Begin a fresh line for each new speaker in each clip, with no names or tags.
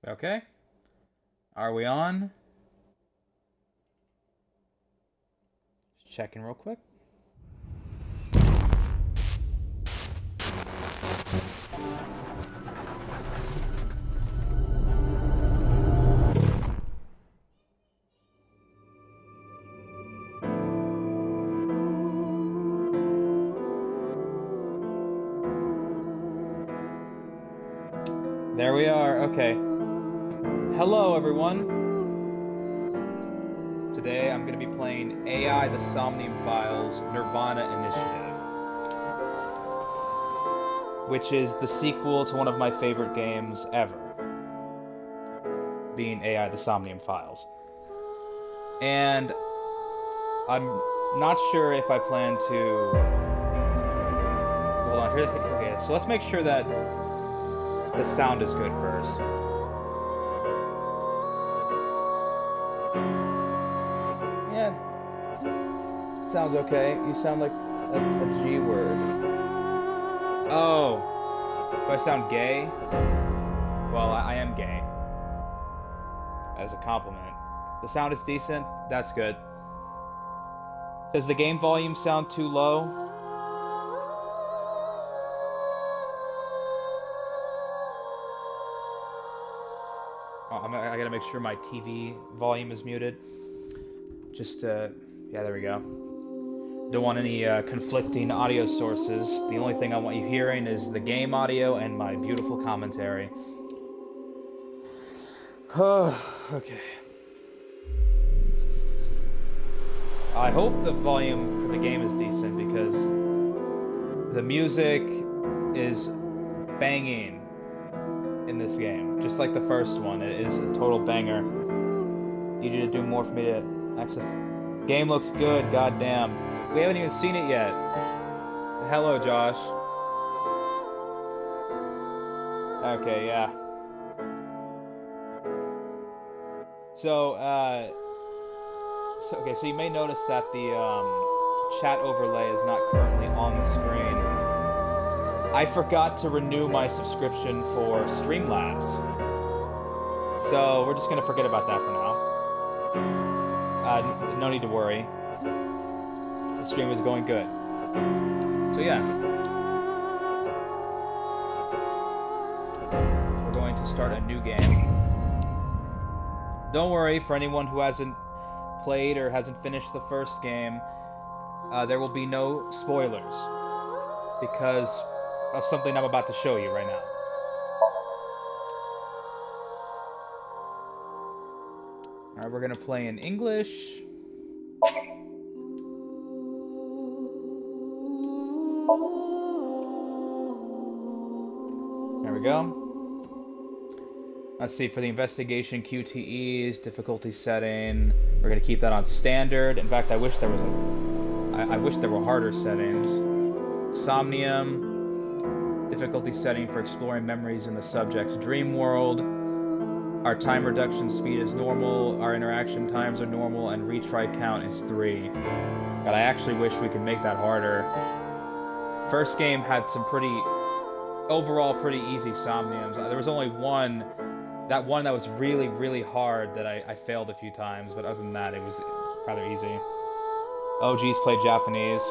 Okay. Are we on? Just checking real quick. There we are. Okay. Hello, everyone. Today I'm going to be playing AI the Somnium Files Nirvana Initiative, which is the sequel to one of my favorite games ever, being AI the Somnium Files. And I'm not sure if I plan to. Hold on. Here. Okay, so let's make sure that the sound is good first. Yeah, sounds okay. You sound like a G word. Oh, do I sound gay? Well, I am gay. As a compliment. The sound is decent. That's good. Does the game volume sound too low? Oh, I gotta make sure my TV volume is muted. Yeah, there we go. Don't want any conflicting audio sources. The only thing I want you hearing is the game audio and my beautiful commentary. Okay. I hope the volume for the game is decent because the music is banging in this game. Just like the first one, it is a total banger. Need you to do more for me to access. Game looks good, goddamn. We haven't even seen it yet. Hello, Josh. Okay, yeah. So you may notice that the chat overlay is not currently on the screen. I forgot to renew my subscription for Streamlabs. So we're just gonna forget about that for now. No need to worry. The stream is going good. So yeah. We're going to start a new game. Don't worry, for anyone who hasn't played or hasn't finished the first game, there will be no spoilers because of something I'm about to show you right now. Alright, we're gonna play in English. There we go. Let's see, for the investigation QTEs, difficulty setting, we're gonna keep that on standard. In fact, I wish there were harder settings. Somnium, difficulty setting for exploring memories in the subject's dream world. Our time reduction speed is normal, our interaction times are normal, and retry count is 3. But I actually wish we could make that harder. First game had some overall pretty easy Somniums. There was only one that was really, really hard that I failed a few times, but other than that, it was rather easy. Oh, geez, play Japanese.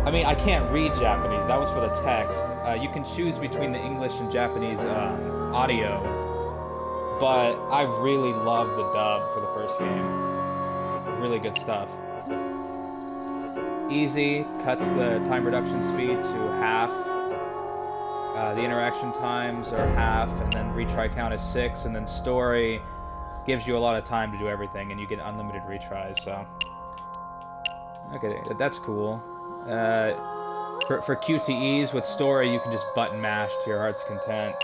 I mean, I can't read Japanese. That was for the text. You can choose between the English and Japanese audio, but I really loved the dub for the first game. Really good stuff. Easy, cuts the time reduction speed to half. The interaction times are half, and then retry count is 6, and then story gives you a lot of time to do everything, and you get unlimited retries, so. Okay, that's cool. For QTEs with story, you can just button mash to your heart's content.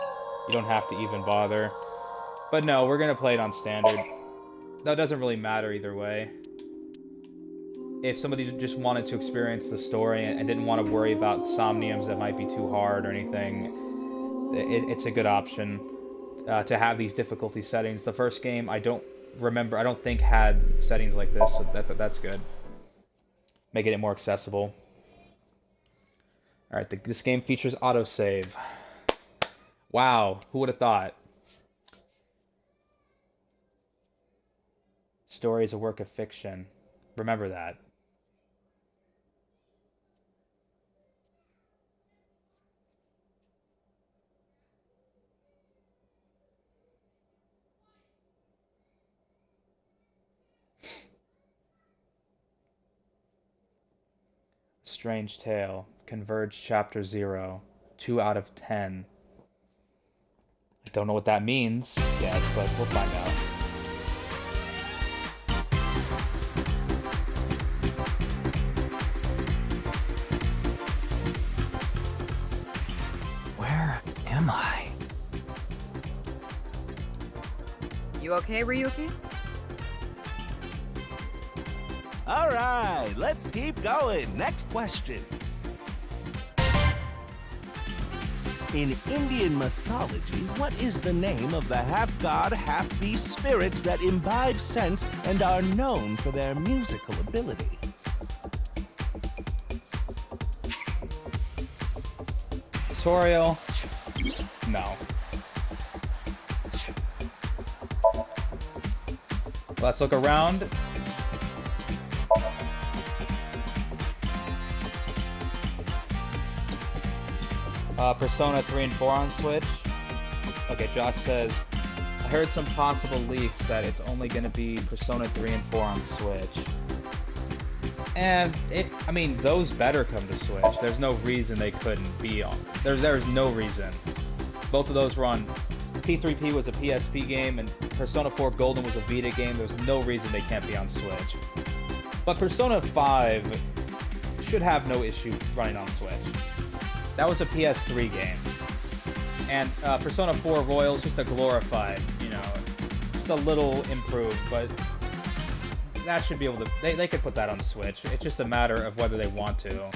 You don't have to even bother. But no, we're gonna play it on standard. That doesn't really matter either way. If somebody just wanted to experience the story and didn't want to worry about somniums that might be too hard or anything, it's a good option to have these difficulty settings. The first game, I don't think had settings like this, so that's good. Making it more accessible. Alright, this game features autosave. Wow, who would have thought? Story is a work of fiction. Remember that. Strange Tale. Converge Chapter 0. 2 out of 10. I don't know what that means yet, but we'll find out.
Where am I?
You okay, Ryuki?
All right, let's keep going. Next question. In Indian mythology, what is the name of the half-god, half-beast spirits that imbibe sense and are known for their musical ability?
Tutorial. No. Let's look around. Persona 3 and 4 on Switch. Okay, Josh says, I heard some possible leaks that it's only going to be Persona 3 and 4 on Switch. And I mean, those better come to Switch. There's no reason they couldn't be on. There's no reason. Both of those were on. P3P was a PSP game, and Persona 4 Golden was a Vita game. There's no reason they can't be on Switch. But Persona 5 should have no issue running on Switch. That was a PS3 game. And Persona 4 Royal is just a glorified, just a little improved, but that should be able to, they could put that on Switch. It's just a matter of whether they want to.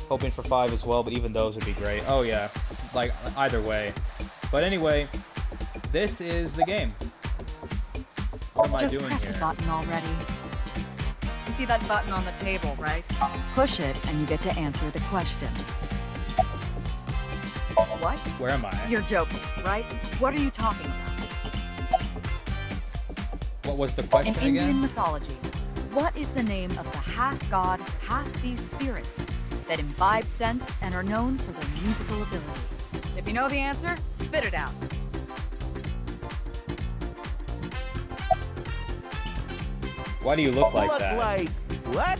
Hoping for 5 as well, but even those would be great. Oh yeah, like either way. But anyway, this is the game. What am I doing here?
Just press the button already. You see that button on the table, right? Push it and you get to answer the question. What?
Where am I?
You're joking, right? What are you talking about?
What was the question again?
In Indian mythology, what is the name of the half-god, half-beast spirits that imbibe sense and are known for their musical ability? If you know the answer, spit it out.
Why do you look like
Look
that?
like what?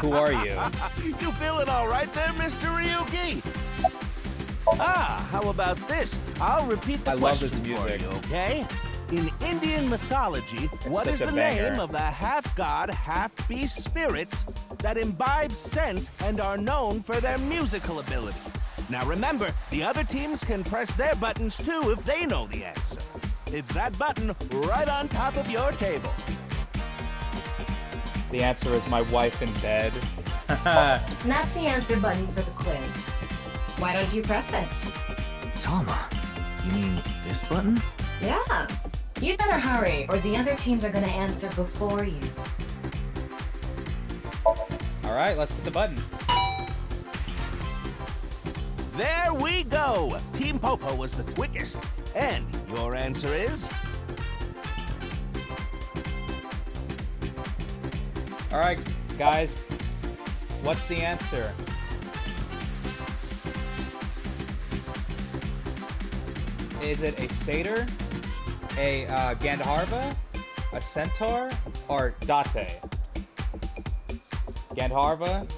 Who are you?
You feeling all right there, Mr. Ryuki? How about this? I'll repeat the
I love
question
this music.
for you, okay? In Indian mythology, what
such
is
a
the
banger.
name of the half-god, half-beast spirits that imbibe sense and are known for their musical ability? Now remember, the other teams can press their buttons too if they know the answer. It's that button right on top of your table.
The answer is my wife in bed.
That's the answer button for the quiz. Why don't you press it?
Tama, you mean this button?
Yeah. You'd better hurry, or the other teams are gonna answer before you.
Alright, let's hit the button.
There we go! Team Popo was the quickest. And your answer is?
Alright, guys. What's the answer? Is it a satyr, a Gandharva, a centaur, or Date? Gandharva?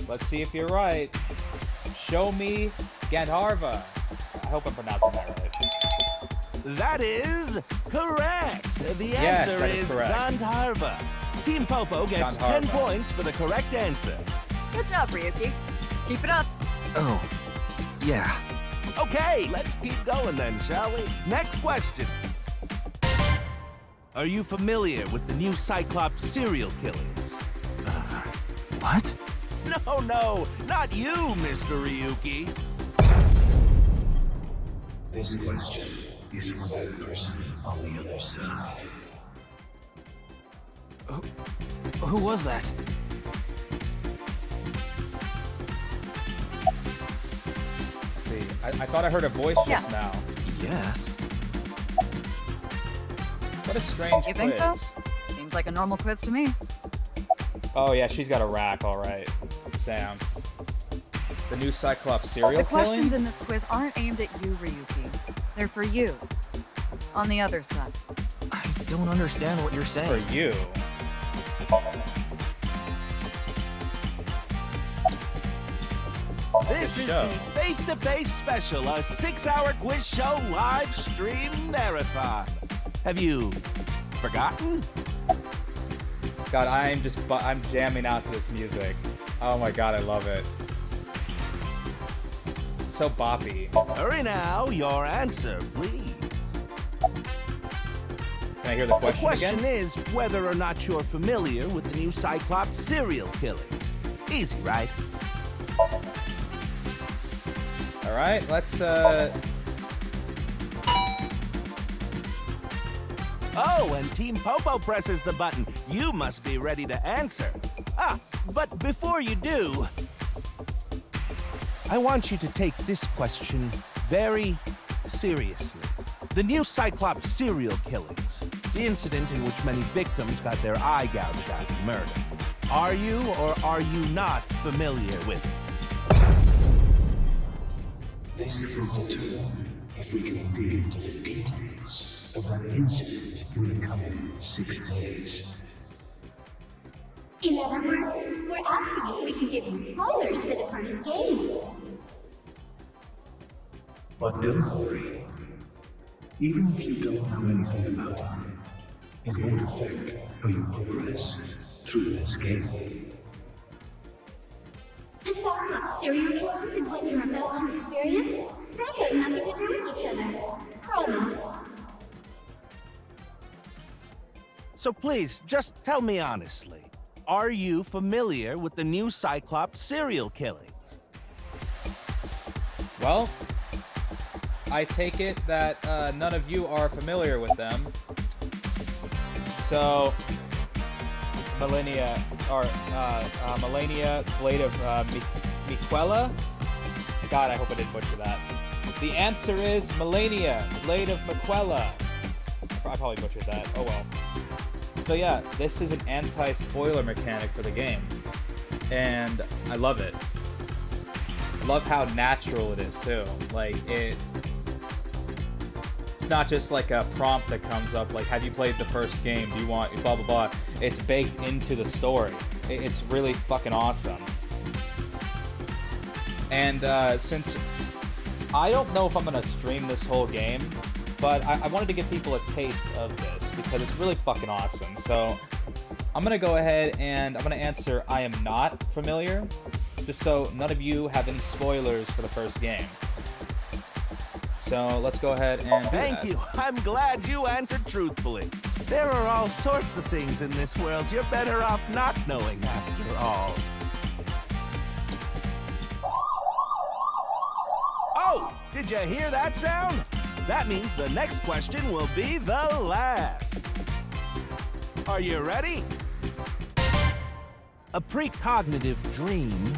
Let's see if you're right. Show me Gandharva. I hope I'm pronouncing that right.
That is correct. The
Yes,
answer
that is
is
correct.
Gandharva. Team Popo gets 10
Gandharva.
points for the correct answer.
Good job, Ryuki. Keep it up.
Oh, yeah.
Okay, let's keep going then, shall we? Next question. Are you familiar with the new Cyclops serial killings?
What?
No, not you, Mr. Ryuki.
This question is for that person on the other side.
Who was that?
Let's see. I thought I heard a voice just
Yes.
now.
Yes.
What a strange
You
quiz.
think so? Seems like a normal quiz to me.
Oh yeah, she's got a rack, alright. Sam. The new Cyclops serial
The questions
killings?
in this quiz aren't aimed at you, Ryuki. They're for you. On the other side.
I don't understand what you're
For
saying.
you.
This is the Face-to-Face Special, a 6-hour quiz show live stream marathon. Have you forgotten?
God, I'm jamming out to this music. Oh my god, I love it. So boppy.
Hurry now, your answer, please.
Can I hear the
The
question
question
again?
is whether or not you're familiar with the new Cyclops serial killings. Easy, right?
Alright, let's
Oh, and Team Popo presses the button. You must be ready to answer. But before you do, I want you to take this question very seriously. The new Cyclops serial killings, the incident in which many victims got their eye gouged out and murdered. Are you or are you not familiar with it?
This will determine if we can dig into the details of that incident in the coming 6 days.
In other words, we're asking if we can give you spoilers for the first game.
But don't worry. Even if you don't know anything about it, it won't affect how you progress through this game.
The Cyclops serial killings and what you're about to experience, they got nothing to do with each other. Promise.
So please, just tell me honestly, are you familiar with the new Cyclops serial killings?
Well, I take it that none of you are familiar with them. So, Melania, Blade of Miquella? God, I hope I didn't butcher that. The answer is Melania, Blade of Miquella. I probably butchered that. Oh well. So yeah, this is an anti-spoiler mechanic for the game. And I love it. I love how natural it is too. Like, it's not just like a prompt that comes up like, have you played the first game? Do you want blah blah blah? It's baked into the story. It's really fucking awesome. And since I don't know if I'm gonna stream this whole game, but I wanted to give people a taste of this because it's really fucking awesome. So I'm gonna go ahead and I'm gonna answer I am not familiar, just so none of you have any spoilers for the first game. So let's go ahead and do
Thank
that.
you. I'm glad you answered truthfully. There are all sorts of things in this world you're better off not knowing after all. Oh, did you hear that sound? That means the next question will be the last. Are you ready? A precognitive dream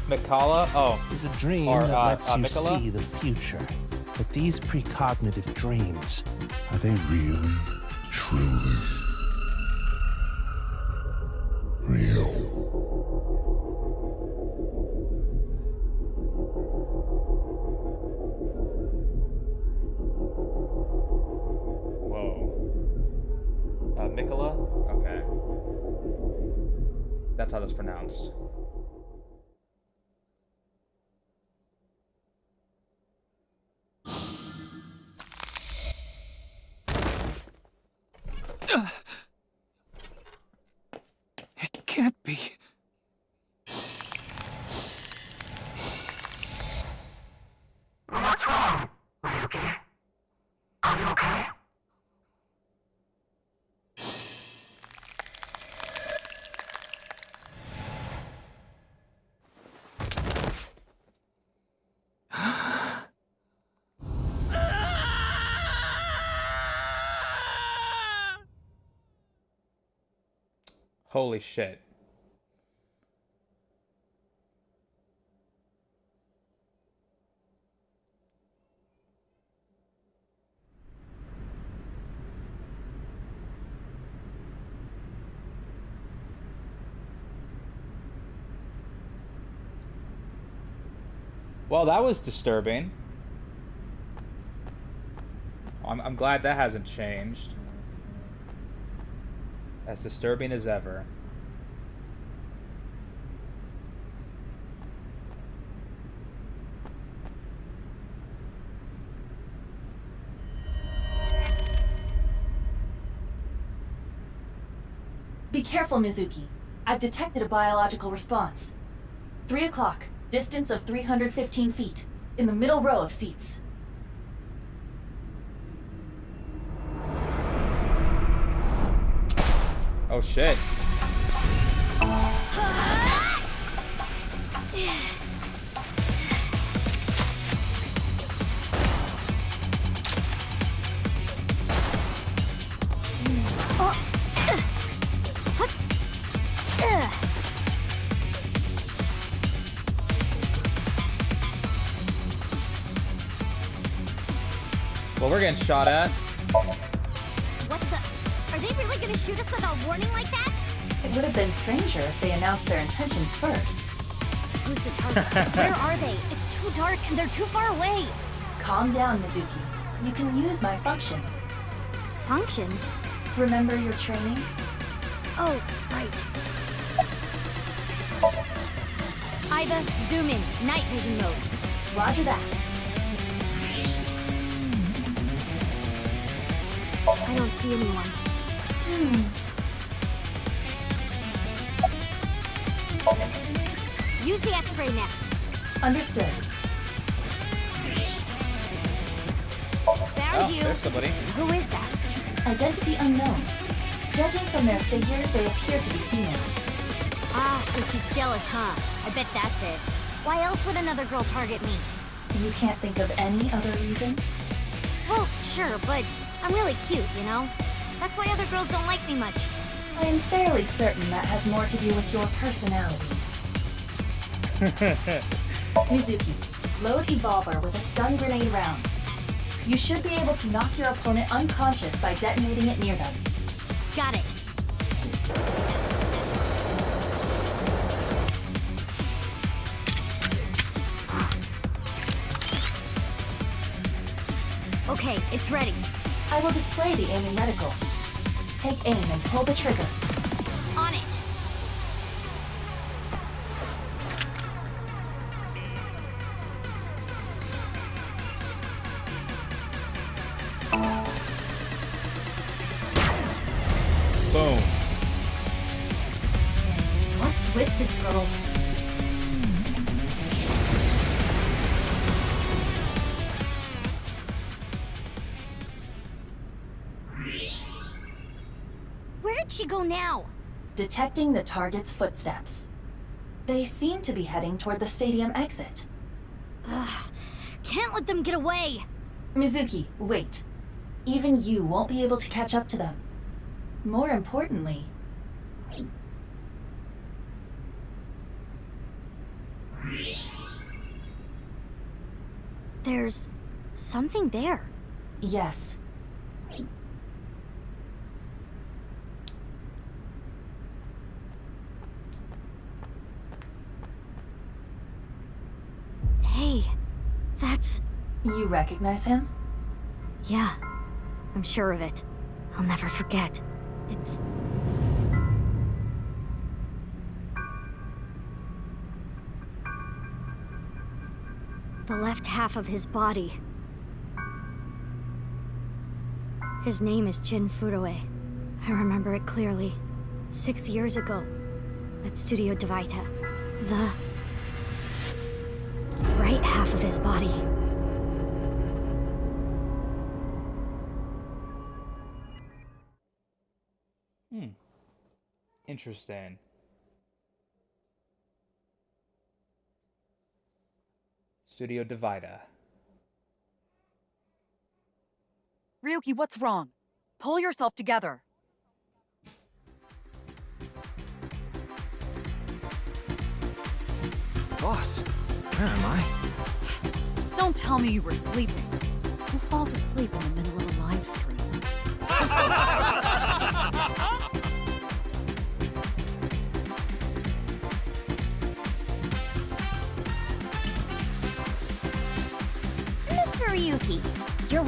Mikala? Oh,
is a dream
Or,
that lets you
Mikola?
see the future. But these precognitive dreams,
Are they really, truly real?
whoa. Mikola? Okay. That's how that's pronounced.
It can't be.
What's wrong, Ryuki? Are you okay?
Holy shit. Well, that was disturbing. I'm glad that hasn't changed. As disturbing as ever.
Be careful, Mizuki. I've detected a biological response. 3 o'clock, distance of 315 feet, in the middle row of seats.
Oh shit. Well, we're getting shot at.
What the? Are they really gonna shoot us without warning like that?
It would have been stranger if they announced their intentions first.
Who's the target? Where are they? It's too dark and they're too far away.
Calm down, Mizuki. You can use my functions.
Functions?
Remember your training?
Oh, right. Iva, zoom in. Night vision mode.
Roger that.
I don't see anyone. Use the X-ray next.
Understood.
Found
Oh,
you.
there's somebody.
Who is that?
Identity unknown. Judging from their figure, they appear to be female.
Ah, so she's jealous, huh? I bet that's it. Why else would another girl target me?
You can't think of any other reason?
Well, sure, but I'm really cute, you know? That's why other girls don't like me much.
I am fairly certain that has more to do with your personality. Mizuki, load Evolver with a stun grenade round. You should be able to knock your opponent unconscious by detonating it near them.
Got it. Okay, it's ready.
I will display the aiming reticle. Take aim and pull the trigger.
On it.
Boom.
What's with this girl?
Where did she go now?
Detecting the target's footsteps. They seem to be heading toward the stadium exit.
Can't let them get away.
Mizuki, wait. Even you won't be able to catch up to them. More importantly...
There's something there.
Yes.
Hey, that's...
You recognize him?
Yeah, I'm sure of it. I'll never forget. It's... the left half of his body. His name is Jin Furue. I remember it clearly. 6 years ago, at Studio Devita. The right half of his body.
Interesting. Studio Devita.
Ryuki, what's wrong? Pull yourself together.
Boss, where am I?
Don't tell me you were sleeping. Who falls asleep in the middle of a live stream?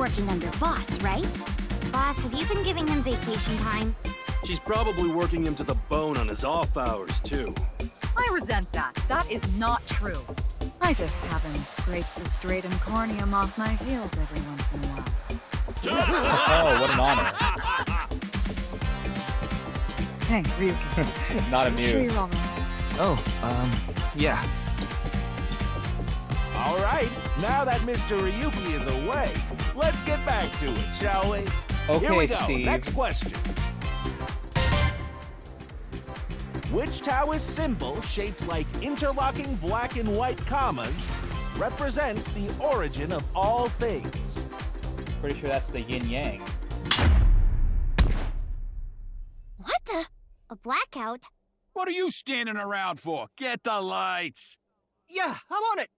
working under Boss, right? Boss, have you been giving him vacation time?
She's probably working him to the bone on his off hours, too.
I resent that. That is not true. I just have him scrape the stratum corneum off my heels every once in a while.
Oh, what an honor.
Hey, Ryuki.
Not
I'm sure
amused.
you're all right.
Oh, yeah.
All right, now that Mr. Ryuki is away, let's get back to it, shall we?
Okay,
Here we go.
Steve.
Next question. Which Taoist symbol, shaped like interlocking black and white commas, represents the origin of all things?
Pretty sure that's the yin yang.
What the? A blackout?
What are you standing around for? Get the lights!
Yeah, I'm on it.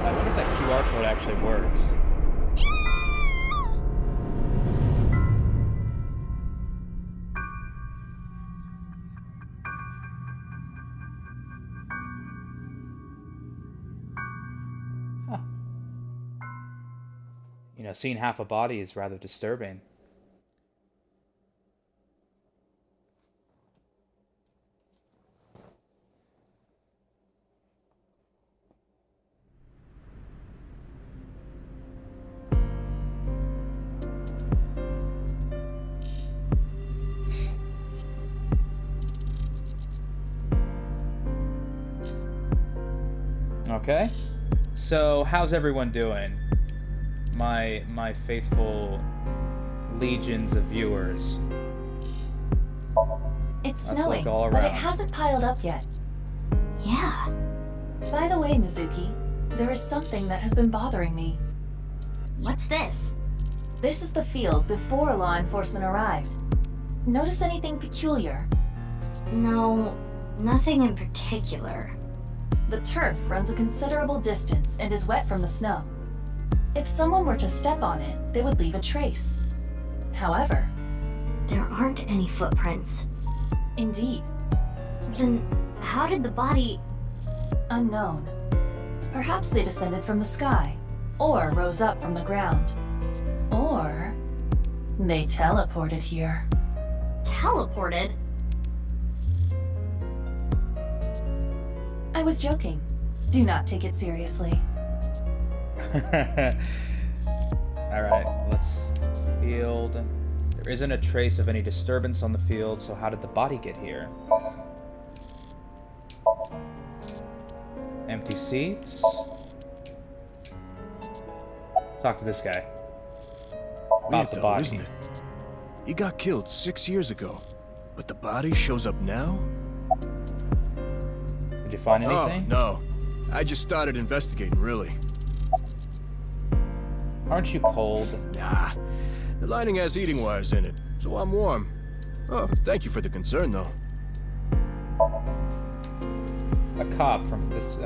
I wonder if that QR code actually works. Huh. You know, seeing half a body is rather disturbing. Okay, so how's everyone doing? My faithful legions of viewers.
It's
That's
snowing,
like all
but it
around.
hasn't piled up yet.
Yeah.
By the way, Mizuki, there is something that has been bothering me.
What's this?
This is the field before law enforcement arrived. Notice anything peculiar?
No, nothing in particular.
The turf runs a considerable distance and is wet from the snow. If someone were to step on it, they would leave a trace. However,
There aren't any footprints.
indeed,
Then how did the body...
unknown. Perhaps they descended from the sky, or rose up from the ground. Or they teleported here.
teleported?
I was joking. Do not take it seriously.
Alright, let's... Field. There isn't a trace of any disturbance on the field, so how did the body get here? Empty seats. Talk to this guy.
Weird
About the
though,
body.
isn't it? He got killed 6 years ago, but the body shows up now?
Did you find anything?
Oh, no. I just started investigating, really.
Aren't you cold?
Nah. The lining has heating wires in it, so I'm warm. Oh, thank you for the concern, though.
A cop from this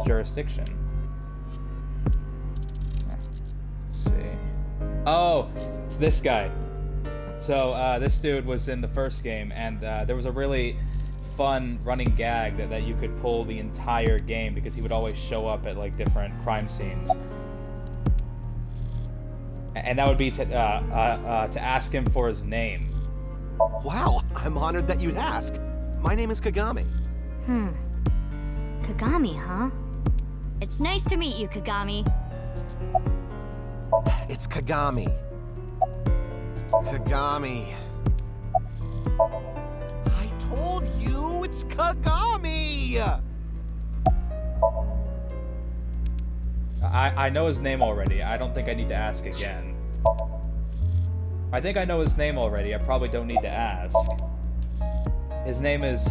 jurisdiction. Let's see. Oh, it's this guy. So this dude was in the first game, and there was a really fun running gag that you could pull the entire game because he would always show up at like different crime scenes. And that would be to ask him for his name.
Wow, I'm honored that you'd ask. My name is Kagami.
Kagami, huh? It's nice to meet you, Kagami.
It's Kagami. Kagami. I told you it's Kagami!
I know his name already. I don't think I need to ask again. I think I know his name already. I probably don't need to ask. His name is,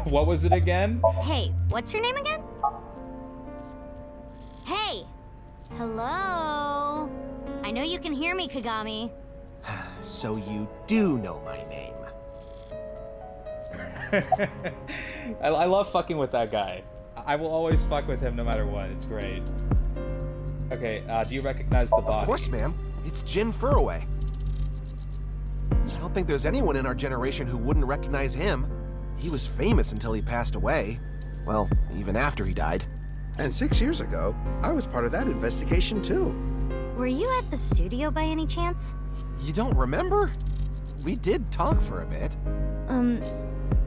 what was it again?
Hey, what's your name again? Hey! Hello? I know you can hear me, Kagami.
So you do know my name.
I love fucking with that guy. I will always fuck with him no matter what. It's great. Okay, do you recognize the body?
Of course, ma'am. It's Jin Furroway. I don't think there's anyone in our generation who wouldn't recognize him. He was famous until he passed away. Well, even after he died.
And 6 years ago, I was part of that investigation too.
Were you at the studio by any chance?
You don't remember? We did talk for a bit.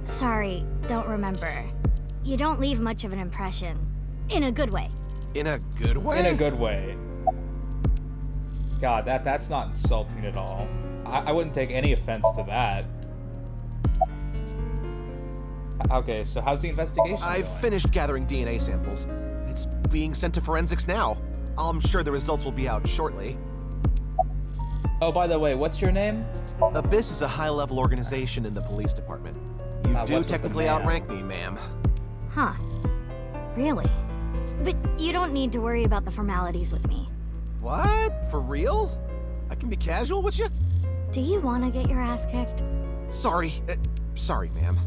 Sorry, don't remember. You don't leave much of an impression. In a good way.
In a good way?
In a good way. God, that's not insulting at all. I wouldn't take any offense to that. Okay, so how's the investigation
I've
going?
finished gathering DNA samples. It's being sent to forensics now. I'm sure the results will be out shortly.
Oh, by the way, what's your name?
Abyss is a high-level organization in the police department. You do technically outrank me, ma'am.
Huh. Really? But you don't need to worry about the formalities with me.
What? For real? I can be casual with you?
Do you want to get your ass kicked?
Sorry. Sorry, ma'am.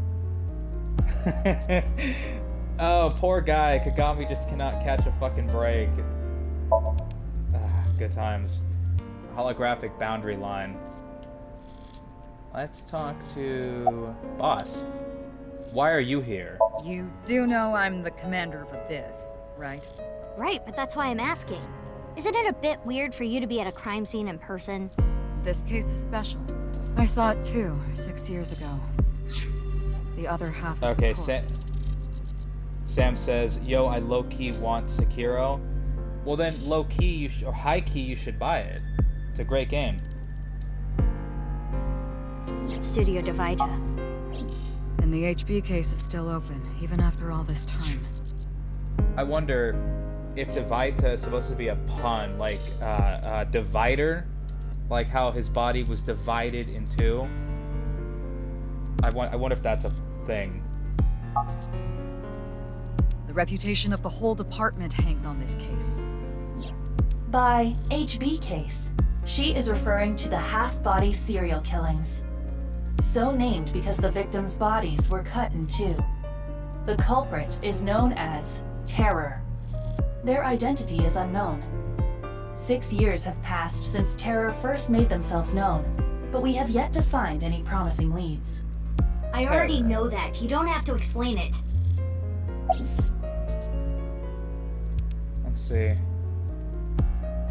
Oh, poor guy. Kagami just cannot catch a fucking break. Good times. Holographic boundary line. Let's talk to Boss. Why are you here?
You do know I'm the commander of Abyss, right?
Right, but that's why I'm asking. Isn't it a bit weird for you to be at a crime scene in person?
This case is special. I saw it too, 6 years ago. The other half of
Okay,
the corpse.
Sam says, yo, I low-key want Sekiro. Well then, low-key, or high-key, you should buy it. It's a great game.
At Studio Divita.
And the HB case is still open, even after all this time.
I wonder if Divita is supposed to be a pun, like, divider? Like how his body was divided in two? I wonder if that's a thing.
The reputation of the whole department hangs on this case.
By HB case, she is referring to the half-body serial killings. So named because the victims' bodies were cut in two. The culprit is known as Terror. Their identity is unknown. 6 years have passed since Terror first made themselves known, but we have yet to find any promising leads.
I already know that. You don't have to explain it.
Let's see.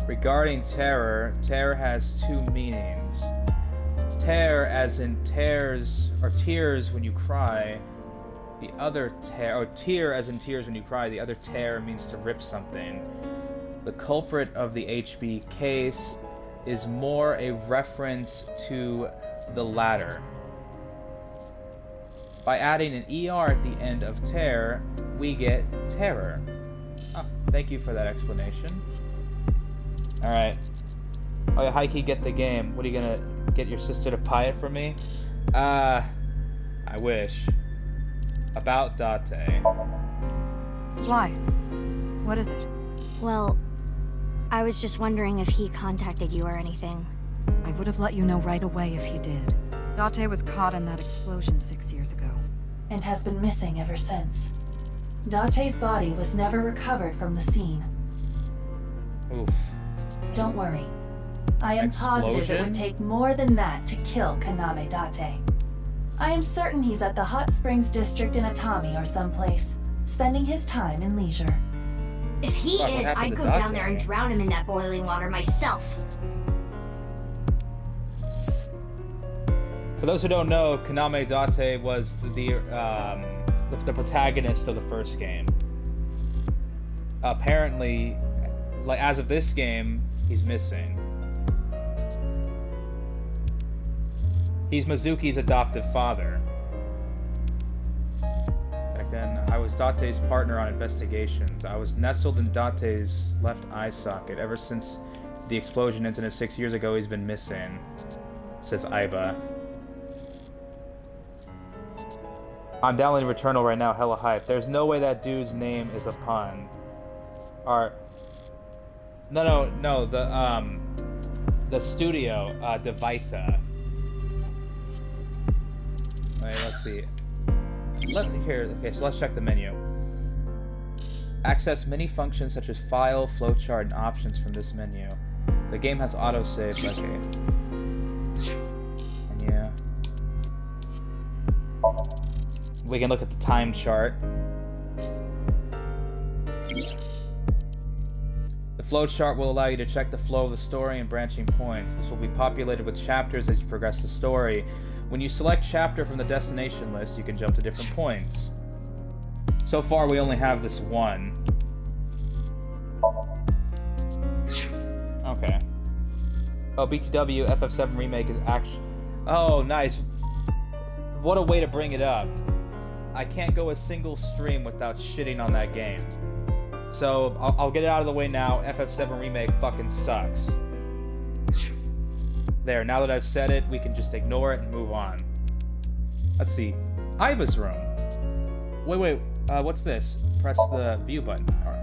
Regarding Terror, Terror has two meanings. Tear as in tears, or tears when you cry. The other tear, or tear as in tears when you cry. The other tear means to rip something. The culprit of the HB case is more a reference to the latter. By adding an ER at the end of tear, we get terror. Oh, thank you for that explanation. Alright. Oh yeah, Heike, get the game. What are you gonna get your sister to buy it for me? I wish. About Date.
Why? What is it?
Well, I was just wondering if he contacted you or anything.
I would have let you know right away if he did. Date was caught in that explosion 6 years ago.
And has been missing ever since. Date's body was never recovered from the scene.
Oof.
Don't worry. I am positive it would take more than that to kill Kaname Date. I am certain he's at the Hot Springs district in Atami or someplace, spending his time in leisure.
If he is, I'd go down there and drown him in that boiling water myself.
For those who don't know, Kaname Date was the protagonist of the first game. Apparently, like as of this game, he's missing. He's Mizuki's adoptive father. Back then, I was Date's partner on investigations. I was nestled in Date's left eye socket. Ever since the explosion incident 6 years ago, he's been missing, says Aiba. I'm downloading Returnal right now, hella hype. There's no way that dude's name is a pun. Or... No, the studio, Divita. Wait, let's see. Okay, so let's check the menu. Access many functions such as file, flowchart, and options from this menu. The game has autosave, okay. And yeah. We can look at the time chart. The flow chart will allow you to check the flow of the story and branching points. This will be populated with chapters as you progress the story. When you select chapter from the destination list, you can jump to different points. So far, we only have this one. Okay. Oh, BTW FF7 Remake is actually... Oh, nice. What a way to bring it up. I can't go a single stream without shitting on that game. So, I'll get it out of the way now. FF7 Remake fucking sucks. There, now that I've said it, we can just ignore it and move on. Let's see. Iva's room. Wait, what's this? Press the view button. Alright.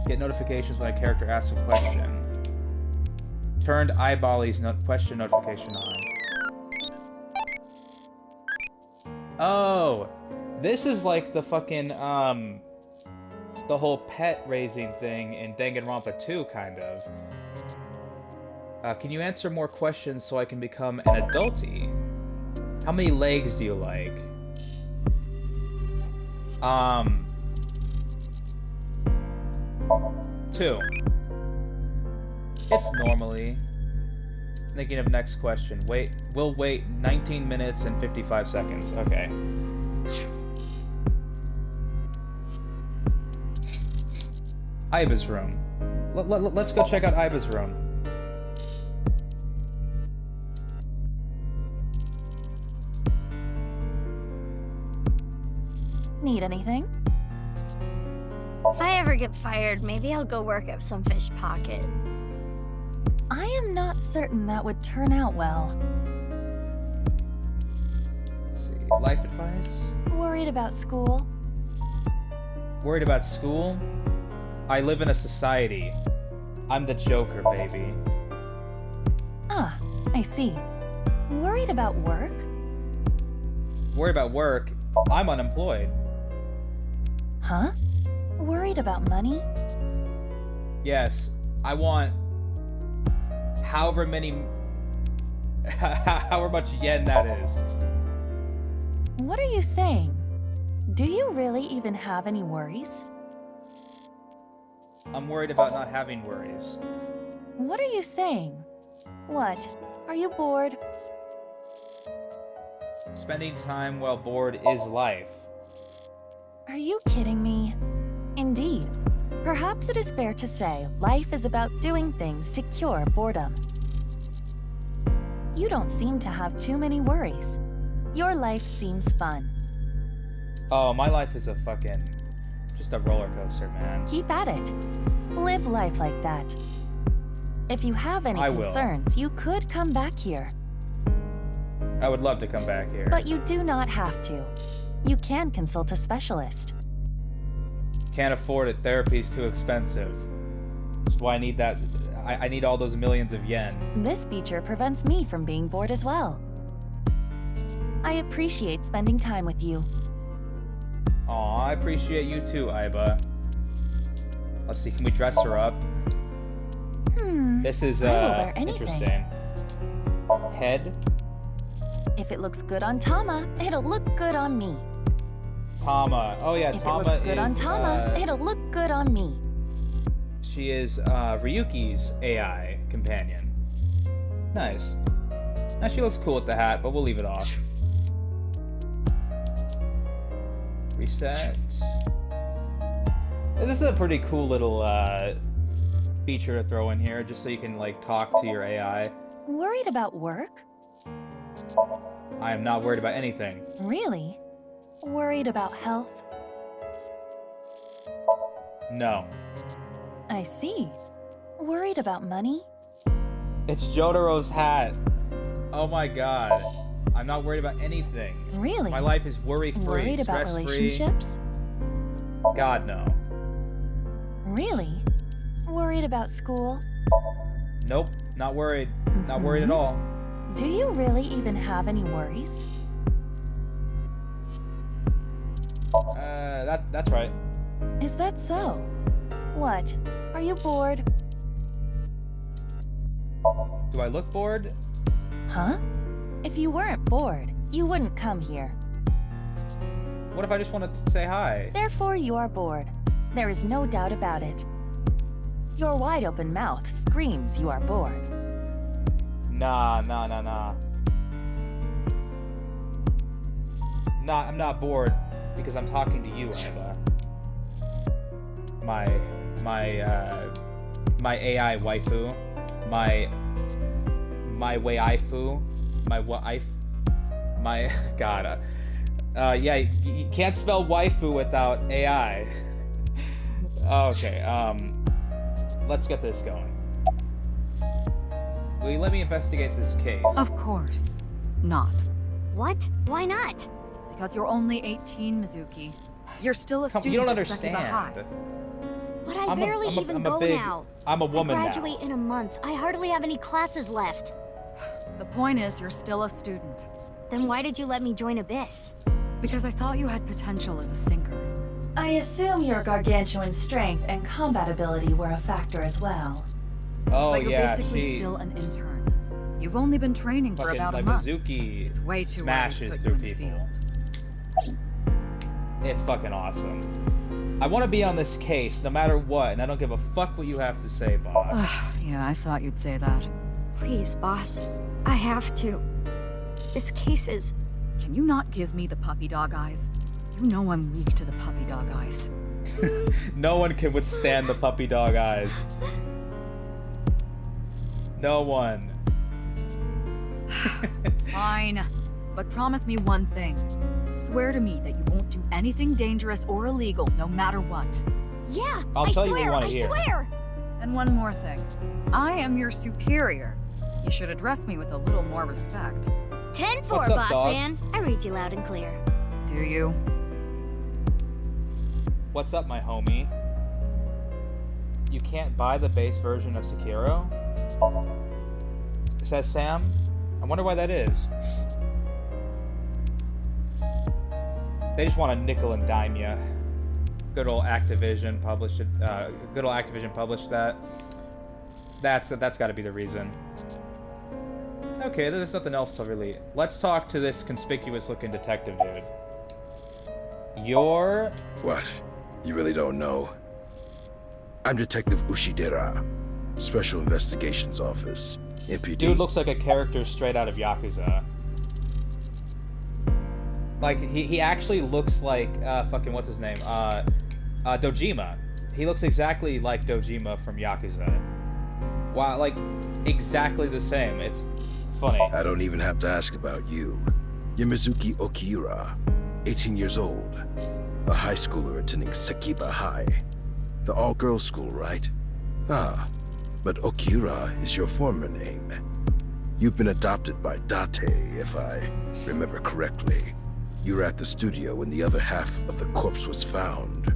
Get notifications when a character asks a question. Turned eyeballies question notification on. Oh! This is like the fucking, the whole pet raising thing in Danganronpa 2, kind of. Can you answer more questions so I can become an adulty? How many legs do you like? 2. It's normally. Thinking of next question. We'll wait 19 minutes and 55 seconds. Okay. Iva's room. Let's go check out Iva's room.
Need anything?
If I ever get fired, maybe I'll go work at some fish pocket.
I am not certain that would turn out well.
Let's see. Life advice?
Worried about school?
Worried about school? I live in a society. I'm the Joker, baby.
Ah, I see. Worried about work?
Worried about work? I'm unemployed.
Huh? Worried about money?
Yes, I want however much yen that is.
What are you saying? Do you really even have any worries?
I'm worried about not having worries.
What are you saying? What? Are you bored?
Spending time while bored is life.
Are you kidding me? Indeed. Perhaps it is fair to say life is about doing things to cure boredom. You don't seem to have too many worries. Your life seems fun.
Oh, my life is just a roller coaster, man.
Keep at it. Live life like that. If you have any concerns, you could come back here.
I would love to come back here.
But you do not have to. You can consult a specialist.
Can't afford it. Therapy's too expensive. That's why I need that. I need all those millions of yen.
This feature prevents me from being bored as well. I appreciate spending time with you.
Aw, I appreciate you too, Iba. Let's see, can we dress her up? This is,
I will wear anything.
Interesting. Head?
If it looks good on Tama, it'll look good on me.
Tama. Oh yeah,
if
Tama
it looks good
is,
on Tama, it'll look good on me.
She is, Ryuki's AI companion. Nice. Now she looks cool with the hat, but we'll leave it off. Reset. This is a pretty cool little, feature to throw in here, just so you can, like, talk to your AI.
Worried about work?
I am not worried about anything.
Really? Worried about health?
No.
I see. Worried about money?
It's Jotaro's hat. Oh my god. I'm not worried about anything.
Really?
My life is worry-free,
Worried about relationships?
God, no.
Really? Worried about school?
Nope, not worried. Not worried at all.
Do you really even have any worries?
That's right.
Is that so? What? Are you bored?
Do I look bored?
Huh? If you weren't bored, you wouldn't come here.
What if I just wanted to say hi?
Therefore, you are bored. There is no doubt about it. Your wide-open mouth screams you are bored.
Nah. I'm not bored because I'm talking to you, Eva. My AI waifu. My waifu. My God. Yeah, you can't spell waifu without AI. Okay, let's get this going. Will you let me investigate this case?
Of course not.
What? Why not?
Because you're only 18, Mizuki. You're still a student.
You don't
at Sekiba High.
understand.
But I barely even go now.
I'm a woman
I graduate in a month. I hardly have any classes left.
The point is, you're still a student.
Then why did you let me join Abyss?
Because I thought you had potential as a sinker.
I assume your gargantuan strength and combat ability were a factor as well.
Oh,
but you're
yeah,
basically still an intern. You've only been training for about a month.
Mizuki
It's way too
smashes through people. It's fucking awesome. I want to be on this case no matter what, and I don't give a fuck what you have to say, boss.
Yeah, I thought you'd say that.
Please, boss. I have to. This case is...
Can you not give me the puppy dog eyes? You know I'm weak to the puppy dog eyes.
No one can withstand the puppy dog eyes. No one.
Fine. But promise me one thing. Swear to me that you won't do anything dangerous or illegal, no matter what.
Yeah,
I'll tell you what you want to hear.
I swear!
And one more thing. I am your superior. You should address me with a little more respect.
10-4,
What's up,
boss
dog?
man. I read you loud and clear.
Do you?
What's up, my homie? You can't buy the base version of Sekiro? Says Sam. I wonder why that is. They just want to nickel and dime ya. Good old Activision published it. Good old Activision published that. That's got to be the reason. Okay, there's nothing else to really. Let's talk to this conspicuous-looking detective dude. You're...
What? You really don't know? I'm Detective Ushidera, Special Investigations Office, MPD.
Dude looks like a character straight out of Yakuza. Like, he actually looks like, fucking, what's his name? Dojima. He looks exactly like Dojima from Yakuza. Wow, like, exactly the same. It's funny.
I don't even have to ask about you. You're Mizuki Okiura, 18 years old. A high schooler attending Sekiba High. The all-girls school, right? Ah, but Okiura is your former name. You've been adopted by Date, if I remember correctly. You were at the studio when the other half of the corpse was found.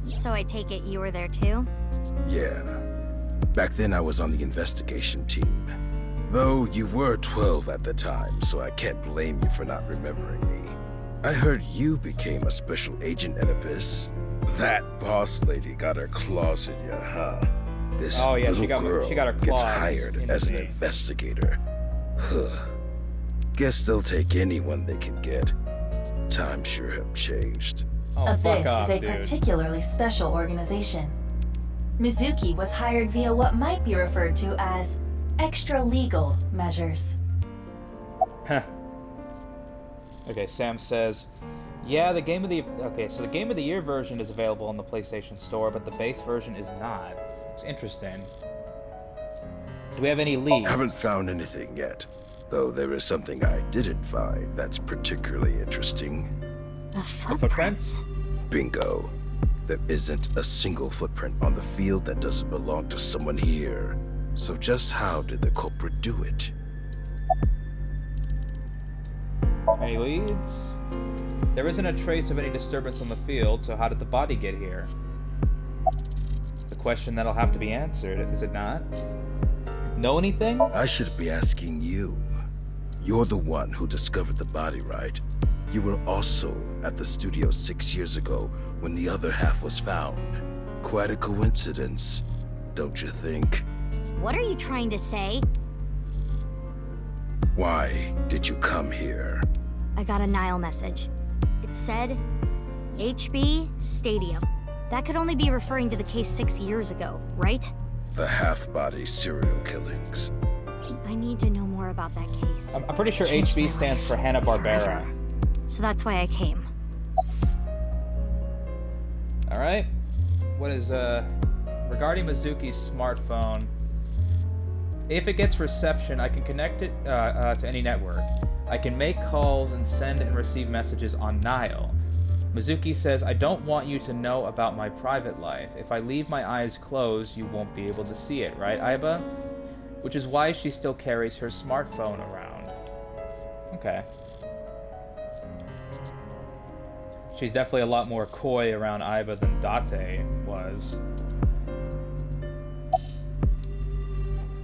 So I take it you were there too?
Yeah. Back then I was on the investigation team. Though you were 12 at the time, so I can't blame you for not remembering me. I heard you became a special agent at Abyss. That boss lady got her claws in you, huh? This little girl
she got her
gets
claws
hired as an investigator. Guess they'll take anyone they can get. Times sure have changed.
Abyss is a particularly special organization. Mizuki was hired via what might be referred to as extra-legal measures.
Huh. Okay, Sam says, yeah, the Game of the... Okay, so the Game of the Year version is available on the PlayStation Store, but the base version is not. It's interesting. Do we have any leads?
I haven't found anything yet, though there is something I didn't find that's particularly interesting.
The
footprints?
Bingo. There isn't a single footprint on the field that doesn't belong to someone here. So just how did the culprit do it?
Any leads? There isn't a trace of any disturbance on the field, so how did the body get here? It's a question that'll have to be answered, is it not? Know anything?
I should be asking you. You're the one who discovered the body, right? You were also at the studio 6 years ago when the other half was found. Quite a coincidence, don't you think?
What are you trying to say?
Why did you come here?
I got a Nile message. It said, HB Stadium. That could only be referring to the case 6 years ago, right?
The half-body serial killings.
I need to know more about that case.
I'm pretty sure
Changed my
HB stands
life
for Hanna-Barbera.
forever. So that's why I came.
Alright. What is, regarding Mizuki's smartphone, if it gets reception, I can connect it to any network. I can make calls and send and receive messages on Nile. Mizuki says, I don't want you to know about my private life. If I leave my eyes closed, you won't be able to see it, right, Aiba? Which is why she still carries her smartphone around. Okay. She's definitely a lot more coy around Aiba than Date was.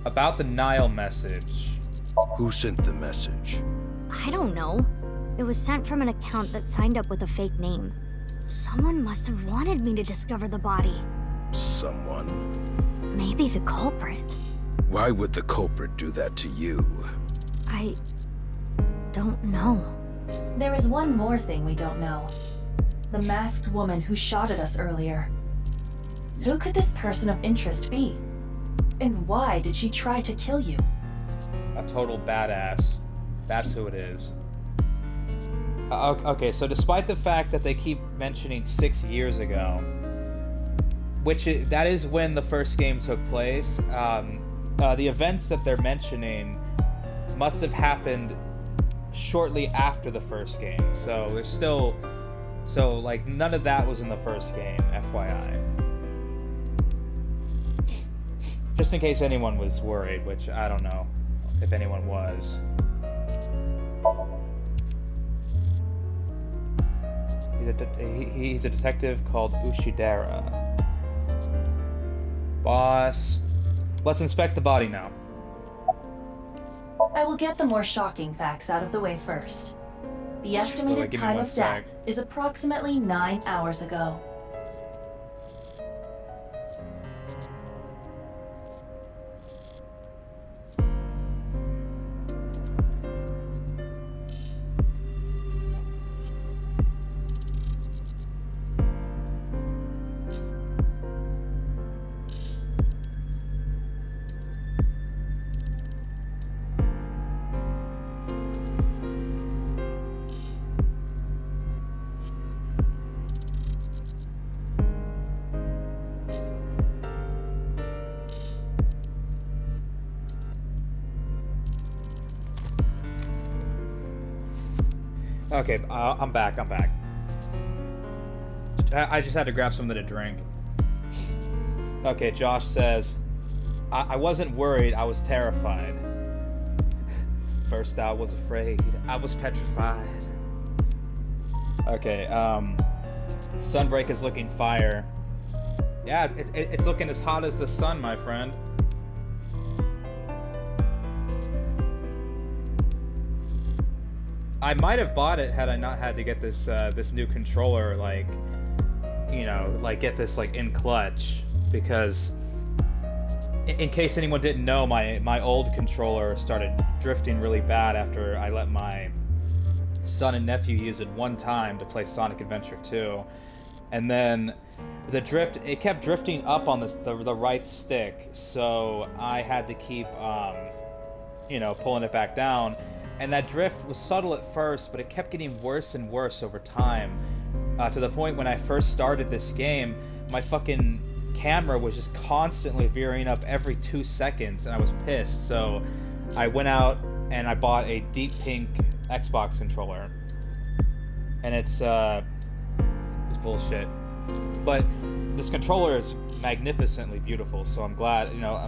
About the Nile message.
Who sent the message?
I don't know. It was sent from an account that signed up with a fake name. Someone must have wanted me to discover the body.
Someone?
Maybe the culprit.
Why would the culprit do that to you?
I don't know.
There is one more thing we don't know. The masked woman who shot at us earlier. Who could this person of interest be? And why did she try to kill you?
A total badass. That's who it is. Okay, so despite the fact that they keep mentioning 6 years ago, that is when the first game took place, the events that they're mentioning must have happened shortly after the first game. So there's still... So, like, none of that was in the first game, FYI. Just in case anyone was worried, which I don't know if anyone was. He's a detective called Ushidera. Boss. Let's inspect the body now.
I will get the more shocking facts out of the way first. The estimated time of death is approximately 9 hours ago.
Okay, I'm back. I just had to grab something to drink. Okay, Josh says, I wasn't worried, I was terrified. First I was afraid, I was petrified. Okay, Sunbreak is looking fire. Yeah, it's looking as hot as the sun, my friend. I might have bought it had I not had to get this this new controller, like, you know, like get this like in clutch, because in case anyone didn't know, my old controller started drifting really bad after I let my son and nephew use it one time to play Sonic Adventure 2, and then it kept drifting up on the right stick, so I had to keep you know, pulling it back down. And that drift was subtle at first, but it kept getting worse and worse over time. To the point when I first started this game, my fucking camera was just constantly veering up every 2 seconds, and I was pissed. So I went out and I bought a deep pink Xbox controller. And it's bullshit. But this controller is magnificently beautiful, so I'm glad, you know,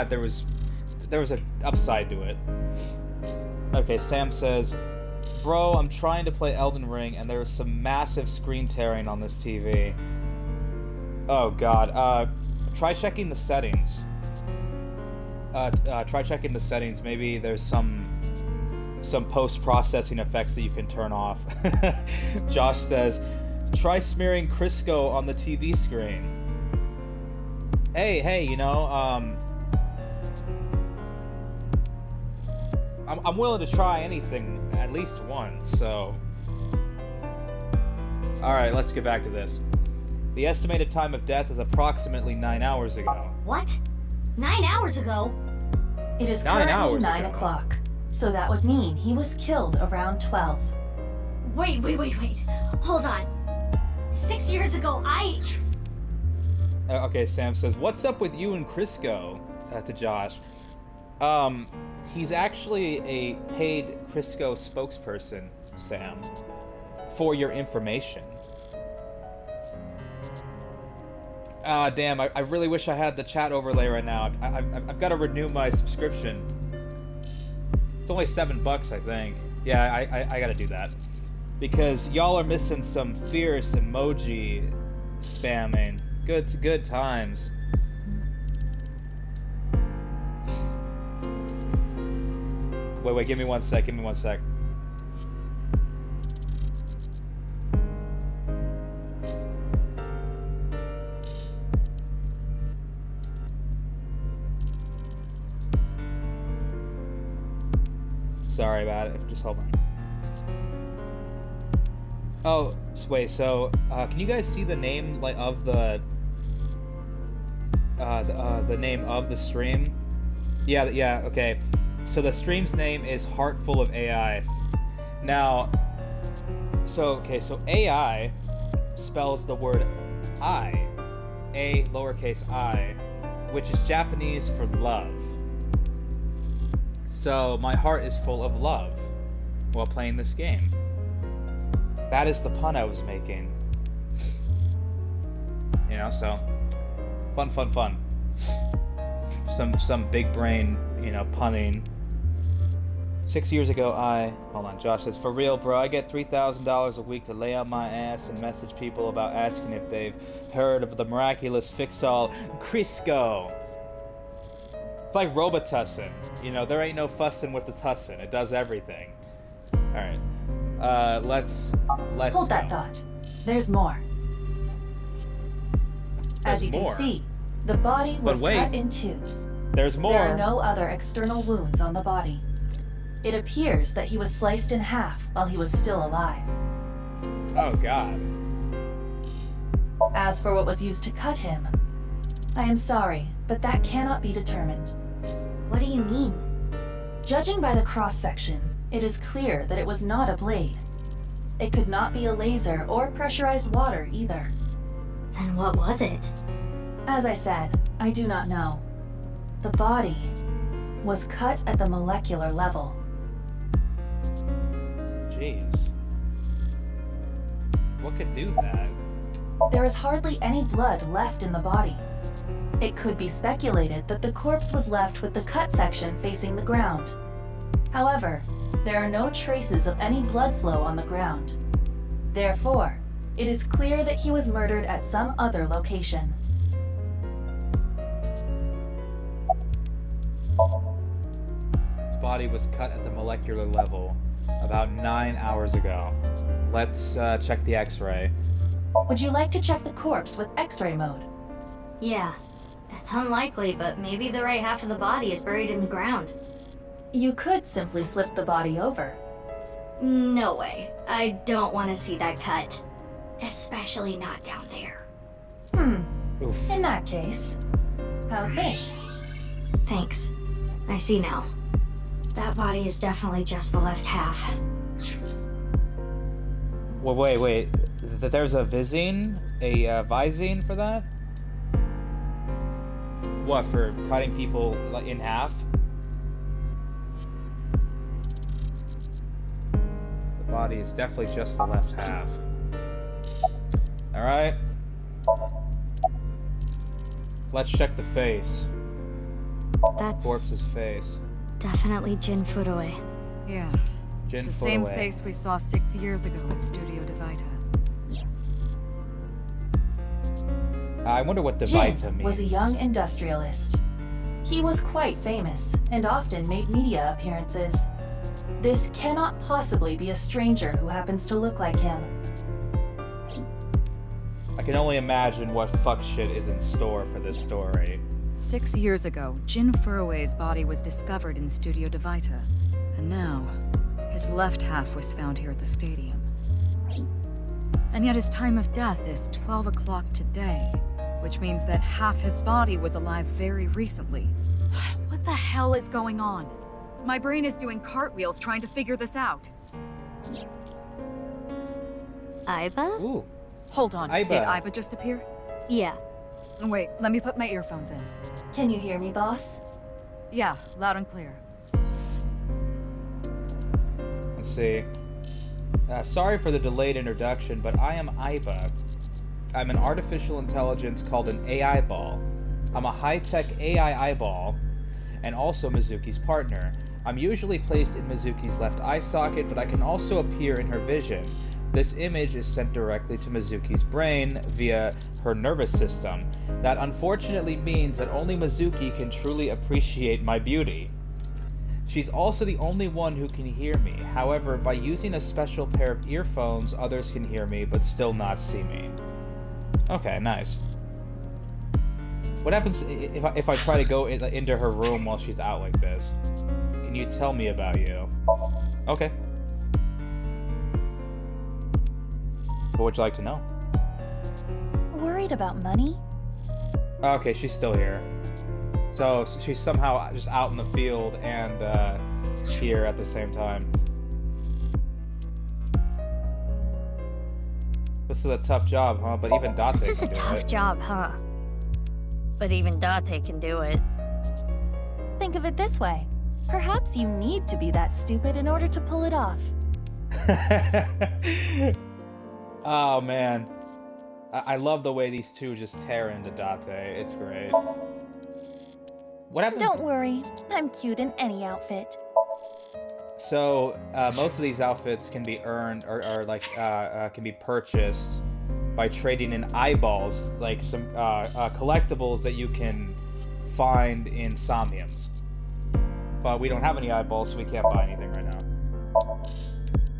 there was an upside to it. Okay, Sam says, bro, I'm trying to play Elden Ring and there's some massive screen tearing on this TV. Oh god, try checking the settings. Try checking the settings. Maybe there's some post-processing effects that you can turn off. Josh says, try smearing Crisco on the TV screen. Hey, you know, I'm willing to try anything at least once, so... Alright, let's get back to this. The estimated time of death is approximately 9 hours ago.
What? 9 hours ago?
It is
9
currently
hours
9
ago.
o'clock, so that would mean he was killed around 12.
Wait. Hold on. 6 years ago,
Okay, Sam says, what's up with you and Crisco? To Josh. He's actually a paid Crisco spokesperson, Sam. For your information. Ah, damn, I really wish I had the chat overlay right now. I've got to renew my subscription. It's only $7, I think. Yeah, I gotta do that. Because y'all are missing some fierce emoji spamming. Good times. Wait, give me one sec. Sorry about it. Just hold on. Oh, wait. So, can you guys see the name of the name of the stream? Yeah. Okay. So the stream's name is Heart Full of AI. Now, so AI spells the word I, A lowercase I, which is Japanese for love. So my heart is full of love while playing this game. That is the pun I was making. You know, so fun. Some big brain, punning. 6 years ago, hold on, Josh says, for real, bro, I get $3,000 a week to lay on my ass and message people about asking if they've heard of the miraculous fix-all Crisco. It's like Robitussin. There ain't no fussing with the tussin. It does everything. Alright. Let's
Hold that
go.
thought. There's more. As you can
more.
see, the body was
wait.
cut in two.
There's more.
There are no other external wounds on the body. It appears that he was sliced in half while he was still alive.
Oh, God.
As for what was used to cut him, I am sorry, but that cannot be determined.
What do you mean?
Judging by the cross-section, it is clear that it was not a blade. It could not be a laser or pressurized water either.
Then what was it?
As I said, I do not know. The body was cut at the molecular level.
Jeez. What could do that?
There is hardly any blood left in the body. It could be speculated that the corpse was left with the cut section facing the ground. However, there are no traces of any blood flow on the ground. Therefore, it is clear that he was murdered at some other location.
His body was cut at the molecular level about 9 hours ago. Let's check the X-ray.
Would you like to check the corpse with X-ray mode?
Yeah. It's unlikely, but maybe the right half of the body is buried in the ground.
You could simply flip the body over.
No way. I don't want to see that cut. Especially not down there.
Oof.
In that case, how's this?
Thanks. I see now. That body is definitely just the left half.
Well, wait. There's a Visine? A Visine for that? What, for cutting people in half? The body is definitely just the left half. Alright. Let's check the face.
That's
Corpse's face.
definitely Jin Furue.
Yeah.
Jin
The same
Furue.
face we saw 6 years ago at Studio Divita.
I wonder what
Jin
Divita means.
was a young industrialist. He was quite famous and often made media appearances. This cannot possibly be a stranger who happens to look like him.
I can only imagine what fuck shit is in store for this story.
6 years ago, Jin Furue's body was discovered in Studio Divita. And now, his His left half was found here at the stadium. And yet his time of death is 12 o'clock today, which means that half his body was alive very recently. What the hell is going on? My brain is doing cartwheels trying to figure this out.
Iba?
Ooh.
Hold on,
Iba.
did Iba just appear?
Yeah.
Wait, let me put my earphones in.
Can you hear me, boss?
Yeah, loud and clear.
Let's see. Sorry for the delayed introduction, but I am Iba. I'm an artificial intelligence called an AI ball. I'm a high-tech AI eyeball, and also Mizuki's partner. I'm usually placed in Mizuki's left eye socket, but I can also appear in her vision. This image is sent directly to Mizuki's brain via her nervous system. That unfortunately means that only Mizuki can truly appreciate my beauty. She's also the only one who can hear me. However, by using a special pair of earphones, others can hear me but still not see me. Okay, nice. What happens if I try to go into her room while she's out like this? Can you tell me about you? Okay. What would you like to know?
Worried about money?
Okay, she's still here. So she's somehow just out in the field and here at the same time. This is a tough job, huh? But even Date can do it.
This is a tough job, huh? But even Date can do it.
Think of it this way. Perhaps you need to be that stupid in order to pull it off.
Oh, man. I love the way these two just tear into Date. It's great. What happens?
Don't worry. I'm cute in any outfit.
So, most of these outfits can be earned or can be purchased by trading in eyeballs, like some collectibles that you can find in Somniums. But we don't have any eyeballs, so we can't buy anything right now.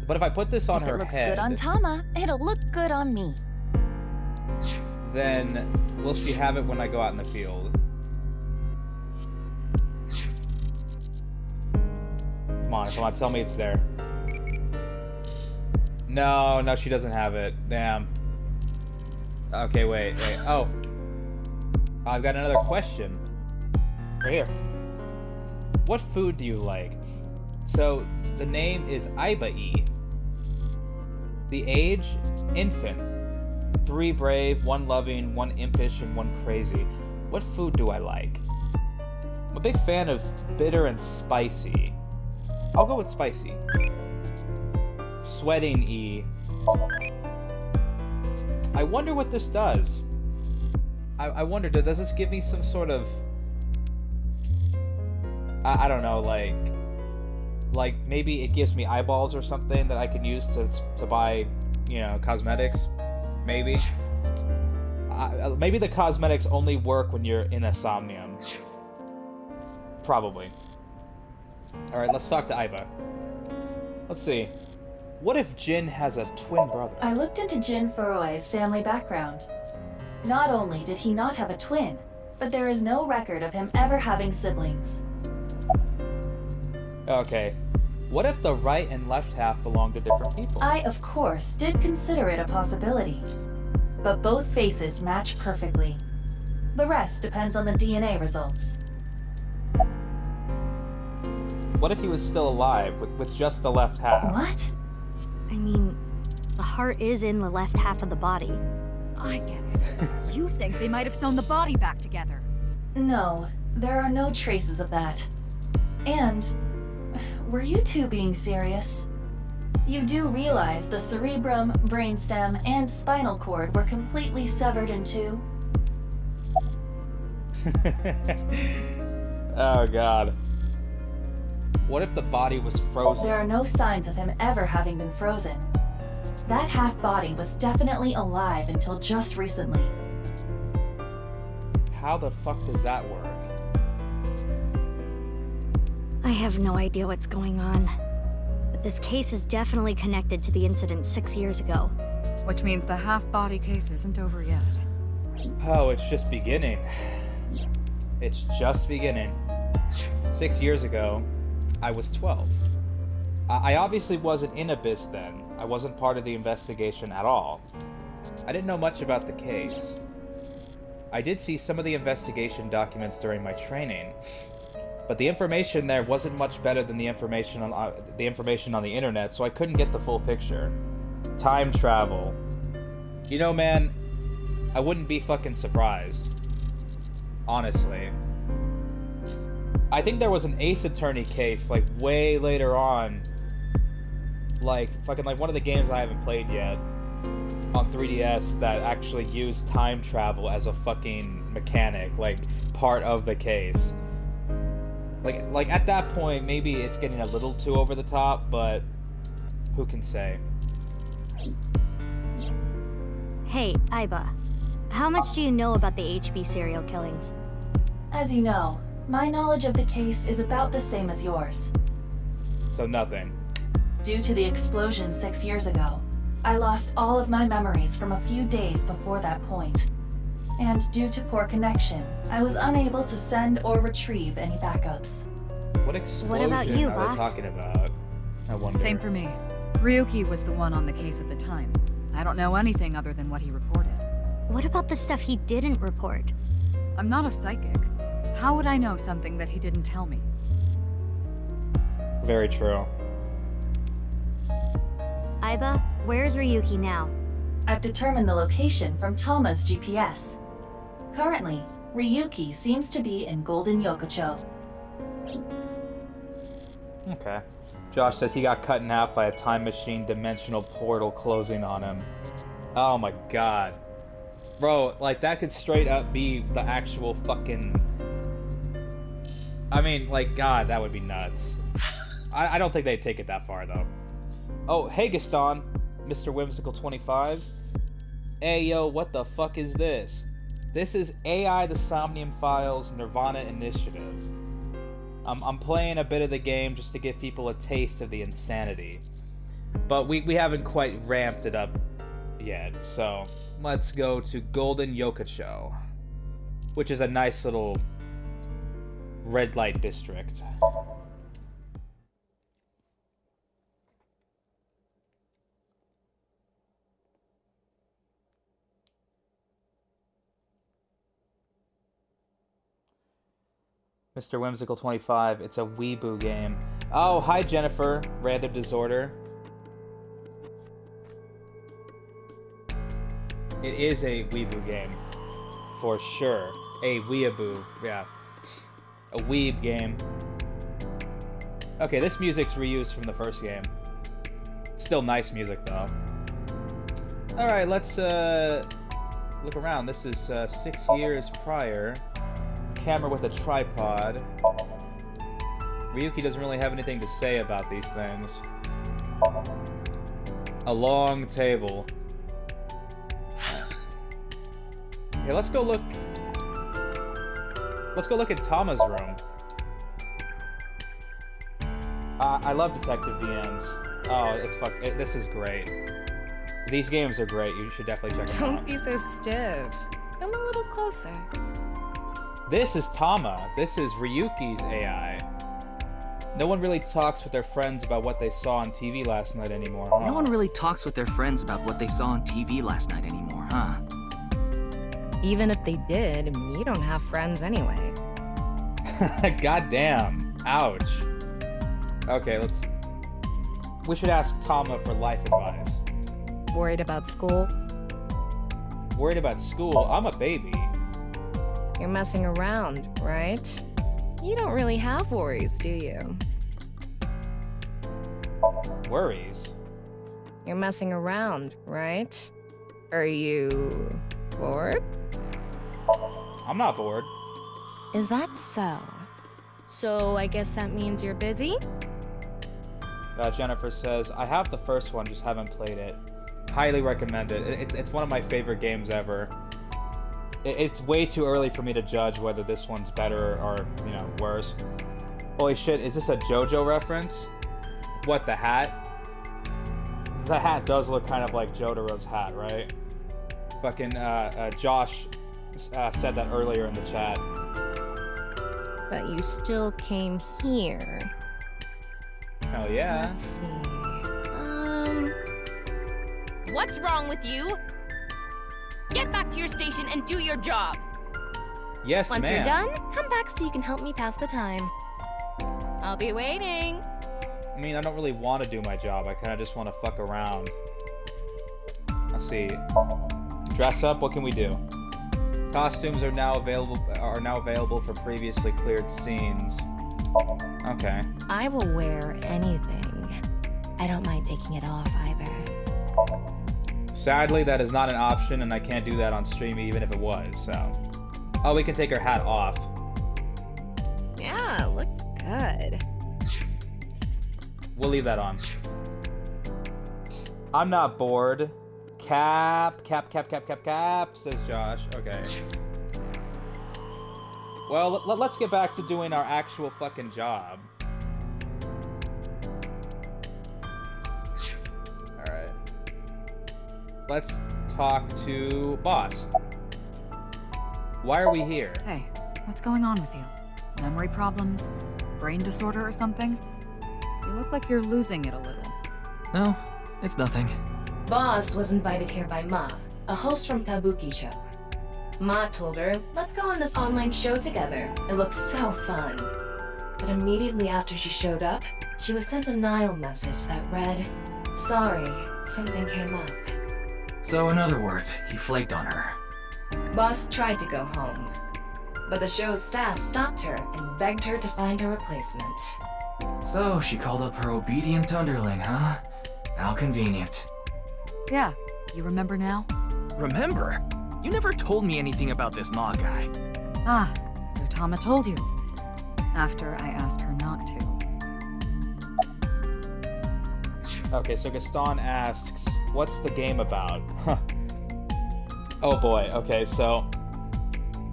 But if I put this on her
head... If it looks
head...
good on Tama, it'll look good on me.
Then, will she have it when I go out in the field? Come on, tell me it's there. No, she doesn't have it. Damn. Okay, wait. Oh. I've got another question. Right here. What food do you like? So, the name is Iba-E. The age? Infant. 3 brave, 1 loving, 1 impish, and 1 crazy. What food do I like? I'm a big fan of bitter and spicy. I'll go with spicy. Sweating E. I wonder what this does. I wonder, does this give me some sort of... I don't know, like maybe it gives me eyeballs or something that I can use to buy, you know, cosmetics? Maybe. Maybe the cosmetics only work when you're in a Somnium. Probably. Alright, let's talk to Iba. Let's see. What if Jin has a twin brother?
I looked into Jin Furue's family background. Not only did he not have a twin, but there is no record of him ever having siblings.
Okay. What if the right and left half belong to different people?
I, of course, did consider it a possibility. But both faces match perfectly. The rest depends on the DNA results.
What if he was still alive with just the left half?
What?
I mean, the heart is in the left half of the body.
I get it. You think they might have sewn the body back together.
No, there are no traces of that. And, were you two being serious? You do realize the cerebrum, brainstem, and spinal cord were completely severed in two?
Oh god. What if the body was frozen?
There are no signs of him ever having been frozen. That half-body was definitely alive until just recently.
How the fuck does that work?
I have no idea what's going on. But this case is definitely connected to the incident 6 years ago.
Which means the half-body case isn't over yet.
Oh, it's just beginning. It's just beginning. 6 years ago, I was 12. I obviously wasn't in Abyss then. I wasn't part of the investigation at all. I didn't know much about the case. I did see some of the investigation documents during my training, but the information there wasn't much better than the information on the internet, so I couldn't get the full picture. Time travel. You know, man, I wouldn't be fucking surprised. Honestly. I think there was an Ace Attorney case, like, way later on. Like, fucking, like, one of the games I haven't played yet on 3DS that actually used time travel as a fucking mechanic, like, part of the case. Like, at that point, maybe it's getting a little too over the top, but who can say?
Hey, Aiba. How much do you know about the HB serial killings?
As you know, my knowledge of the case is about the same as yours.
So nothing.
Due to the explosion 6 years ago, I lost all of my memories from a few days before that point. And due to poor connection, I was unable to send or retrieve any backups.
What explosion
about you,
are
boss?
they talking about? I wonder.
Same for me. Ryuki was the one on the case at the time. I don't know anything other than what he reported.
What about the stuff he didn't report?
I'm not a psychic. How would I know something that he didn't tell me?
Very true.
Aiba, where's Ryuki now?
I've determined the location from Toma's GPS. Currently, Ryuki seems to be in Golden Yokocho.
Okay. Josh says he got cut in half by a time machine dimensional portal closing on him. Oh my god. Bro, like, that could straight up be the actual fucking... I mean, like, god, that would be nuts. I don't think they'd take it that far, though. Oh, hey, Gaston. Mr. Whimsical25. Hey, yo, what the fuck is this? This is AI the Somnium Files Nirvana Initiative. I'm playing a bit of the game just to give people a taste of the insanity. But we haven't quite ramped it up yet, so let's go to Golden Yokocho, which is a nice little red light district. Mr. Whimsical25, it's a weeboo game. Oh, hi Jennifer, Random Disorder. It is a weeboo game, for sure. A weeaboo, yeah. A weeb game. Okay, this music's reused from the first game. Still nice music, though. Alright, let's look around. This is 6 years prior. Camera with a tripod. Ryuki doesn't really have anything to say about these things. A long table. Okay, let's go look at Tama's room. I love Detective VNs. Oh, this is great. These games are great. You should definitely check them out.
Don't be so stiff. Come a little closer.
This is Tama. This is Ryuki's AI. No one really talks with their friends about what they saw on TV last night anymore, huh?
No one really talks with their friends about what they saw on TV last night anymore, huh?
Even if they did, you don't have friends anyway.
Goddamn. Ouch. Okay, we should ask Tama for life advice.
Worried about school?
Worried about school? I'm a baby.
You're messing around, right? You don't really have worries, do you?
Worries?
You're messing around, right? Are you bored?
I'm not bored.
Is that so? So I guess that means you're busy?
Jennifer says, I have the first one, just haven't played it. Highly recommend it. It's one of my favorite games ever. It's way too early for me to judge whether this one's better or, worse. Holy shit, is this a JoJo reference? What, the hat? The hat does look kind of like Jotaro's hat, right? Fucking, Josh said that earlier in the chat.
But you still came here.
Hell yeah.
Let's see. What's wrong with you? Get back to your station and do your job.
Yes,
Once
ma'am.
you're done, come back so you can help me pass the time. I'll be waiting.
I mean, I don't really want to do my job. I kind of just want to fuck around. Let's see. Dress up. What can we do? Costumes are now available for previously cleared scenes. Okay.
I will wear anything. I don't mind taking it off either.
Sadly, that is not an option, and I can't do that on stream even if it was, so... Oh, we can take her hat off.
Yeah, looks good.
We'll leave that on. I'm not bored. Cap, says Josh. Okay. Well, let's get back to doing our actual fucking job. Alright. Let's talk to Boss. Why are we here?
Hey, what's going on with you? Memory problems? Brain disorder or something? You look like you're losing it a little.
No, it's nothing.
Boss was invited here by Ma, a host from Kabuki show. Ma told her, let's go on this online show together. It looks so fun. But immediately after she showed up, she was sent a Nile message that read, sorry, something came up.
So in other words, he flaked on her.
Boss tried to go home, but the show's staff stopped her and begged her to find a replacement.
So she called up her obedient underling, huh? How convenient.
Yeah, you remember now?
Remember? You never told me anything about this Ma guy.
Ah, so Tama told you. After I asked her not to.
Okay, so Gaston asks, what's the game about? Oh boy, okay, so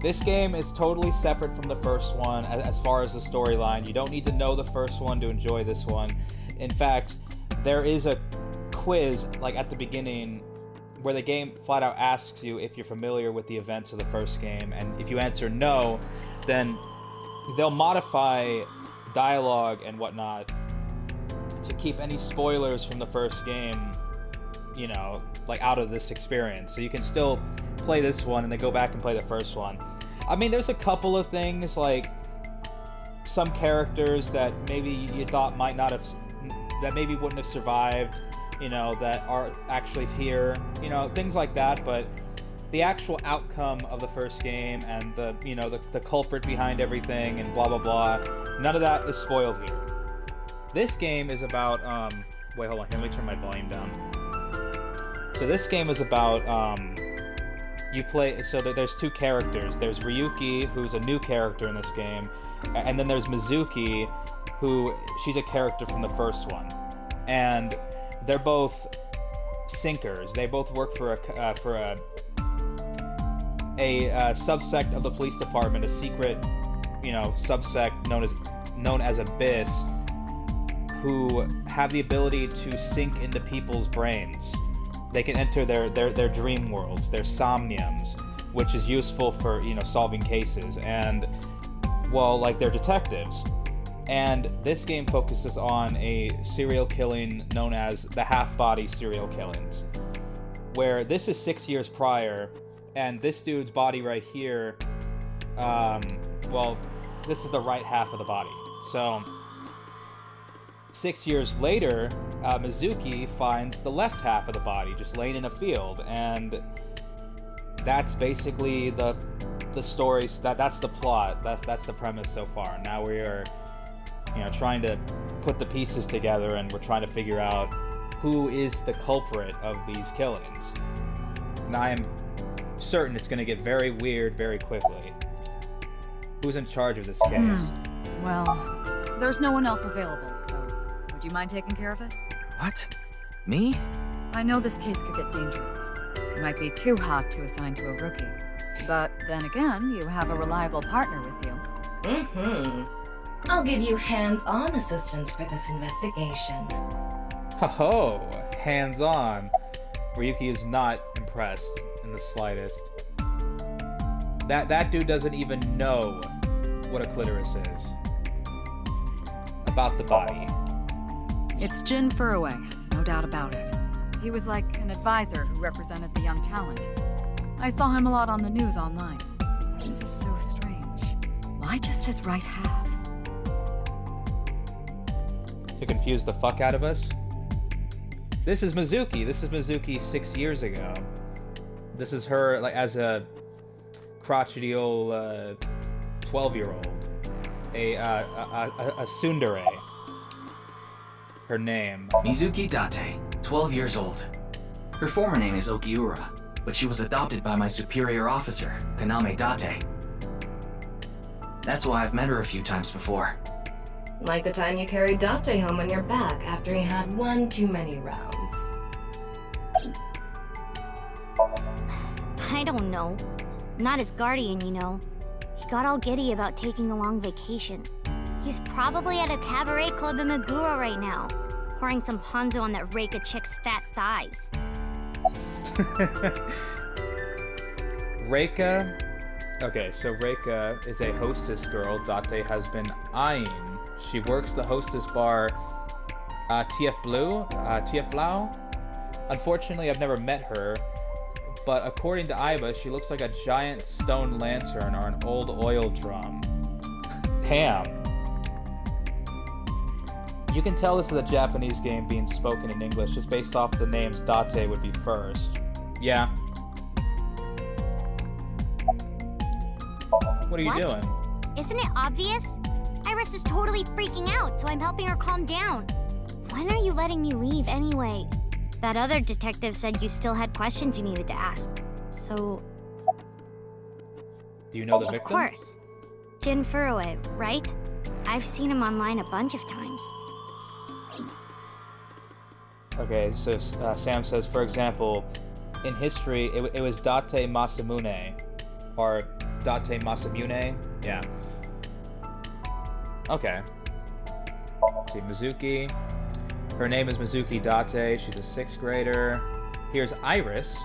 this game is totally separate from the first one as far as the storyline. You don't need to know the first one to enjoy this one. In fact, there is a quiz, like at the beginning, where the game flat out asks you if you're familiar with the events of the first game, and if you answer no, then they'll modify dialogue and whatnot to keep any spoilers from the first game, you know, like out of this experience. So you can still play this one and then go back and play the first one. I mean, there's a couple of things, like some characters that maybe you thought might not have, that maybe wouldn't have survived, you know, that are actually here, you know, things like that. But the actual outcome of the first game and the, you know, the culprit behind everything and blah blah blah, none of that is spoiled here. This game is about wait, hold on, here, let me turn my volume down. So this game is about you play, so there's two characters. There's Ryuki, who's a new character in this game, and then there's Mizuki, who she's a character from the first one, and they're both sinkers. They both work for a subsect of the police department, a secret, you know, subsect known as Abyss, who have the ability to sink into people's brains. They can enter their dream worlds, their somniums, which is useful for, you know, solving cases, and, well, like, they're detectives. And this game focuses on a serial killing known as the half-body serial killings, where this is 6 years prior, and this dude's body right here, well, this is the right half of the body. So 6 years later, Mizuki finds the left half of the body just laying in a field, and that's basically the story. That's the plot. That's the premise so far. Now we are, you know, trying to put the pieces together, and we're trying to figure out who is the culprit of these killings. And I am certain it's going to get very weird very quickly. Who's in charge of this case?
Well, there's no one else available, so would you mind taking care of it?
What? Me?
I know this case could get dangerous. It might be too hot to assign to a rookie. But then again, you have a reliable partner with you.
I'll give you hands-on assistance for this investigation.
Ho-ho! Hands-on. Ryuki is not impressed in the slightest. That dude doesn't even know what a clitoris is. About the body.
It's Jin Furue, no doubt about it. He was like an advisor who represented the young talent. I saw him a lot on the news online. This is so strange. Why just his right half?
To confuse the fuck out of us? This is Mizuki. This is Mizuki 6 years ago. This is her, like, as a crotchety old 12-year-old. A tsundere. Her name.
Mizuki Date, 12 years old. Her former name is Okiura, but she was adopted by my superior officer, Kaname Date. That's why I've met her a few times before.
Like the time you carried Date home on your back after he had one too many rounds.
I don't know. Not his guardian, you know. He got all giddy about taking a long vacation. He's probably at a cabaret club in Meguro right now, pouring some ponzu on that Reika chick's fat thighs.
Reika? Okay, so Reika is a hostess girl Date has been eyeing. She works the hostess bar TF Blau? Unfortunately, I've never met her, but according to Aiba, she looks like a giant stone lantern or an old oil drum. Damn. You can tell this is a Japanese game being spoken in English just based off the names Date would be first. Yeah. What are you doing?
Isn't it obvious? Iris is totally freaking out, so I'm helping her calm down. When are you letting me leave anyway? That other detective said you still had questions you needed to ask. So...
Do you know the victim?
Of course. Jin Furue, right? I've seen him online a bunch of times.
Okay, so Sam says, for example, in history, it was Date Masamune. Or Date Masamune? Yeah. Okay. Let's see, Mizuki. Her name is Mizuki Date. She's a 6th grader. Here's Iris.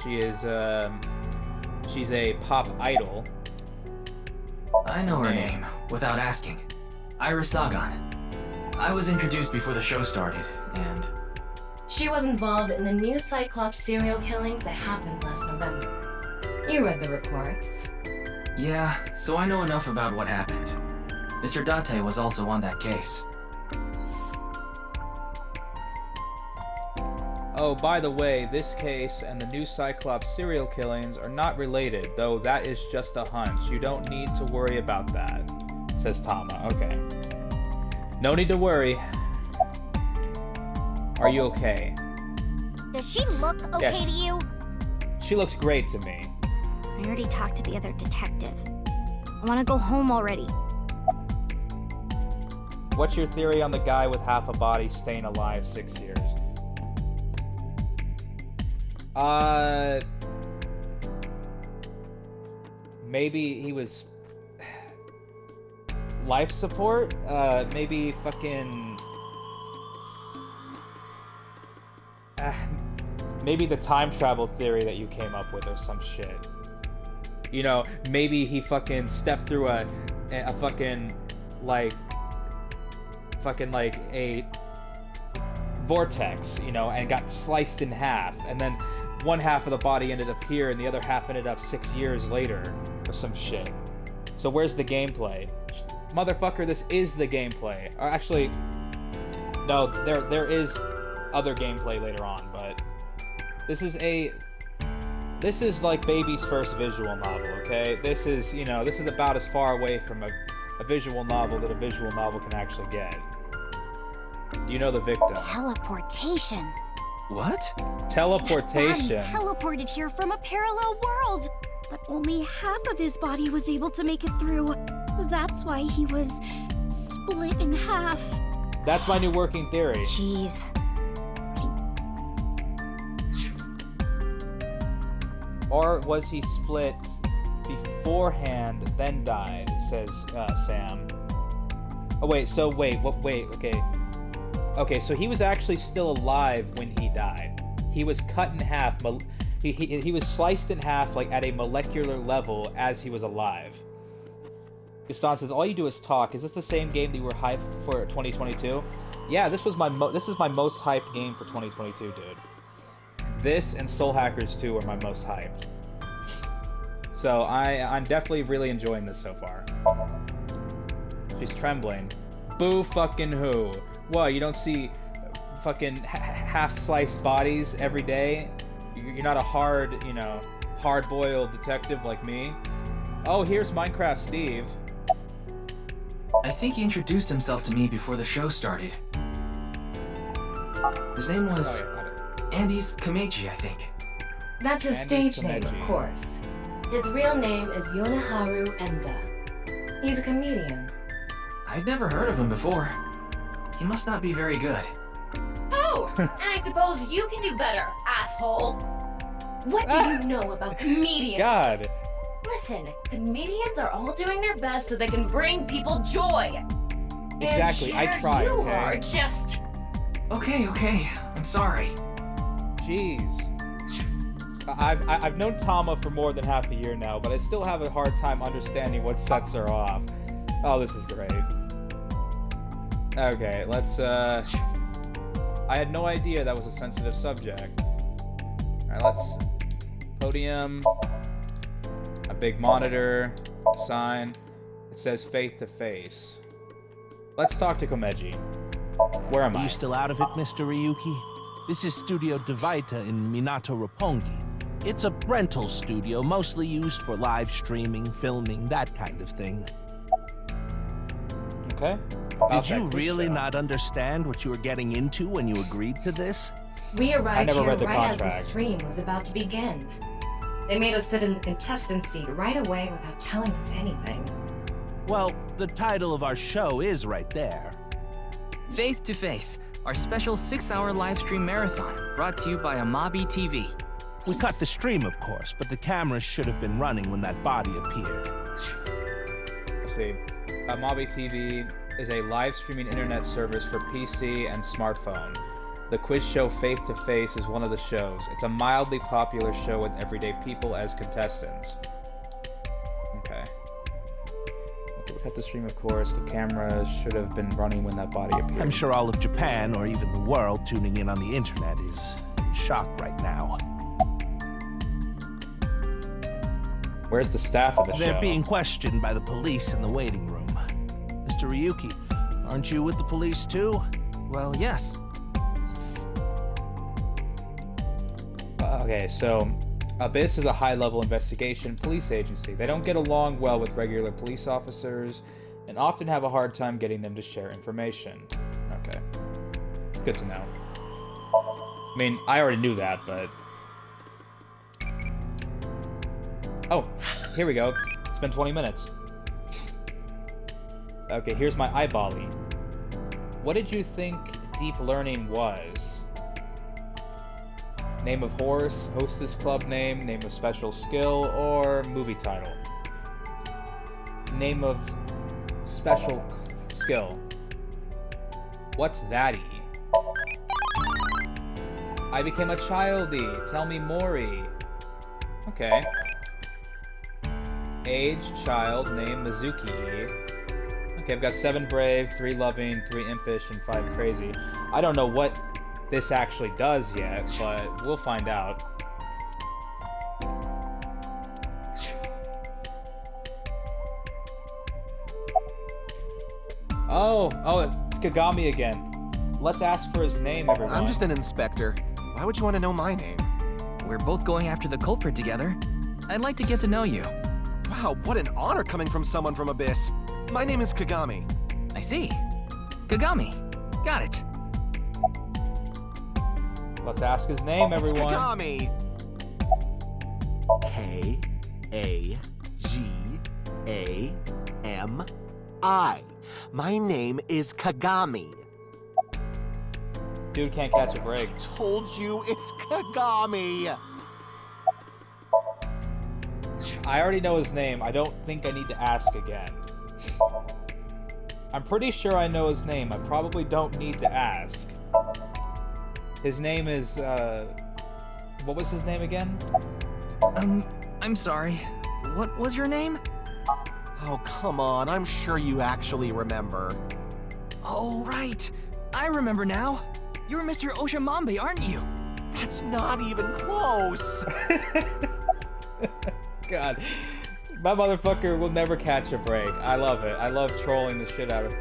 She's a pop idol.
I know her name, without asking. Iris Sagan. I was introduced before the show started, and...
She was involved in the new Cyclops serial killings that happened last November. You read the reports.
Yeah, so I know enough about what happened. Mr. Date was also on that case.
Oh, by the way, this case and the new Cyclops serial killings are not related, though that is just a hunch. You don't need to worry about that, says Tama. Okay. No need to worry. Are you okay?
Does she look okay to you?
She looks great to me.
I already talked to the other detective. I want to go home already.
What's your theory on the guy with half a body staying alive 6 years? Maybe he was life support? Maybe fucking... maybe the time travel theory that you came up with or some shit. You know, maybe he fucking stepped through a fucking, like a vortex, you know, and got sliced in half, and then one half of the body ended up here and the other half ended up 6 years later or some shit. So where's the gameplay? Motherfucker, this is the gameplay. Or actually, no, there is other gameplay later on, but this is like baby's first visual novel, okay? This is, you know, this is about as far away from a visual novel that a visual novel can actually get. Do you know the victim?
Teleportation.
What?
Teleportation.
He teleported here from a parallel world, but only half of his body was able to make it through. That's why he was split in half.
That's my new working theory.
Jeez.
Or was he split beforehand, then died, says Sam. Oh, wait, okay. Okay, so he was actually still alive when he died. He was cut in half, he was sliced in half, like, at a molecular level as he was alive. Gaston says, all you do is talk. Is this the same game that you were hyped for 2022? Yeah, this is my most hyped game for 2022, dude. This and Soul Hackers 2 are my most hyped. So I'm definitely really enjoying this so far. She's trembling. Boo fucking who? What, you don't see fucking half-sliced bodies every day? You're not a hard-boiled detective like me? Oh, here's Minecraft Steve.
I think he introduced himself to me before the show started. His name was Andes Kameji, I think.
That's his
Andes
stage name, of
Kameji.
course. His real name is Yoneharu Enda. He's a comedian.
I'd never heard of him before. He must not be very good.
Oh, and I suppose you can do better, asshole. What do you know about comedians?
God.
Listen, comedians are all doing their best so they can bring people joy.
Exactly,
and
I try,
you
okay?
are just...
Okay, I'm sorry.
Jeez. I've known Tama for more than half a year now, but I still have a hard time understanding what sets her off. Oh, this is great. Okay, let's, I had no idea that was a sensitive subject. Alright, let's... Podium. A big monitor. Sign. It says Faith to Face. Let's talk to Komeji. Where am I?
Are you still out of it, Mr. Ryuki? This is Studio Devaita in Minato Roppongi. It's a rental studio, mostly used for live streaming, filming, that kind of thing.
Okay.
Did you really not understand what you were getting into when you agreed to this?
We arrived here
read the
right as the
contract.
stream was about to begin. They made us sit in the contestant seat right away without telling us anything.
Well, the title of our show is right there.
Faith to Face, our special 6-hour live stream marathon, brought to you by Amabi TV.
We cut the stream, of course, but the cameras should have been running when that body appeared.
Let's see. Amabi TV is a live streaming internet service for PC and smartphone. The quiz show Faith to Face is one of the shows. It's a mildly popular show with everyday people as contestants. Okay. Okay, we cut the stream, of course. The camera should have been running when that body appeared.
I'm sure all of Japan, or even the world, tuning in on the internet is in shock right now.
Where's the staff of the show?
They're being questioned by the police in the waiting room. Mr. Ryuki, aren't you with the police too?
Well, yes.
Okay, so Abyss is a high-level investigation police agency. They don't get along well with regular police officers and often have a hard time getting them to share information. Okay. Good to know. I mean, I already knew that, but... Oh, here we go. It's been 20 minutes. Okay, here's my eyeball-y. What did you think deep learning was? Name of horse, hostess club name, name of special skill, or movie title? Name of special skill. What's that-y? I became a childy. Tell me more-y. Okay. Age, child, name, Mizuki. Okay, I've got 7 brave, 3 loving, 3 impish, and 5 crazy. I don't know what this actually does yet, but we'll find out. Oh, it's Kagami again. Let's ask for his name, everyone.
I'm just an inspector. Why would you want to know my name?
We're both going after the culprit together. I'd like to get to know you.
Wow, what an honor coming from someone from Abyss. My name is Kagami.
I see. Kagami. Got it.
Let's ask his name,
It's
everyone.
Kagami. K-A-G-A-M-I. My name is Kagami.
Dude can't catch a break.
Told you it's Kagami.
I already know his name. I don't think I need to ask again. I'm pretty sure I know his name. I probably don't need to ask. His name is, what was his name again?
I'm sorry. What was your name?
Oh, come on. I'm sure you actually remember.
Oh, right. I remember now. You're Mr. Oshamambe, aren't you?
That's not even close.
God, my motherfucker will never catch a break. I love it. I love trolling the shit out of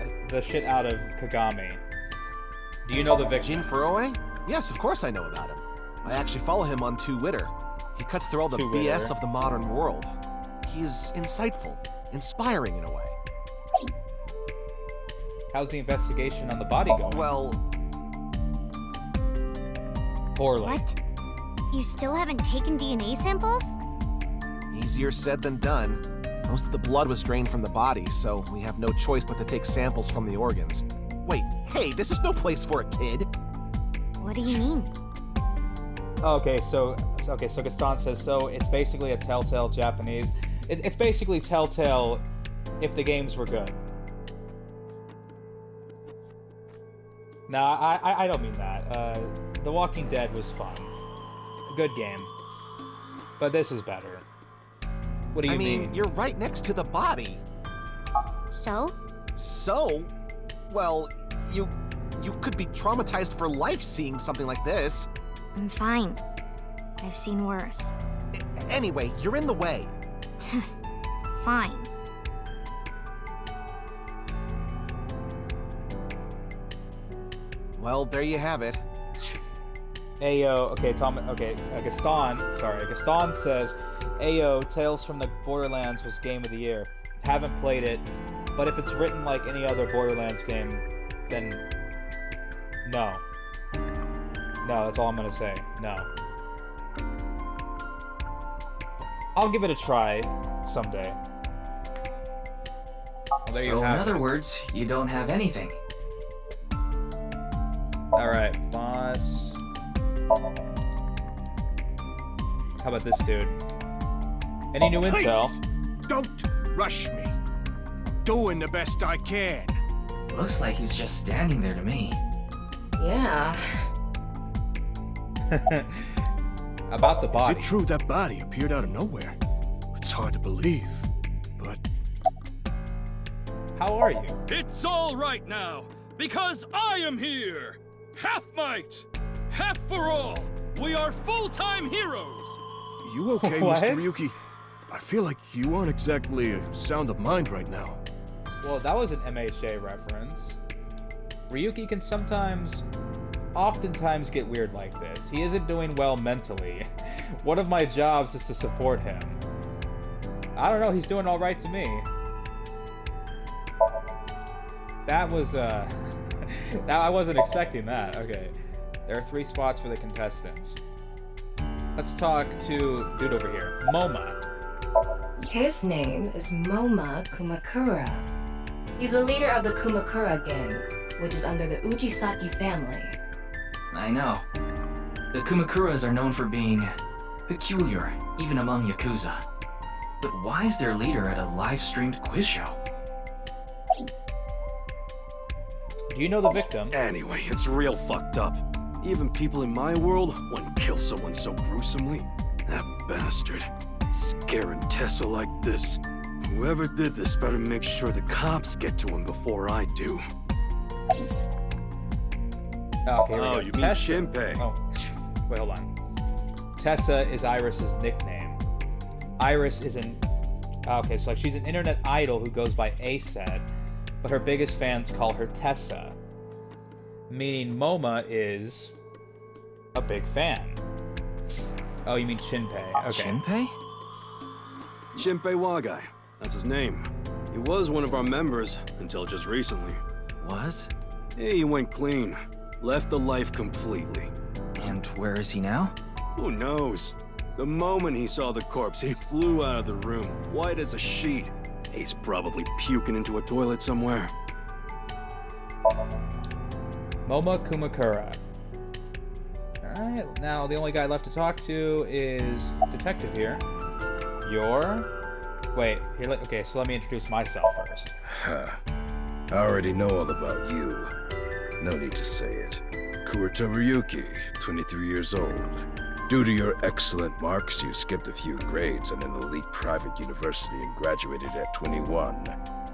Kagami. Do you know the victim?
Jin Furue? Yes, of course I know about him. I actually follow him on Twitter. He cuts through all the BS of the modern world. He's insightful, inspiring in a way.
How's the investigation on the body going?
Well...
poorly.
What? You still haven't taken DNA samples?
Easier said than done. Most of the blood was drained from the body, so we have no choice but to take samples from the organs. Wait, hey, this is no place for a kid.
What do you mean?
Okay, so Gaston says, so it's basically a Telltale Japanese. It's basically Telltale if the games were good. No, I don't mean that. The Walking Dead was fun. A good game. But this is better. What do you mean?
I mean, you're right next to the body.
So?
So? Well, you could be traumatized for life seeing something like this.
I'm fine. I've seen worse.
Anyway, you're in the way.
Fine.
Well, there you have it.
Ayo, Gaston says, Ayo, Tales from the Borderlands was Game of the Year. Haven't played it, but if it's written like any other Borderlands game, then no. No, that's all I'm gonna say. No. I'll give it a try someday. Well, there you
So in
have
other
it.
words, you don't have anything.
Alright, boss. How about this dude? Any new intel?
Don't rush me. I'm doing the best I can.
Looks like he's just standing there to me.
Yeah.
About the body.
Is it true that body appeared out of nowhere? It's hard to believe, but...
How are you?
It's all right now, because I am here! Half might! Half for all! We are full-time heroes!
You okay,
What?
Mr. Ryuki? I feel like you aren't exactly sound of mind right now.
Well, that was an MHA reference. Ryuki can oftentimes get weird like this. He isn't doing well mentally. One of my jobs is to support him. I don't know, he's doing alright to me. That was, I wasn't expecting that. Okay. There are 3 spots for the contestants. Let's talk to dude over here, MoMA.
His name is Moma Kumakura. He's a leader of the Kumakura gang, which is under the Uchisaki family.
I know. The Kumakuras are known for being peculiar, even among Yakuza. But why is their leader at a live-streamed quiz show?
Do you know the victim?
Anyway, it's real fucked up. Even people in my world wouldn't kill someone so gruesomely. That bastard. Scaring Tessa like this. Whoever did this better make sure the cops get to him before I do.
Okay, here we
Oh,
go.
you mean
Tessa.
Shinpei.
Oh, wait, hold on. Tessa is Iris's nickname. Iris is an... Okay, so she's an internet idol who goes by Aset, but her biggest fans call her Tessa. Meaning MoMA is a big fan. Oh, you mean Shinpei. Okay.
Shinpei?
Shinpei Wagai. That's his name. He was one of our members until just recently.
Was?
Yeah, he went clean. Left the life completely.
And where is he now?
Who knows? The moment he saw the corpse, he flew out of the room, white as a sheet. He's probably puking into a toilet somewhere.
MoMA Kumakura. Alright, now the only guy left to talk to is Detective here. Wait, here, okay, so let me introduce myself first.
I already know all about you. No need to say it. Kurita Ryuki, 23 years old. Due to your excellent marks, you skipped a few grades in an elite private university and graduated at 21.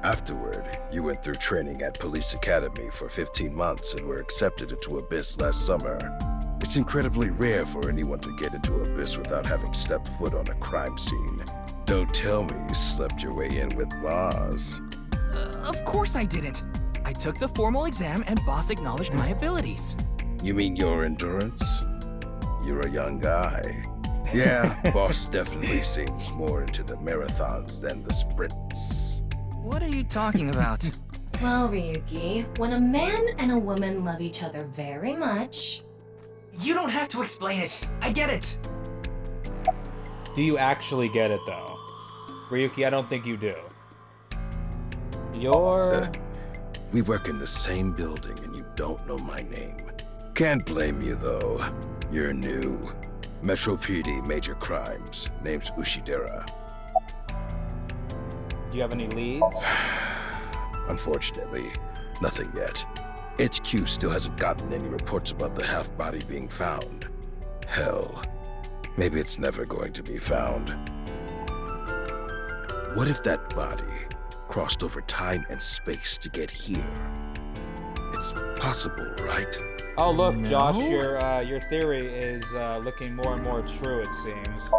Afterward, you went through training at Police Academy for 15 months and were accepted into Abyss last summer. It's incredibly rare for anyone to get into Abyss without having stepped foot on a crime scene. Don't tell me you slept your way in with Boss.
Of course I didn't. I took the formal exam and Boss acknowledged my abilities.
You mean your endurance? You're a young guy. Yeah, Boss definitely seems more into the marathons than the sprints.
What are you talking about?
Well, Ryuki, when a man and a woman love each other very much...
You don't have to explain it. I get it.
Do you actually get it, though? Ryuki, I don't think you do. You're...
We work in the same building and you don't know my name. Can't blame you, though. You're new. Metro PD, major crimes. Name's Ushidera.
Do you have any leads?
Unfortunately, nothing yet. HQ still hasn't gotten any reports about the half-body being found. Hell, maybe it's never going to be found. What if that body crossed over time and space to get here? It's possible, right?
Oh look, Josh, your theory is looking more and more true, it seems.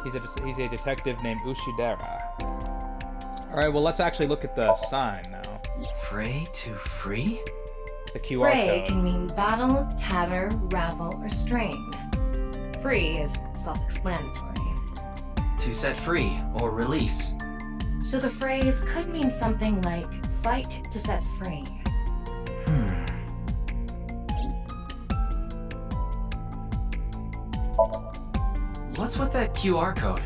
He's a detective named Ushidera. Alright, well let's actually look at the sign now.
Fray to free?
The QR
Fray
code.
can mean battle, tatter, ravel, or strain. Free is self-explanatory.
To set free or release.
So the phrase could mean something like fight to set free.
What's with that QR code?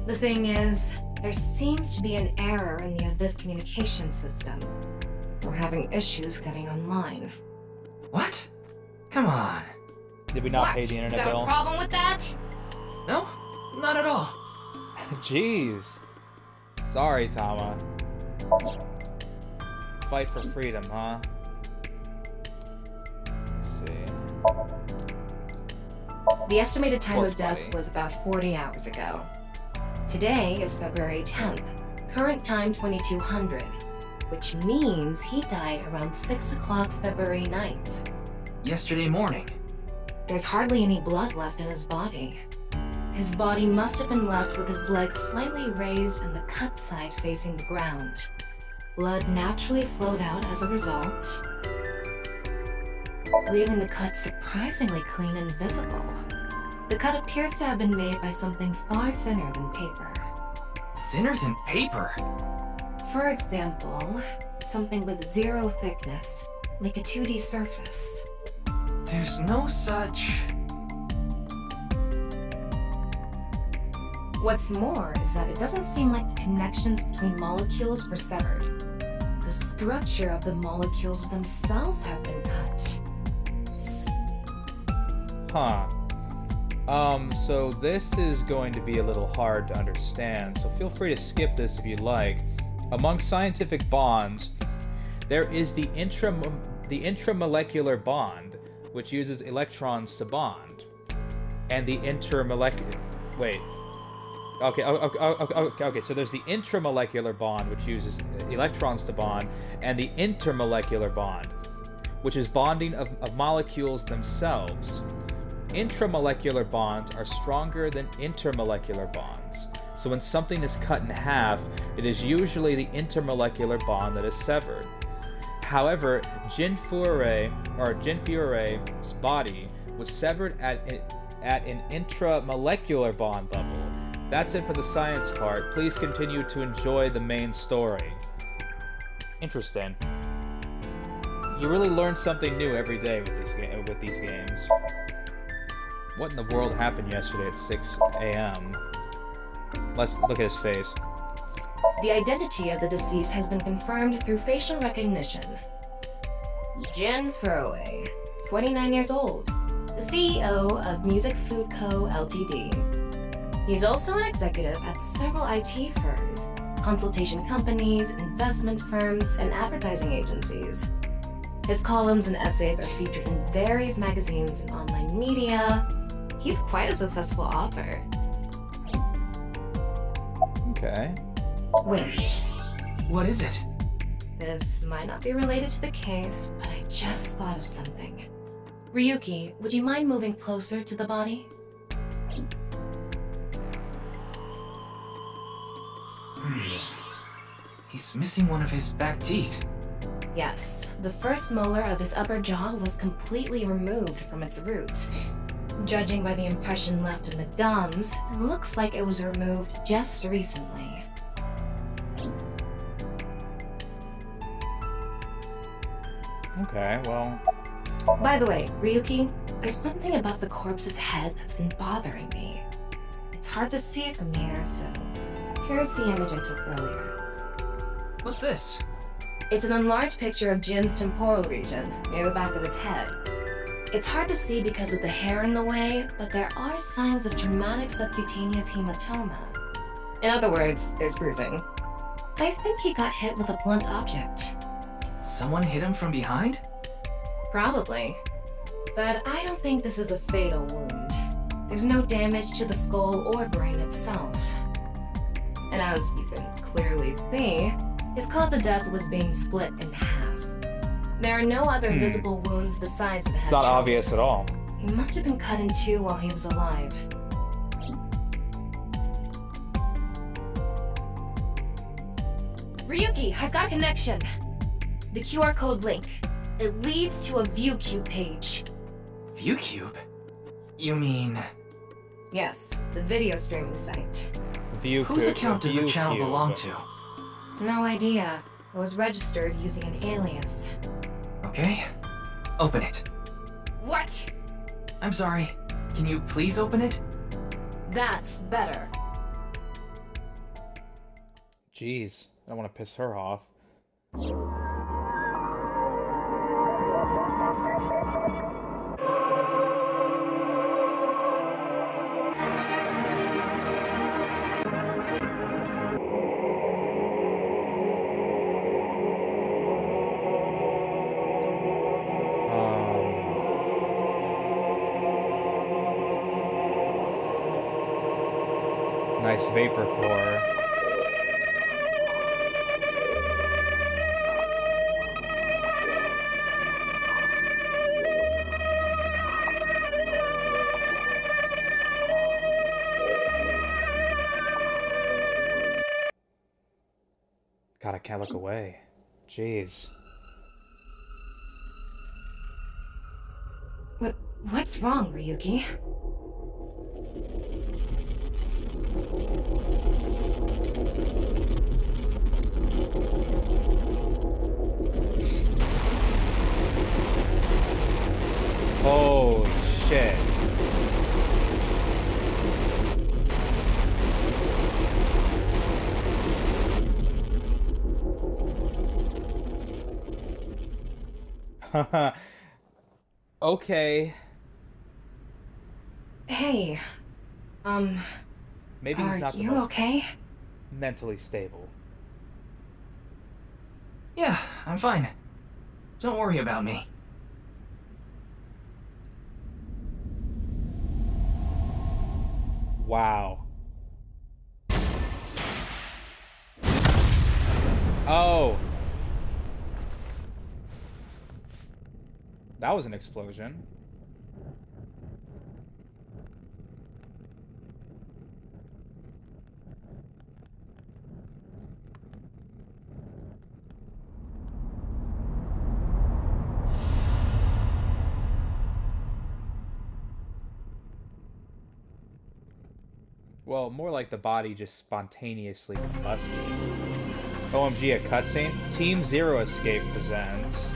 The thing is, there seems to be an error in the Abyss communication system. We're having issues getting online.
What? Come on.
Did we not pay the internet bill?
Got a problem with that?
No, not at all.
Jeez. Sorry, Tama. Fight for freedom, huh? Let's see.
The estimated time
Poor
of death
buddy.
was about 40 hours ago. Today is February 10th, current time 2200, which means he died around 6 o'clock February 9th.
Yesterday morning.
There's hardly any blood left in his body. His body must have been left with his legs slightly raised and the cut side facing the ground. Blood naturally flowed out as a result, leaving the cut surprisingly clean and visible. The cut appears to have been made by something far thinner than paper.
Thinner than paper?
For example, something with zero thickness, like a 2D surface.
There's no such...
What's more is that it doesn't seem like the connections between molecules were severed. The structure of the molecules themselves have been cut.
Huh. So this is going to be a little hard to understand, so feel free to skip this if you like. Among scientific bonds, there is the intramolecular bond, which uses electrons to bond. And the intermolecular... Wait. Okay, so there's the intramolecular bond, which uses electrons to bond, and the intermolecular bond, which is bonding of molecules themselves. Intramolecular bonds are stronger than intermolecular bonds. So when something is cut in half, it is usually the intermolecular bond that is severed. However, Jinfure's body was severed at an intramolecular bond level. That's it for the science part. Please continue to enjoy the main story. Interesting. You really learn something new every day with these games. What in the world happened yesterday at 6 a.m.? Let's look at his face.
The identity of the deceased has been confirmed through facial recognition. Jin Furue, 29 years old, the CEO of Music Food Co. Ltd. He's also an executive at several IT firms, consultation companies, investment firms, and advertising agencies. His columns and essays are featured in various magazines and online media. He's quite a successful author.
Okay.
Wait,
What is it?
this might not be related to the case, but I just thought of something. Ryuki, would you mind moving closer to the body?
He's missing one of his back teeth.
Yes, the first molar of his upper jaw was completely removed from its root. Judging by the impression left in the gums, it looks like it was removed just recently.
Okay, well...
By the way, Ryuki, there's something about the corpse's head that's been bothering me. It's hard to see from here, so here's the image I took earlier.
What's this?
It's an enlarged picture of Jin's temporal region, near the back of his head. It's hard to see because of the hair in the way, but there are signs of traumatic subcutaneous hematoma. In other words, there's bruising. I think he got hit with a blunt object.
Someone hit him from behind?
Probably. But I don't think this is a fatal wound. There's no damage to the skull or brain itself. And as you can clearly see, his cause of death was being split in half. There are no other visible wounds besides the head
It's not
trauma.
obvious at all.
He must have been cut in two while he was alive. Ryuki, I've got a connection. The QR code link. It leads to a ViewCube page.
ViewCube? You mean...
Yes, the video streaming site.
Whose account does the channel belong to?
No idea. It was registered using an alias.
Okay. Open it.
What?
I'm sorry. Can you please open it?
That's better.
Jeez, I don't want to piss her off. Nice vapor core. God, I can't look away. Jeez.
What's wrong, Ryuki?
Holy shit. Okay.
Hey,
Maybe he's
are
not the
you
most
okay?
mentally stable.
Yeah, I'm fine. Don't worry about me.
Wow. Oh. That was an explosion. Well, more like the body just spontaneously combusted. OMG, a cutscene? Team Zero Escape presents...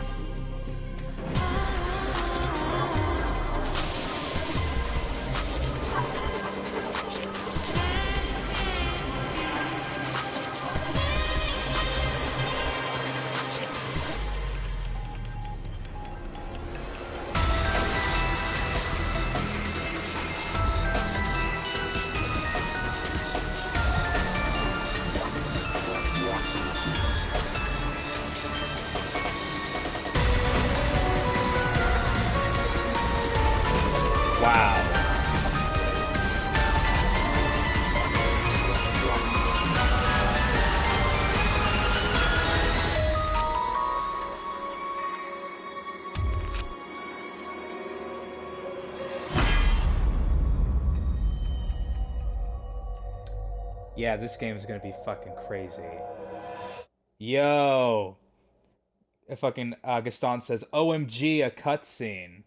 Yeah, this game is gonna be fucking crazy. Yo! Fucking Gaston says, OMG, a cutscene.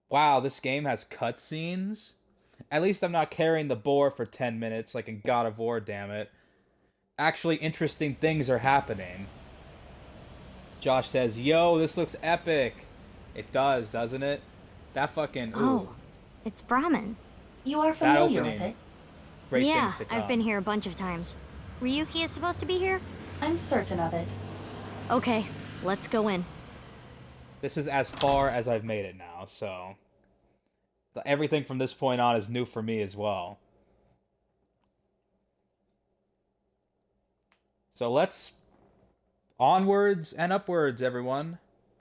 Wow, this game has cutscenes? At least I'm not carrying the boar for 10 minutes like in God of War, damn it. Actually, interesting things are happening. Josh says, yo, this looks epic. It does, doesn't it? That fucking, ooh.
Oh, it's Brahmin.
You are familiar with it?
Great
Yeah,
things to come.
I've been here a bunch of times. Ryuki is supposed to be here?
I'm certain of it.
Okay, let's go in.
This is as far as I've made it now, so... everything from this point on is new for me as well. So let's... onwards and upwards, everyone.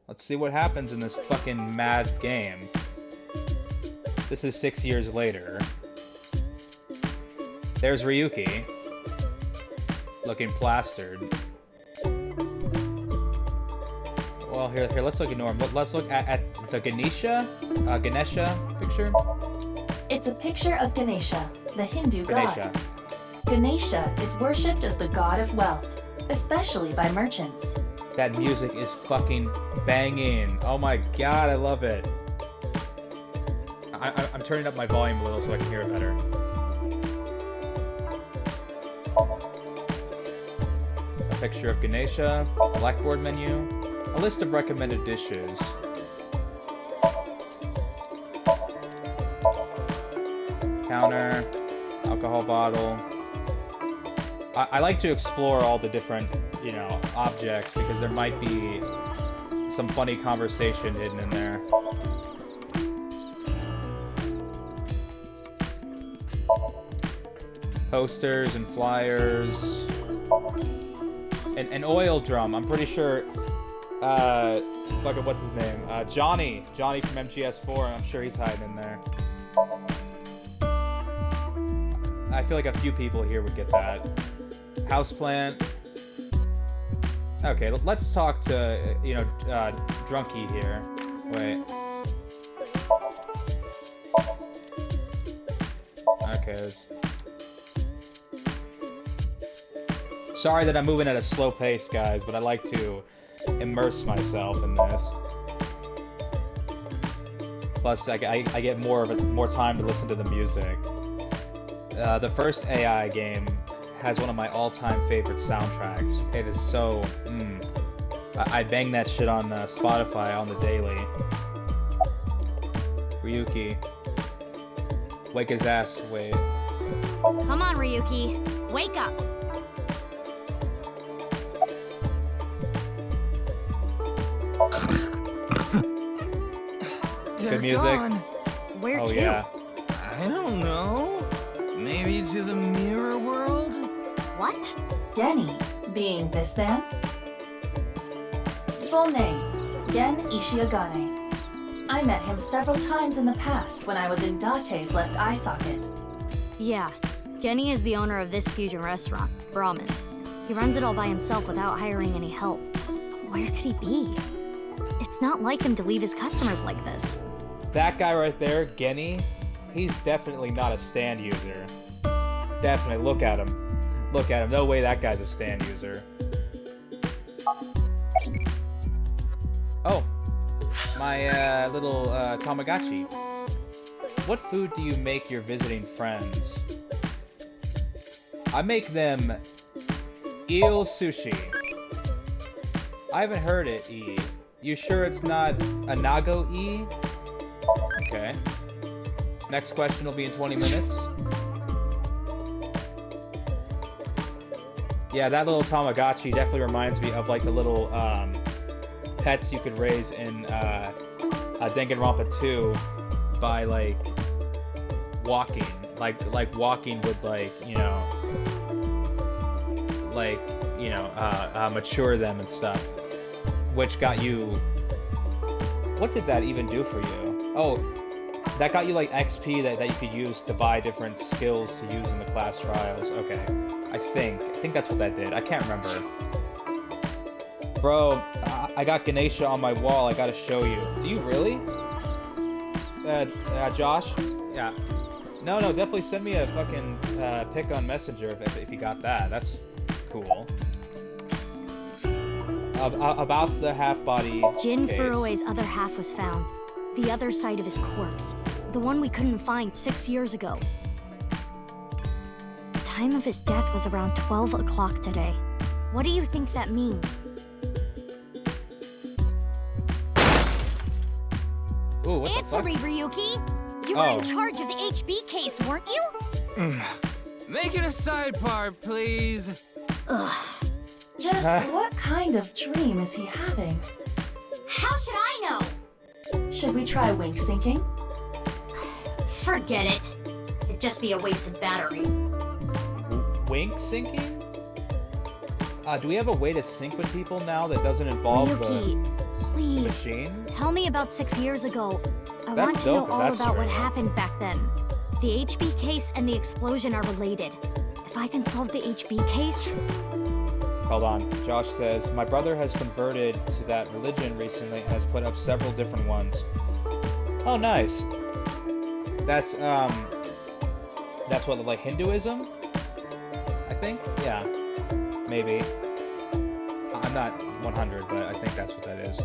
Let's see what happens in this fucking mad game. This is 6 years later. There's Ryuki. Looking plastered. Well, here, let's look at Norm. Let's look at the Ganesha picture.
It's a picture of Ganesha, the Hindu
Ganesha.
god. Ganesha is worshipped as the god of wealth, especially by merchants.
That music is fucking banging. Oh my god, I love it. I'm turning up my volume a little so I can hear it better. A picture of Ganesha, blackboard menu, a list of recommended dishes. Counter, alcohol bottle. I like to explore all the different, you know, objects because there might be some funny conversation hidden in there. Posters and flyers. An oil drum. I'm pretty sure. Fucking what's his name? Johnny from MGS4. I'm sure he's hiding in there. I feel like a few people here would get that. Houseplant. Okay, let's talk to Drunky here. Wait. Okay. Sorry that I'm moving at a slow pace, guys, but I like to immerse myself in this. Plus, I get more time to listen to the music. The first AI game has one of my all-time favorite soundtracks. It is so... I bang that shit on Spotify on the daily. Ryuki. Wake his ass, wait.
Come on, Ryuki. Wake up!
Good music.
Gone.
Where
oh,
to?
Yeah.
I don't know. Maybe to the mirror world?
What?
Genny, being this man? Full name, Gen Ishiagane. I met him several times in the past when I was in Date's left eye socket.
Yeah, Genny is the owner of this fusion restaurant, Brahmin. He runs it all by himself without hiring any help. Where could he be? It's not like him to leave his customers like this.
That guy right there, Genny, he's definitely not a stand user. Definitely, look at him. Look at him. No way that guy's a stand user. Oh, my little Tamagotchi. What food do you make your visiting friends? I make them eel sushi. I haven't heard it, E. You sure it's not Anago E? Okay. Next question will be in 20 minutes. Yeah, that little Tamagotchi definitely reminds me of like the little pets you could raise in Danganronpa 2 by like walking, like walking would mature them and stuff, which got you. What did that even do for you? Oh, that got you like XP that you could use to buy different skills to use in the class trials. Okay, I think that's what that did. I can't remember. Bro, I got Ganesha on my wall. I gotta show you. Do you really? Josh? Yeah. No, definitely send me a fucking pic on Messenger if you got that. That's cool. About the half-body
Jin
case.
Furue's other half was found. The other side of his corpse. The one we couldn't find 6 years ago. The time of his death was around 12 o'clock today. What do you think that means?
Ooh, what
Answer me, Ryuki! You were in charge of the HB case, weren't you?
Make it a sidebar, please.
Ugh.
Just what kind of dream is he having?
How should I know?
Should we try wink syncing?
Forget it. It'd just be a wasted battery.
Wink syncing? Do we have a way to sync with people now that doesn't involve
Ryuki,
the
please,
machine?
tell me about 6 years ago. I
That's
want to know
dope if
all
that's
about what
true.
happened back then. The HB case and the explosion are related. If I can solve the HB case...
Hold on. Josh says, my brother has converted to that religion recently and has put up several different ones. Oh, nice. That's what, like Hinduism? I think? Yeah. Maybe. I'm not 100, but I think that's what that is.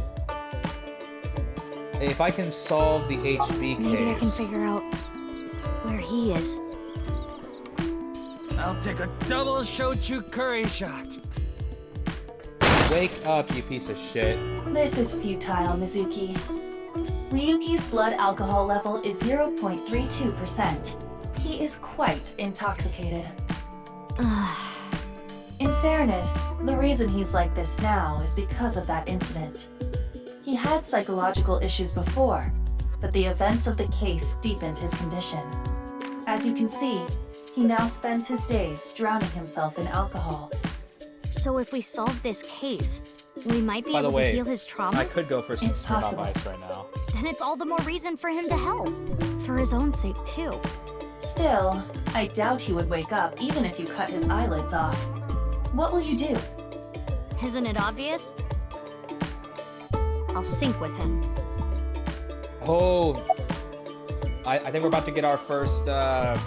If I can solve the HB case...
Maybe I can figure out where he is.
I'll take a double shochu curry shot.
Wake up, you piece of shit.
This is futile, Mizuki. Ryuki's blood alcohol level is 0.32%. He is quite intoxicated. In fairness, the reason he's like this now is because of that incident. He had psychological issues before, but the events of the case deepened his condition. As you can see, he now spends his days drowning himself in alcohol.
So if we solve this case, we might be
By the
able
way,
to heal his trauma?
I could go for some
It's
Smirnoff
possible.
Ice right now.
Then it's all the more reason for him to help. For his own sake, too.
Still, I doubt he would wake up even if you cut his eyelids off. What will you do?
Isn't it obvious? I'll sync with him.
Oh, I think we're about to get our first Somnium.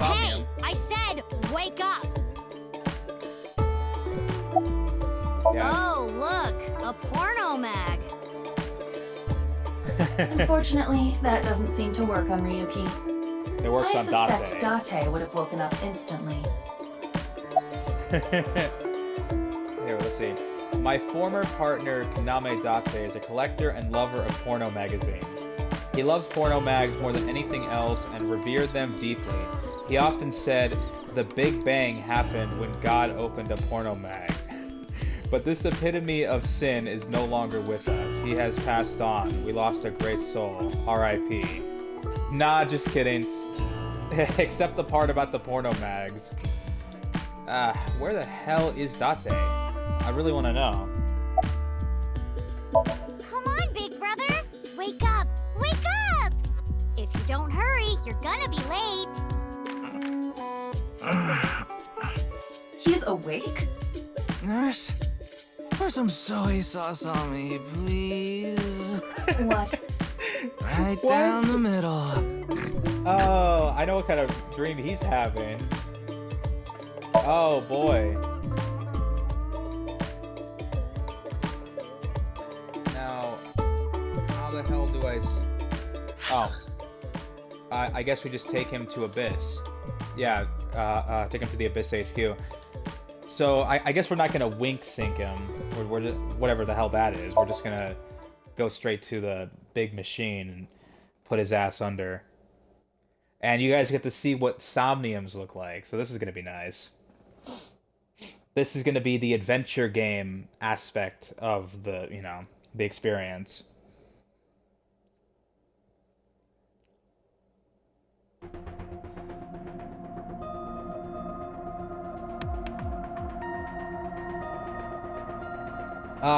Hey! I said, wake up!
Yeah.
Oh, look! A porno mag!
Unfortunately, that doesn't seem to work on Ryuki.
It works
I
on
suspect
Date.
Date would have woken up instantly.
Here, let's see. My former partner, Kaname Date, is a collector and lover of porno magazines. He loves porno mags more than anything else and revered them deeply. He often said, the Big Bang happened when God opened a porno mag. But this epitome of sin is no longer with us. He has passed on. We lost a great soul. R.I.P. Nah, just kidding. Except the part about the porno mags. Where the hell is Date? I really want to know.
Come on, big brother! Wake up! Wake up! If you don't hurry, you're gonna be late.
He's awake?
Nurse, pour some soy sauce on me, please.
What?
Right down the middle.
Oh, I know what kind of dream he's having. Oh boy. Now, how the hell do I guess we just take him to Abyss. Yeah, take him to the Abyss HQ. So I guess we're not gonna wink sync him, or we're just, whatever the hell that is. We're just gonna go straight to the big machine and put his ass under. And you guys get to see what Somniums look like, so this is gonna be nice. This is gonna be the adventure game aspect of the, the experience.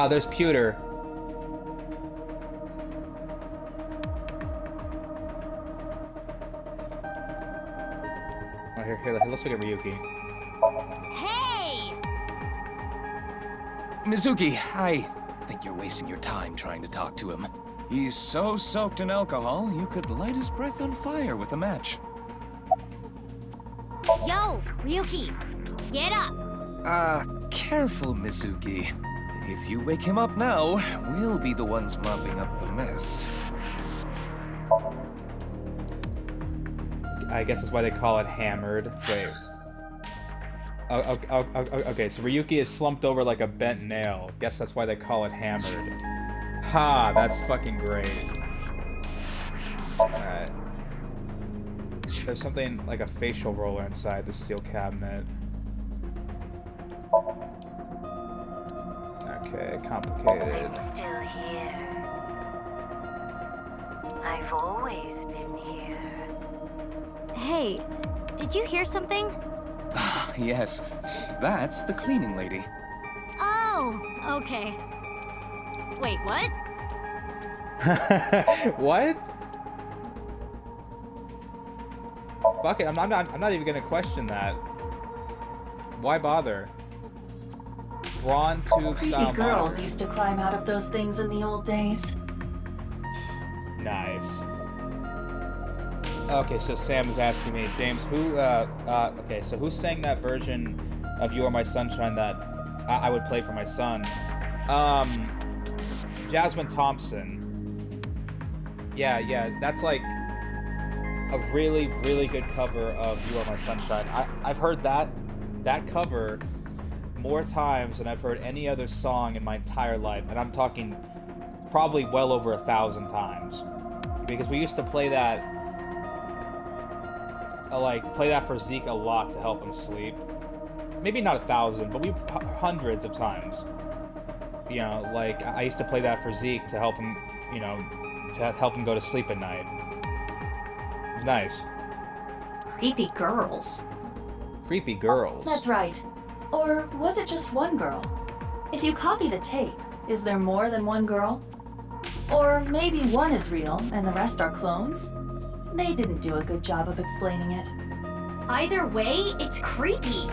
There's Pewter. Oh, here, let's look at Ryuki.
Hey!
Mizuki, I think you're wasting your time trying to talk to him.
He's so soaked in alcohol, you could light his breath on fire with a match.
Yo, Ryuki, get up!
Careful, Mizuki. If you wake him up now, we'll be the ones mopping up the mess.
I guess that's why they call it hammered. Wait. Okay, so Ryuki is slumped over like a bent nail. Guess that's why they call it hammered. Ha, that's fucking great. Alright. There's something like a facial roller inside the steel cabinet. Okay, complicated.
I'm still here. I've always been here.
Hey, did you hear something?
Yes, that's the cleaning lady.
Oh, okay. Wait, what?
What? Fuck it, I'm not even gonna question that. Why bother? Brawn tube
Creepy
style
girls
monitor.
used to climb out of those things in the old days.
Nice. Okay, so Sam is asking me, James, okay, so who sang that version of You Are My Sunshine that I would play for my son? Jasmine Thompson. Yeah, that's like a really, really good cover of You Are My Sunshine. I've heard that cover more times than I've heard any other song in my entire life, and I'm talking probably well over 1,000 times. Because we used to play that for Zeke a lot to help him sleep. Maybe not 1,000, but hundreds of times. You know, like I used to play that for Zeke to help him, to help him go to sleep at night. It was nice.
Creepy girls.
Creepy girls.
That's right. Or was it just one girl? If you copy the tape, is there more than one girl? Or maybe one is real and the rest are clones? They didn't do a good job of explaining it.
Either way, it's creepy.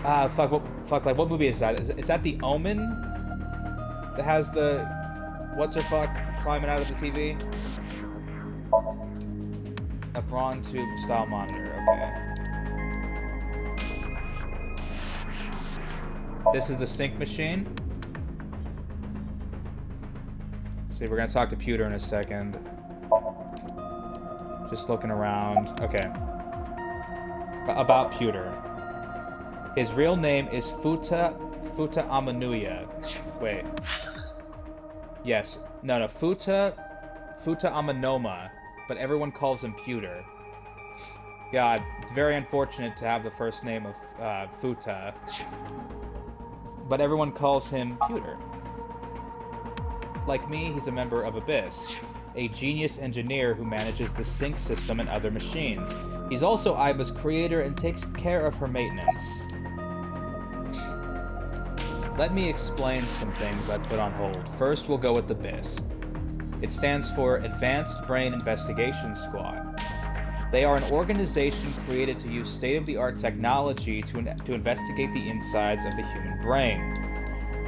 Fuck, like, what movie is that? Is that The Omen? That has the... What's-her-fuck climbing out of the TV? A Braun tube style monitor, okay. This is the sync machine. Let's see, we're gonna talk to Pewter in a second. Just looking around. Okay. About Pewter. His real name is Futa Amanuya. Wait. Yes. No, Futa Amanoma, but everyone calls him Pewter. God, it's very unfortunate to have the first name of Futa, but everyone calls him Pewter. Like me, he's a member of Abyss, a genius engineer who manages the sync system and other machines. He's also Iba's creator and takes care of her maintenance. Let me explain some things I put on hold. First, we'll go with Abyss. It stands for Advanced Brain Investigation Squad. They are an organization created to use state-of-the-art technology to investigate the insides of the human brain.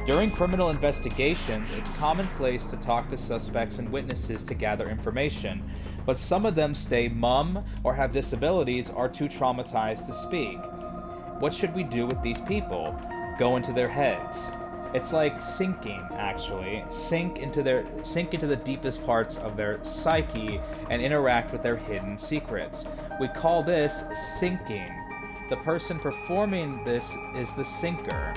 During criminal investigations, it's commonplace to talk to suspects and witnesses to gather information, but some of them stay mum or have disabilities or are too traumatized to speak. What should we do with these people? Go into their heads. It's like sinking, actually. Sink into the deepest parts of their psyche and interact with their hidden secrets. We call this sinking. The person performing this is the sinker.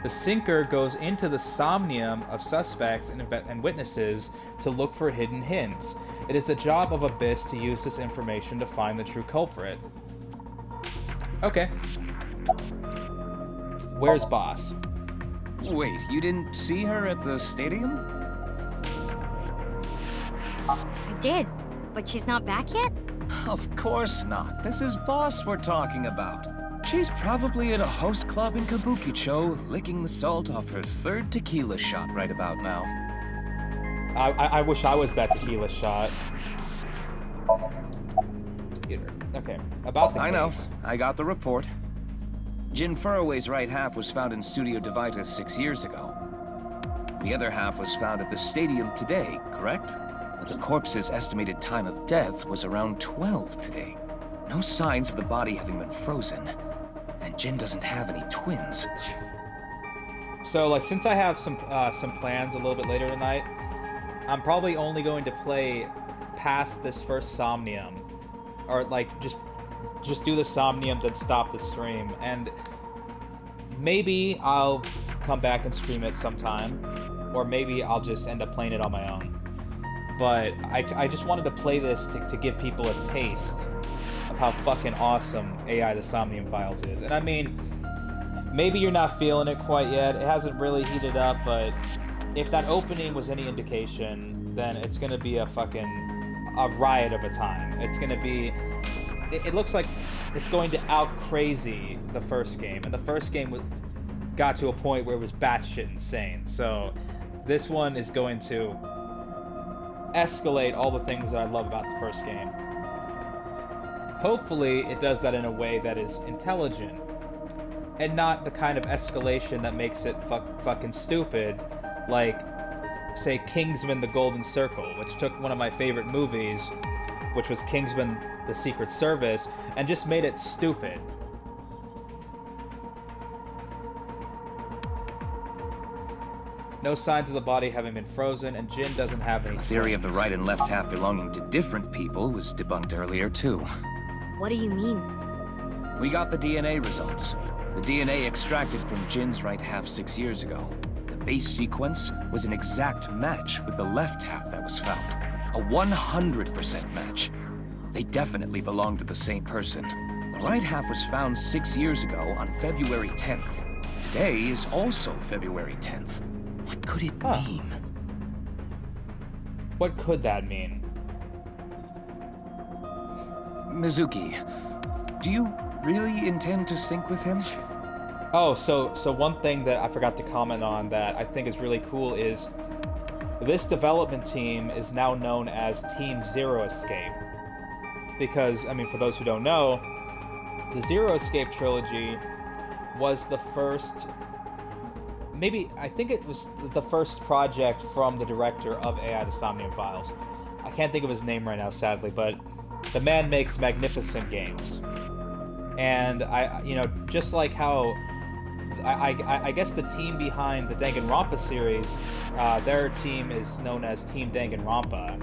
The sinker goes into the somnium of suspects and witnesses to look for hidden hints. It is the job of Abyss to use this information to find the true culprit. Okay. Where's Boss?
Wait, you didn't see her at the stadium?
I did, but she's not back yet?
Of course not. This is Boss we're talking about. She's probably at a host club in Kabukicho, licking the salt off her third tequila shot right about now.
I wish I was that tequila shot. Okay, about the case.
I know. I got the report. Jin Furroway's right half was found in Studio Devitas 6 years ago. The other half was found at the stadium today, correct? But the corpse's estimated time of death was around 12 today. No signs of the body having been frozen. And Jin doesn't have any twins.
So, like, since I have some plans a little bit later tonight, I'm probably only going to play past this first Somnium. Or, like, just do the Somnium, then stop the stream. And maybe I'll come back and stream it sometime. Or maybe I'll just end up playing it on my own. But I just wanted to play this to give people a taste of how fucking awesome AI the Somnium Files is. And I mean, maybe you're not feeling it quite yet. It hasn't really heated up, but if that opening was any indication, then it's gonna be a riot of a time. It's gonna be... It looks like it's going to out-crazy the first game. And the first game got to a point where it was batshit insane. So this one is going to escalate all the things that I love about the first game. Hopefully, it does that in a way that is intelligent, and not the kind of escalation that makes it fucking stupid, like, say, Kingsman: The Golden Circle, which took one of my favorite movies, which was Kingsman: The Secret Service, and just made it stupid. No signs of the body having been frozen, and Jin doesn't have any.
The theory of the right and left half belonging to different people was debunked earlier, too.
What do you mean?
We got the DNA results. The DNA extracted from Jin's right half 6 years ago. The base sequence was an exact match with the left half that was found. A 100% match. They definitely belong to the same person. The right half was found 6 years ago on February 10th. Today is also February 10th. What could it mean?
What could that mean?
Mizuki, do you really intend to sync with him?
Oh, so one thing that I forgot to comment on that I think is really cool is this development team is now known as Team Zero Escape. Because, I mean, for those who don't know, the Zero Escape trilogy was the first... I think it was the first project from the director of AI the Somnium Files. I can't think of his name right now, sadly, but the man makes magnificent games. And just like how I guess the team behind the Danganronpa series, their team is known as Team Danganronpa.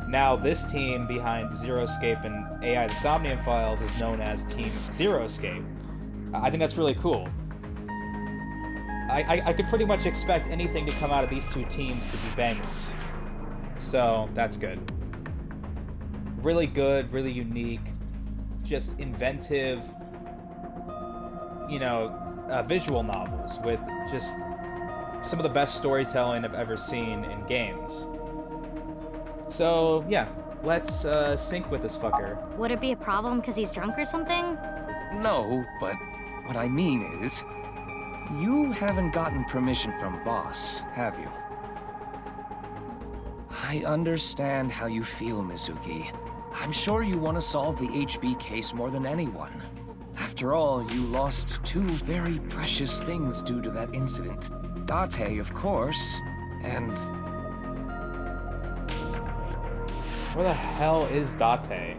Now this team behind Zero Escape and AI the Somnium Files is known as Team Zero Escape. I think that's really cool. I could pretty much expect anything to come out of these two teams to be bangers. So, that's good. Really good, really unique, just inventive, visual novels with just some of the best storytelling I've ever seen in games. So, yeah, let's sync with this fucker.
Would it be a problem because he's drunk or something?
No, but what I mean is, you haven't gotten permission from Boss, have you? I understand how you feel, Mizuki. I'm sure you want to solve the HB case more than anyone. After all, you lost two very precious things due to that incident. Date, of course, and...
Where the hell is Date?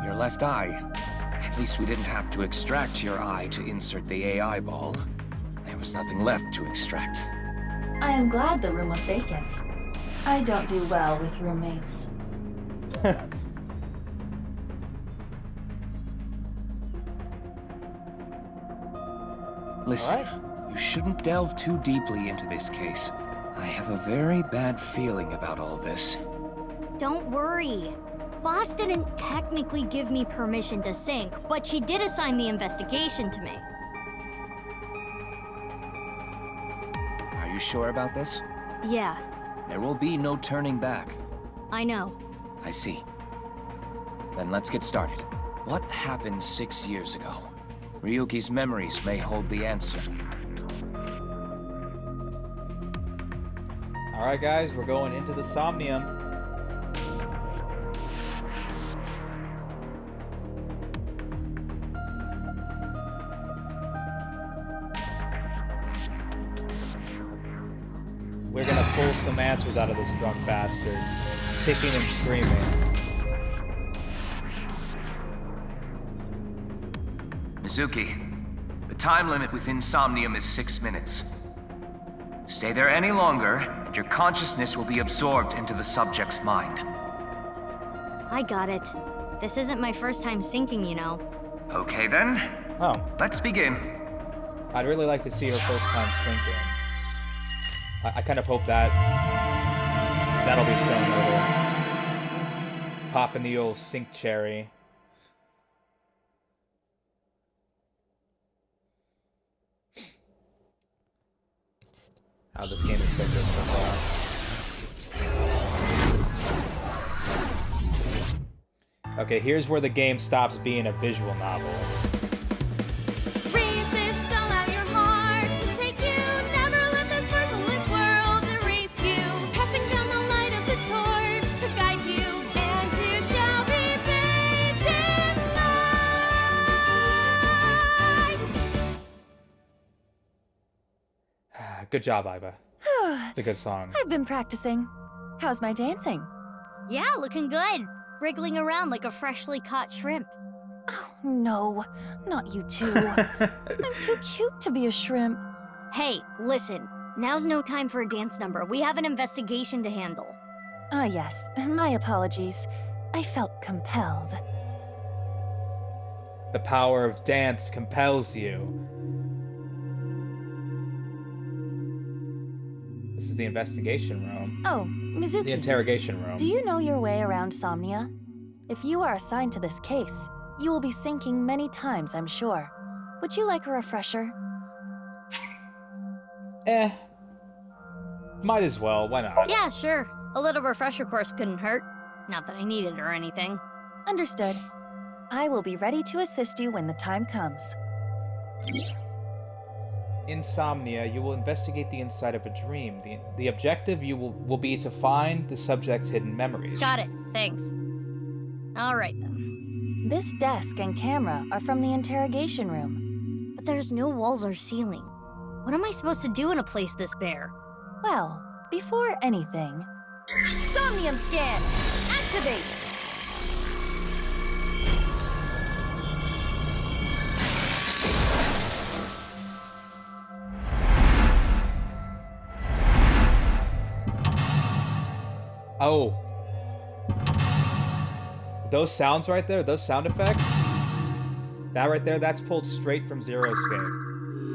Your left eye. At least we didn't have to extract your eye to insert the AI ball. There was nothing left to extract.
I am glad the room was vacant. I don't do well with roommates.
Listen, you shouldn't delve too deeply into this case. I have a very bad feeling about all this.
Don't worry. Boss didn't technically give me permission to sync, but she did assign the investigation to me.
Are you sure about this?
Yeah,
There will be no turning back.
I know.
I see. Then let's get started. What happened 6 years ago? Ryuki's memories may hold the answer.
Alright guys, we're going into the Somnium. We're gonna pull some answers out of this drunk bastard. Kicking and screaming.
Mizuki, the time limit within Somnium is 6 minutes. Stay there any longer, and your consciousness will be absorbed into the subject's mind.
I got it. This isn't my first time sinking, you know.
Okay then.
Oh.
Let's begin.
I'd really like to see her first time sinking. I kind of hope that'll be shown later. Popping the old sink cherry. Oh, this game is so good so far. Okay, here's where the game stops being a visual novel.
Resist all out your heart to take you. Never let this merciless world erase you. Passing down the light of the torch to guide you, and you shall be bathed in light.
Good job, Iva. It's a good song.
I've been practicing. How's my dancing?
Yeah, looking good. Wriggling around like a freshly caught shrimp.
Oh, no. Not you two. I'm too cute to be a shrimp.
Hey, listen. Now's no time for a dance number. We have an investigation to handle.
Ah, yes. My apologies. I felt compelled.
The power of dance compels you. This is the investigation room.
Oh, Mizuki.
The interrogation room.
Do you know your way around Somnia? If you are assigned to this case, you will be sinking many times, I'm sure. Would you like a refresher?
Might as well, why not?
Yeah, sure. A little refresher course couldn't hurt. Not that I need it or anything.
Understood. I will be ready to assist you when the time comes.
Insomnia, you will investigate the inside of a dream. The objective will be to find the subject's hidden memories.
Got it. Thanks. All right, then.
This desk and camera are from the interrogation room.
But there's no walls or ceiling. What am I supposed to do in a place this bare?
Well, before anything... Somnium scan! Activate!
Oh. Those sounds right there, those sound effects, that right there, that's pulled straight from Zero Escape.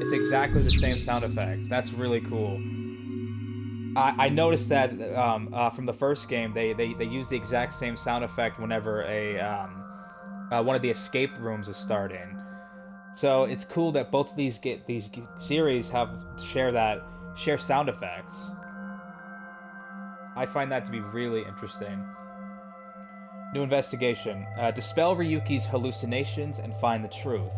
It's exactly the same sound effect. That's really cool. I noticed that from the first game, they use the exact same sound effect whenever one of the escape rooms is starting. So it's cool that both of these series share sound effects. I find that to be really interesting. New investigation. Dispel Ryuki's hallucinations and find the truth.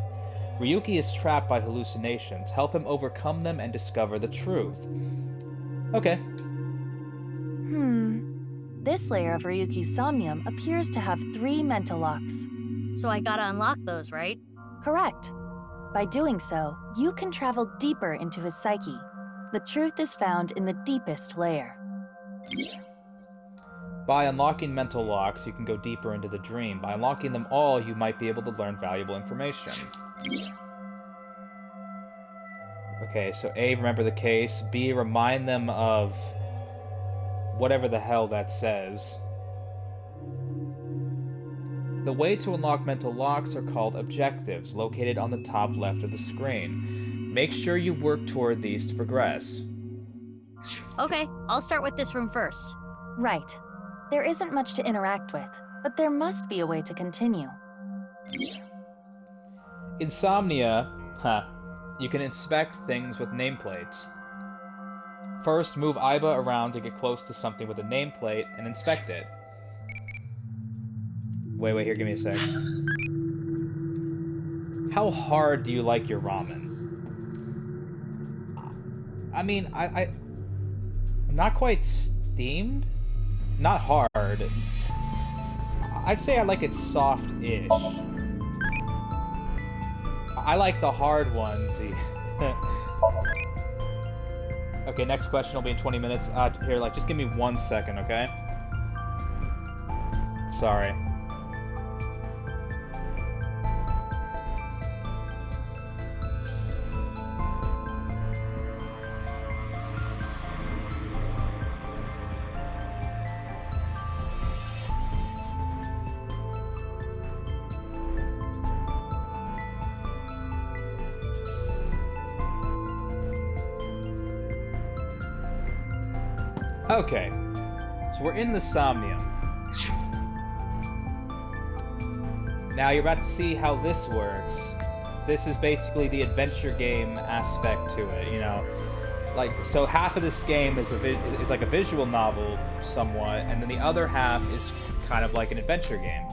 Ryuki is trapped by hallucinations. Help him overcome them and discover the truth. Okay.
This layer of Ryuki's somnium appears to have 3 mental locks.
So I gotta unlock those, right?
Correct. By doing so, you can travel deeper into his psyche. The truth is found in the deepest layer.
By unlocking mental locks, you can go deeper into the dream. By unlocking them all, you might be able to learn valuable information. Okay, so A, remember the case. B, remind them of whatever the hell that says. The way to unlock mental locks are called objectives, located on the top left of the screen. Make sure you work toward these to progress.
Okay, I'll start with this room first.
Right. There isn't much to interact with, but there must be a way to continue.
Insomnia, you can inspect things with nameplates. First, move Iba around to get close to something with a nameplate and inspect it. Wait, here, give me a sec. How hard do you like your ramen? I mean, I'm not quite steamed? Not hard. I'd say I like it soft-ish. I like the hard ones. Okay, next question will be in 20 minutes. Here, like, just give me 1 second, okay? Sorry. Okay, so we're in the Somnium. Now you're about to see how this works. This is basically the adventure game aspect to it, you know. Like, so half of this game is like a visual novel, somewhat, and then the other half is kind of like an adventure game.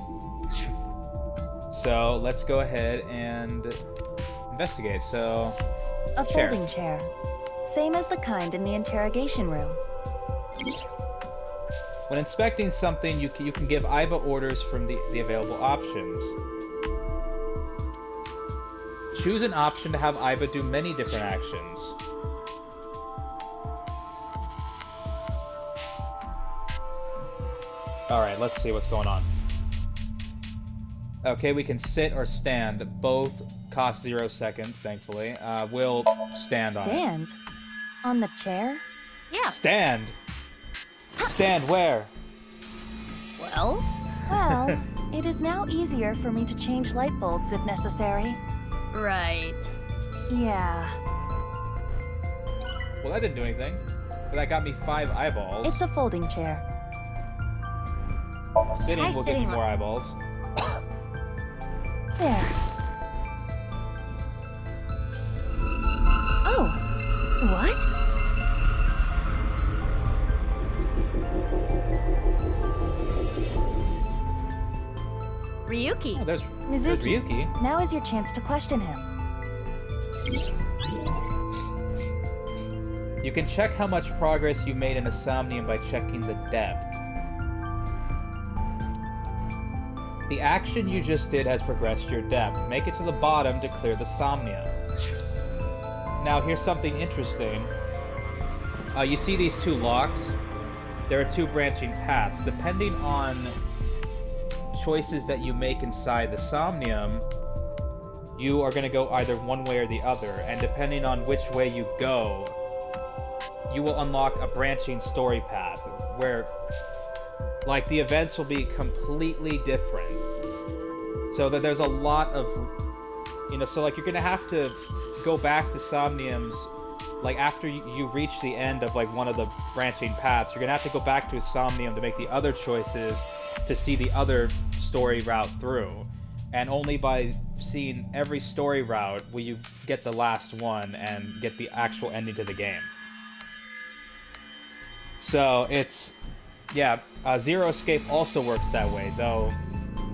So let's go ahead and investigate. So,
A folding chair. Same as the kind in the interrogation room.
When inspecting something, you can give Aiba orders from the available options. Choose an option to have Aiba do many different actions. Alright, let's see what's going on. Okay, we can sit or stand. Both cost 0 seconds, thankfully. We'll stand on it.
Stand? On the chair?
Yeah.
Stand? Stand where?
Well?
Well, it is now easier for me to change light bulbs if necessary.
Right.
Yeah.
Well, that didn't do anything. But that got me 5 eyeballs.
It's a folding chair.
Sitting
Try
will give
sitting
me
one.
more eyeballs.
There. Oh! What?
Ryuki.
Oh, there's
Mizuki,
Ryuki.
now is your chance to question him.
You can check how much progress you made in a Somnium by checking the depth. The action you just did has progressed your depth. Make it to the bottom to clear the Somnium. Now, here's something interesting. You see these 2 locks? There are 2 branching paths. Depending on choices that you make inside the Somnium, you are going to go either one way or the other. And depending on which way you go, you will unlock a branching story path where, like, the events will be completely different. So that there's a lot of, you know, so like you're gonna have to go back to Somniums, like after you reach the end of like one of the branching paths, you're gonna have to go back to a Somnium to make the other choices to see the other story route through. And only by seeing every story route will you get the last one and get the actual ending to the game. So it's, yeah, Zero Escape also works that way, though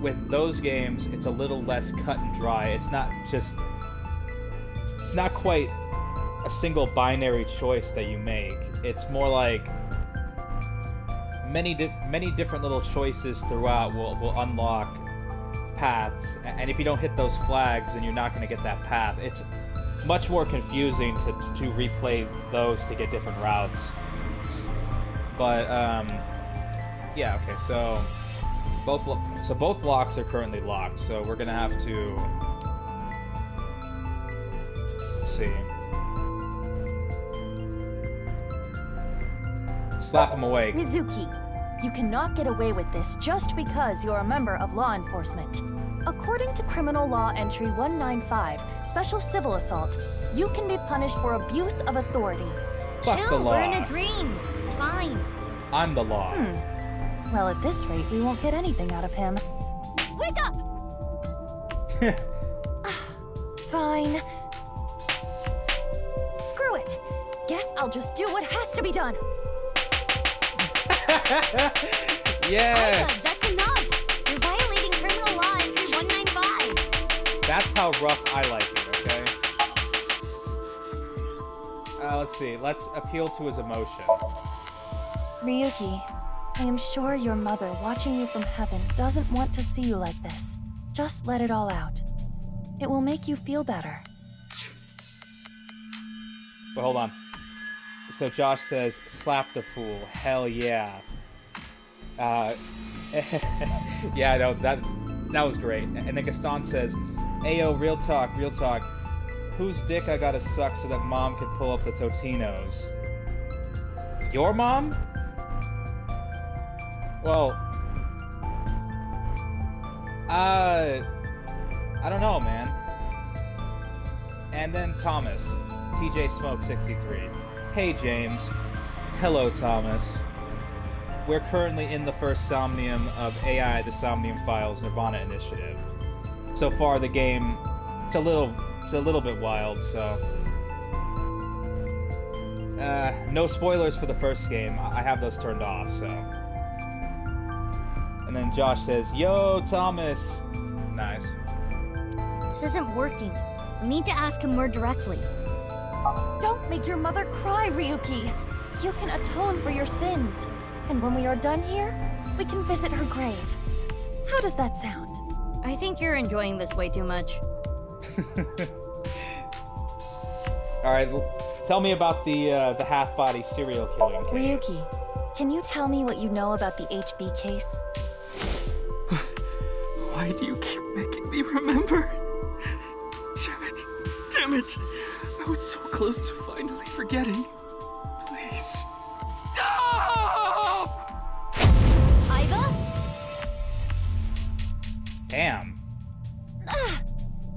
with those games, it's a little less cut and dry. It's not quite a single binary choice that you make. It's more like many different little choices throughout will unlock paths, and if you don't hit those flags, then you're not going to get that path. It's much more confusing to replay those to get different routes. But yeah, okay, so both locks are currently locked, so we're gonna have to, let's see, slap him away.
Mizuki, you cannot get away with this just because you're a member of law enforcement. According to Criminal Law Entry 195, Special Civil Assault, you can be punished for abuse of authority.
Fuck the
Chill,
law.
we're in a dream. It's fine.
I'm the law.
Well, at this rate, we won't get anything out of him. Wake up! Fine. Screw it. Guess I'll just do what has to be done.
Yes!
That's enough. You're violating Criminal Law Entry 195.
That's how rough I like it, okay? Let's see, let's appeal to his emotion.
Ryuki, I am sure your mother, watching you from heaven, doesn't want to see you like this. Just let it all out. It will make you feel better.
But hold on. So Josh says, slap the fool. Hell yeah. Yeah, no, that was great. And then Gaston says, Ayo, real talk. Whose dick I gotta suck so that mom can pull up the Totinos? Your mom? Well, I don't know, man. And then Thomas, TJ Smoke 63. Hey James. Hello Thomas. We're currently in the first Somnium of AI, the Somnium Files Nirvana Initiative. So far the game, it's a little bit wild, so... no spoilers for the first game. I have those turned off, so... And then Josh says, Yo, Thomas! Nice.
This isn't working. We need to ask him more directly.
Don't make your mother cry, Ryuki! You can atone for your sins. And when we are done here, we can visit her grave. How does that sound?
I think you're enjoying this way too much.
Alright, tell me about the half-body serial killing case.
Ryuki, can you tell me what you know about the HB case?
Why do you keep making me remember? Damn it! I was so close to finally forgetting. Please, stop!
Iva?
Damn.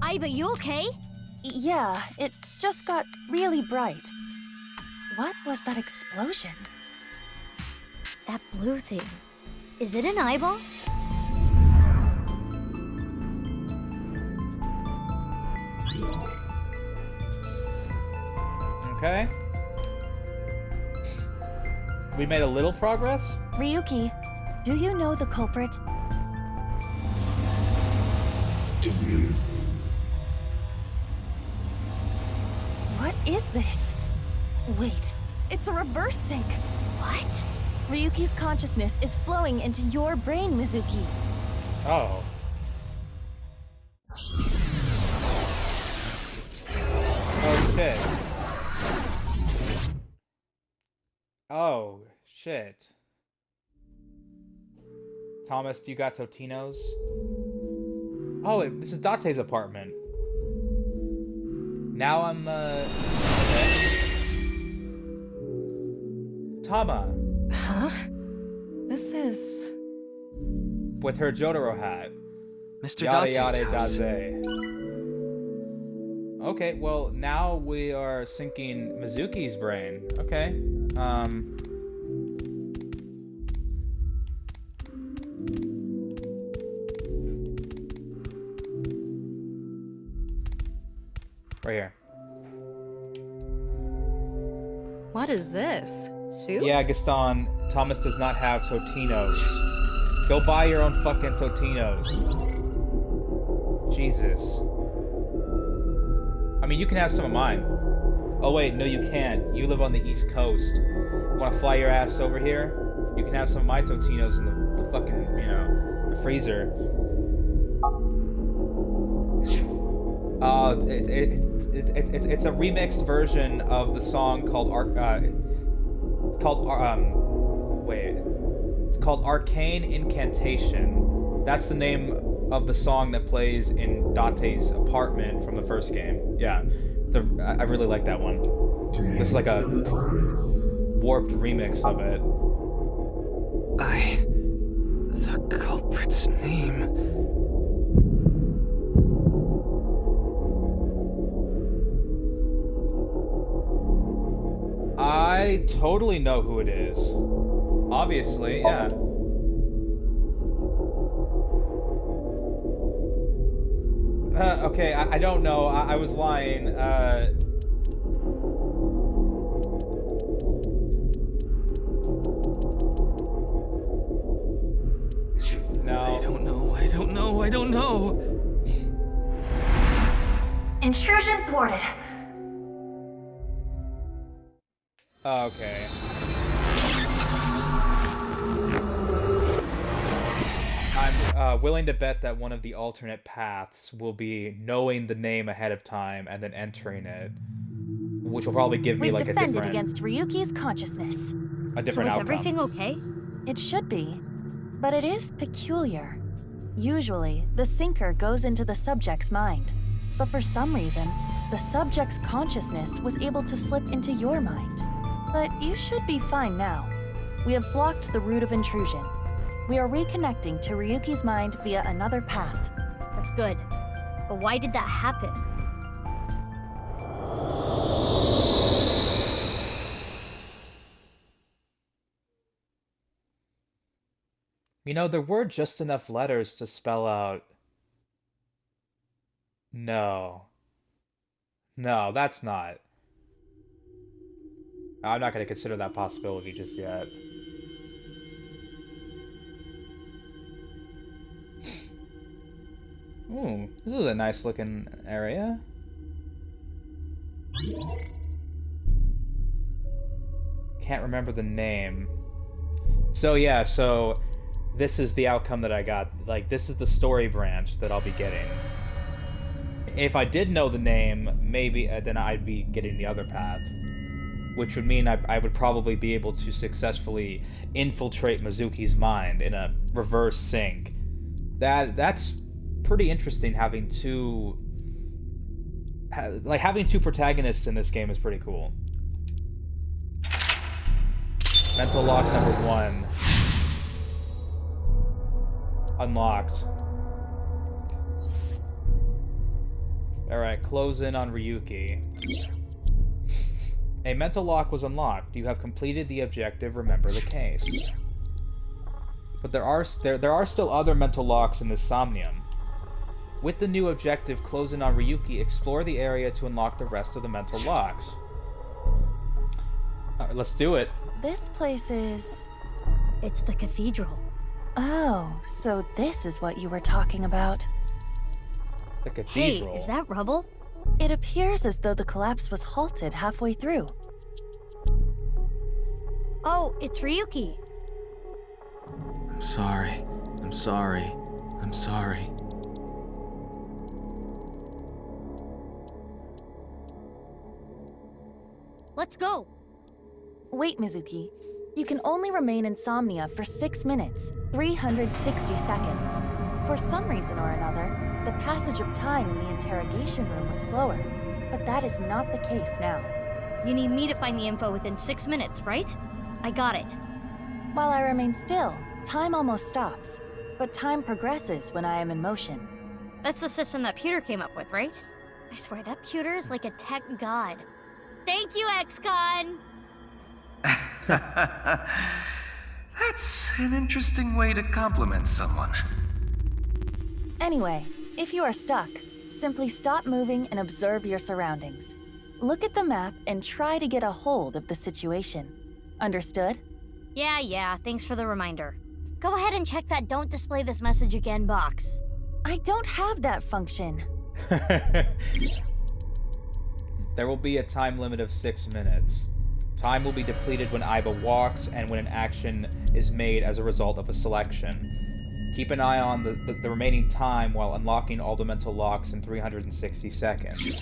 Iva, you okay?
Yeah, it just got really bright. What was that explosion?
That blue thing. Is it an eyeball?
Okay. We made a little progress?
Ryuki, do you know the culprit?
Do you?
What is this? Wait, it's a reverse sync.
What?
Ryuki's consciousness is flowing into your brain, Mizuki.
Oh. Oh, shit. Oh, shit. Thomas, do you got Totinos? Oh, this is Date's apartment. Now I'm, Tama.
Huh? This is...
With her Jotaro hat.
Mr.
Yada
Date's
yada
house.
daze. Okay, well, now we are syncing Mizuki's brain. Okay. Right here.
What is this? Soup?
Yeah, Gaston, Thomas does not have Totinos. Go buy your own fucking Totinos. Jesus. I mean, you can have some of mine. Oh wait, no you can't. You live on the East Coast. Want to fly your ass over here? You can have some of my Totinos in the fucking, you know, the freezer. It's a remixed version of the song called it's called Arcane Incantation. That's the name of the song that plays in Date's apartment from the first game. Yeah, I really like that one. This is like a warped remix of it.
The culprit's name...
I totally know who it is. Obviously, yeah. Okay, I don't know. I was lying. No.
I don't know.
Intrusion thwarted.
Okay. I'm willing to bet that one of the alternate paths will be knowing the name ahead of time and then entering it. which will probably give me
We've
like a
defended
different
against Ryuki's consciousness.
outcome.
everything okay?
It should be, but it is peculiar. Usually, the sinker goes into the subject's mind, but for some reason, the subject's consciousness was able to slip into your mind. But you should be fine now. We have blocked the route of intrusion. We are reconnecting to Ryuki's mind via another path.
That's good. But why did that happen?
You know, there were just enough letters to spell out... No. No, that's not. I'm not going to consider that possibility just yet. Ooh, this is a nice looking area. Can't remember the name. So yeah, so this is the outcome that I got. Like, this is the story branch that I'll be getting. If I did know the name, maybe then I'd be getting the other path. Which would mean I would probably be able to successfully infiltrate Mizuki's mind in a reverse sync. That's pretty interesting, having two protagonists in this game is pretty cool. Mental lock number 1 unlocked. Alright, close in on Ryuki. A mental lock was unlocked. You have completed the objective, remember the case. But there are still other mental locks in this Somnium. With the new objective, close in on Ryuki, explore the area to unlock the rest of the mental locks. Alright, let's do it.
This place is...
It's the cathedral.
Oh, so this is what you were talking about.
The cathedral?
Hey, is that rubble?
It appears as though the collapse was halted halfway through.
Oh, it's Ryuki.
I'm sorry. I'm sorry. I'm sorry.
Let's go.
Wait, Mizuki. You can only remain in Somnia for 6 minutes, 360 seconds. For some reason or another, the passage of time in the interrogation room was slower, but that is not the case now.
You need me to find the info within 6 minutes, right? I got it.
While I remain still, time almost stops, but time progresses when I am in motion.
That's the system that Pewter came up with, right? I swear that Pewter is like a tech god. Thank you, XCon!
That's an interesting way to compliment someone.
Anyway, if you are stuck, simply stop moving and observe your surroundings. Look at the map and try to get a hold of the situation. Understood?
Yeah, thanks for the reminder. Go ahead and check that "Don't display this message again" box.
I don't have that function.
There will be a time limit of 6 minutes. Time will be depleted when Aiba walks and when an action is made as a result of a selection. Keep an eye on the remaining time while unlocking all the mental locks in 360 seconds.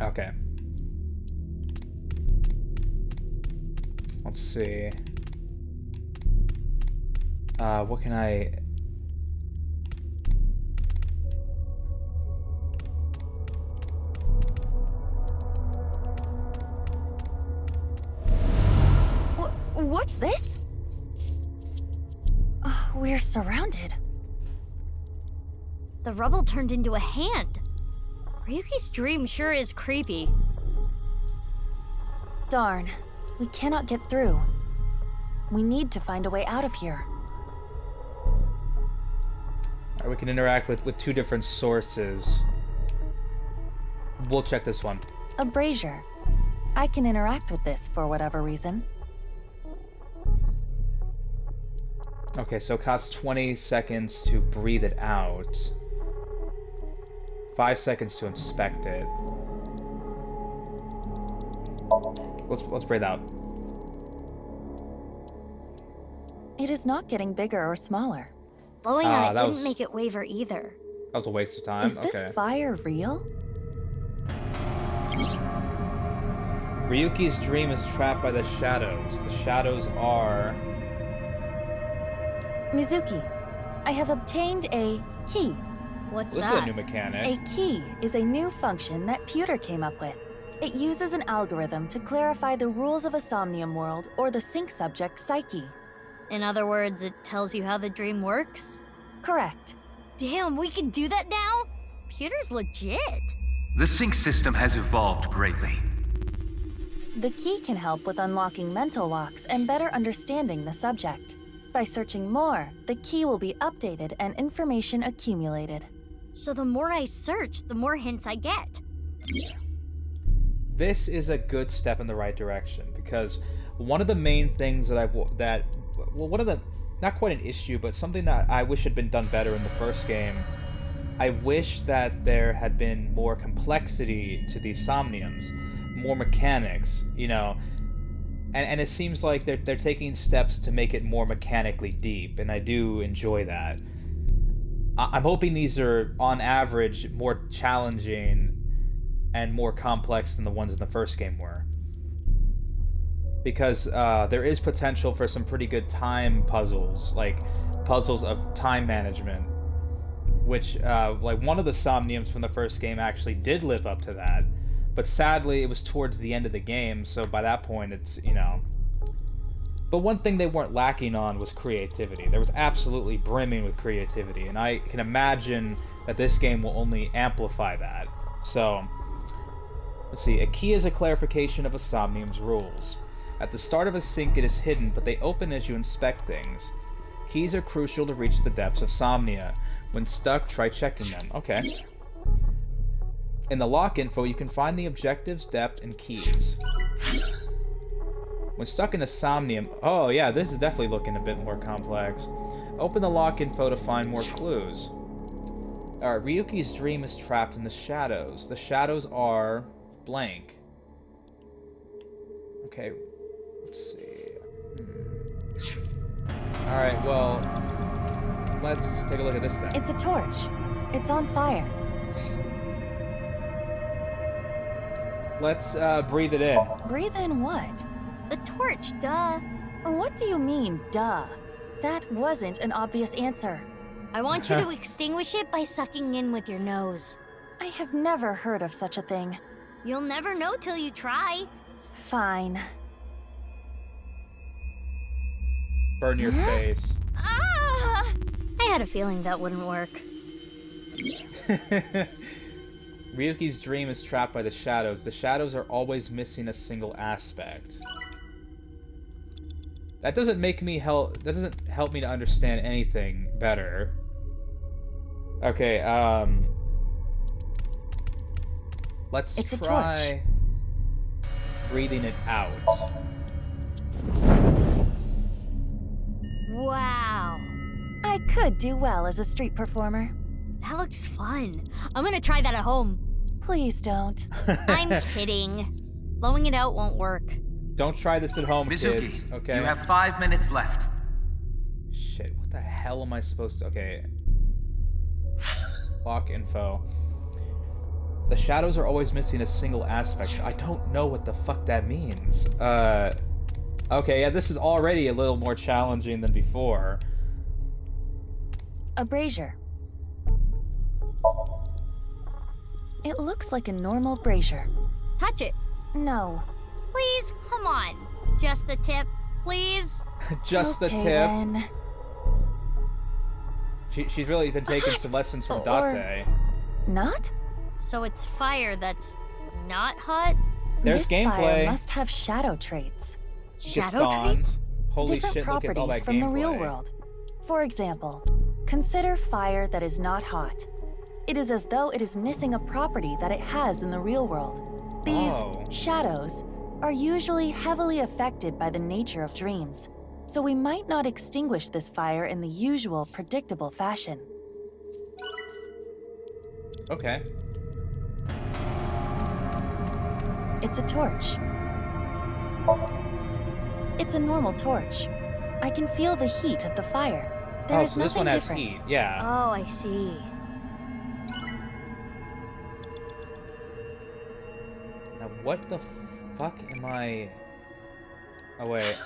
Okay. Let's see. What can I...
What's this? We're surrounded.
The rubble turned into a hand. Ryuki's dream sure is creepy.
Darn. We cannot get through. We need to find a way out of here.
Alright, we can interact with 2 different sources. We'll check this one.
A brazier. I can interact with this for whatever reason.
Okay, so it costs 20 seconds to breathe it out. 5 seconds to inspect it. Let's breathe out.
It is not getting bigger or smaller.
Blowing on it didn't make it waver either.
That was a waste of time.
Is this fire real?
Ryuki's dream is trapped by the shadows. The shadows are...
Mizuki, I have obtained a key.
What's
This is a new mechanic.
A key is a new function that Pewter came up with. It uses an algorithm to clarify the rules of a Somnium world or the sync subject's psyche.
In other words, it tells you how the dream works?
Correct.
Damn, we can do that now? Pewter's legit.
The sync system has evolved greatly.
The key can help with unlocking mental locks and better understanding the subject. By searching more, the key will be updated and information accumulated.
So the more I search, the more hints I get.
This is a good step in the right direction, because one of the main things one of the, not quite an issue, but something that I wish had been done better in the first game, I wish that there had been more complexity to these Somniums, more mechanics, you know, and it seems like they're taking steps to make it more mechanically deep, and I do enjoy that. I'm hoping these are, on average, more challenging and more complex than the ones in the first game were. Because there is potential for some pretty good time puzzles, like puzzles of time management, which, like, one of the Somniums from the first game actually did live up to that. But sadly, it was towards the end of the game, so by that point, it's, you know... But one thing they weren't lacking on was creativity. There was absolutely brimming with creativity, and I can imagine that this game will only amplify that. So, let's see. A key is a clarification of a Somnium's rules. At the start of a sync, it is hidden, but they open as you inspect things. Keys are crucial to reach the depths of Somnia. When stuck, try checking them. Okay. In the lock info, you can find the objectives, depth, and keys. When stuck in a Somnium... Oh, yeah, this is definitely looking a bit more complex. Open the lock info to find more clues. Alright, Ryuki's dream is trapped in the shadows. The shadows are... blank. Okay, let's see. Alright, well... let's take a look at this then.
It's a torch. It's on fire.
Let's breathe it in.
Breathe in what?
The torch, duh.
What do you mean, duh? That wasn't an obvious answer.
I want you to extinguish it by sucking in with your nose.
I have never heard of such a thing.
You'll never know till you try.
Fine.
Burn your face.
Ah! I had a feeling that wouldn't work.
Ryuki's dream is trapped by the shadows. The shadows are always missing a single aspect. That doesn't make me that doesn't help me to understand anything better. Okay, let's try breathing it out.
Wow.
I could do well as a street performer.
That looks fun. I'm gonna try that at home.
Please don't.
I'm kidding. Blowing it out won't work.
Don't try this at home,
Mizuki,
kids. Okay.
you have 5 minutes left.
Shit, what the hell am I supposed to... Okay. Lock info. The shadows are always missing a single aspect. I don't know what the fuck that means. Okay, yeah, this is already a little more challenging than before.
A brazier. It looks like a normal brazier.
Touch it.
No.
Please, come on. Just the tip, please.
Just the tip.
Then.
She's really been taking some lessons from Date.
Not?
So it's fire that's not hot?
There's
this
gameplay.
Fire must have shadow traits.
Shadow traits?
Holy
Different
shit, look at all
properties
that
from
gameplay.
the real world. For example, consider fire that is not hot. It is as though it is missing a property that it has in the real world. These shadows are usually heavily affected by the nature of dreams, so we might not extinguish this fire in the usual predictable fashion.
Okay.
It's a torch. It's a normal torch. I can feel the heat of the fire. There is
so this one
nothing
has
different.
heat, yeah.
Oh, I see.
Now what the fuck am I... Oh, wait.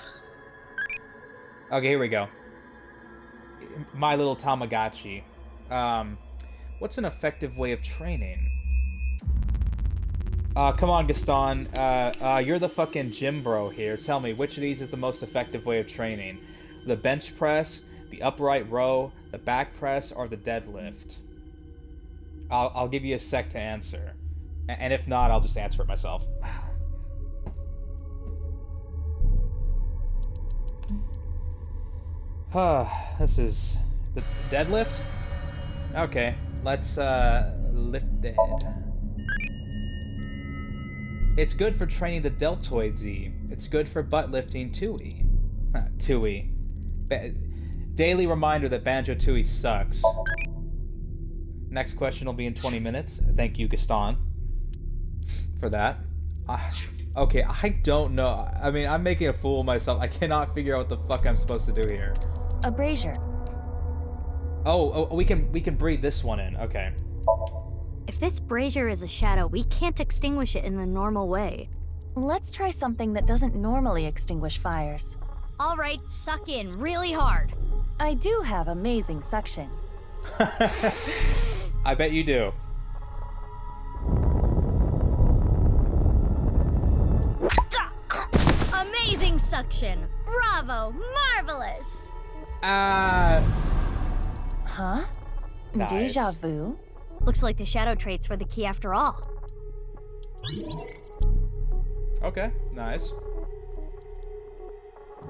Okay, here we go. My little Tamagotchi. What's an effective way of training? Come on, Gaston. You're the fucking gym bro here. Tell me, which of these is the most effective way of training? The bench press, the upright row, the back press, or the deadlift? I'll give you a sec to answer. And if not, I'll just answer it myself. This is... the deadlift? Okay, let's, lift dead. It's good for training the deltoid Z. It's good for butt lifting Tooie. Tooie. Daily reminder that Banjo Tooie sucks. Next question will be in 20 minutes. Thank you, Gaston, for that. Okay, I don't know. I mean, I'm making a fool of myself. I cannot figure out what the fuck I'm supposed to do here.
A brazier.
Oh, we can breathe this one in. Okay.
If this brazier is a shadow, we can't extinguish it in the normal way.
Let's try something that doesn't normally extinguish fires.
All right, suck in really hard.
I do have amazing suction.
I bet you do.
Amazing suction. Bravo, marvelous.
Huh?
Nice.
Deja vu?
Looks like the shadow traits were the key after all.
Okay, nice.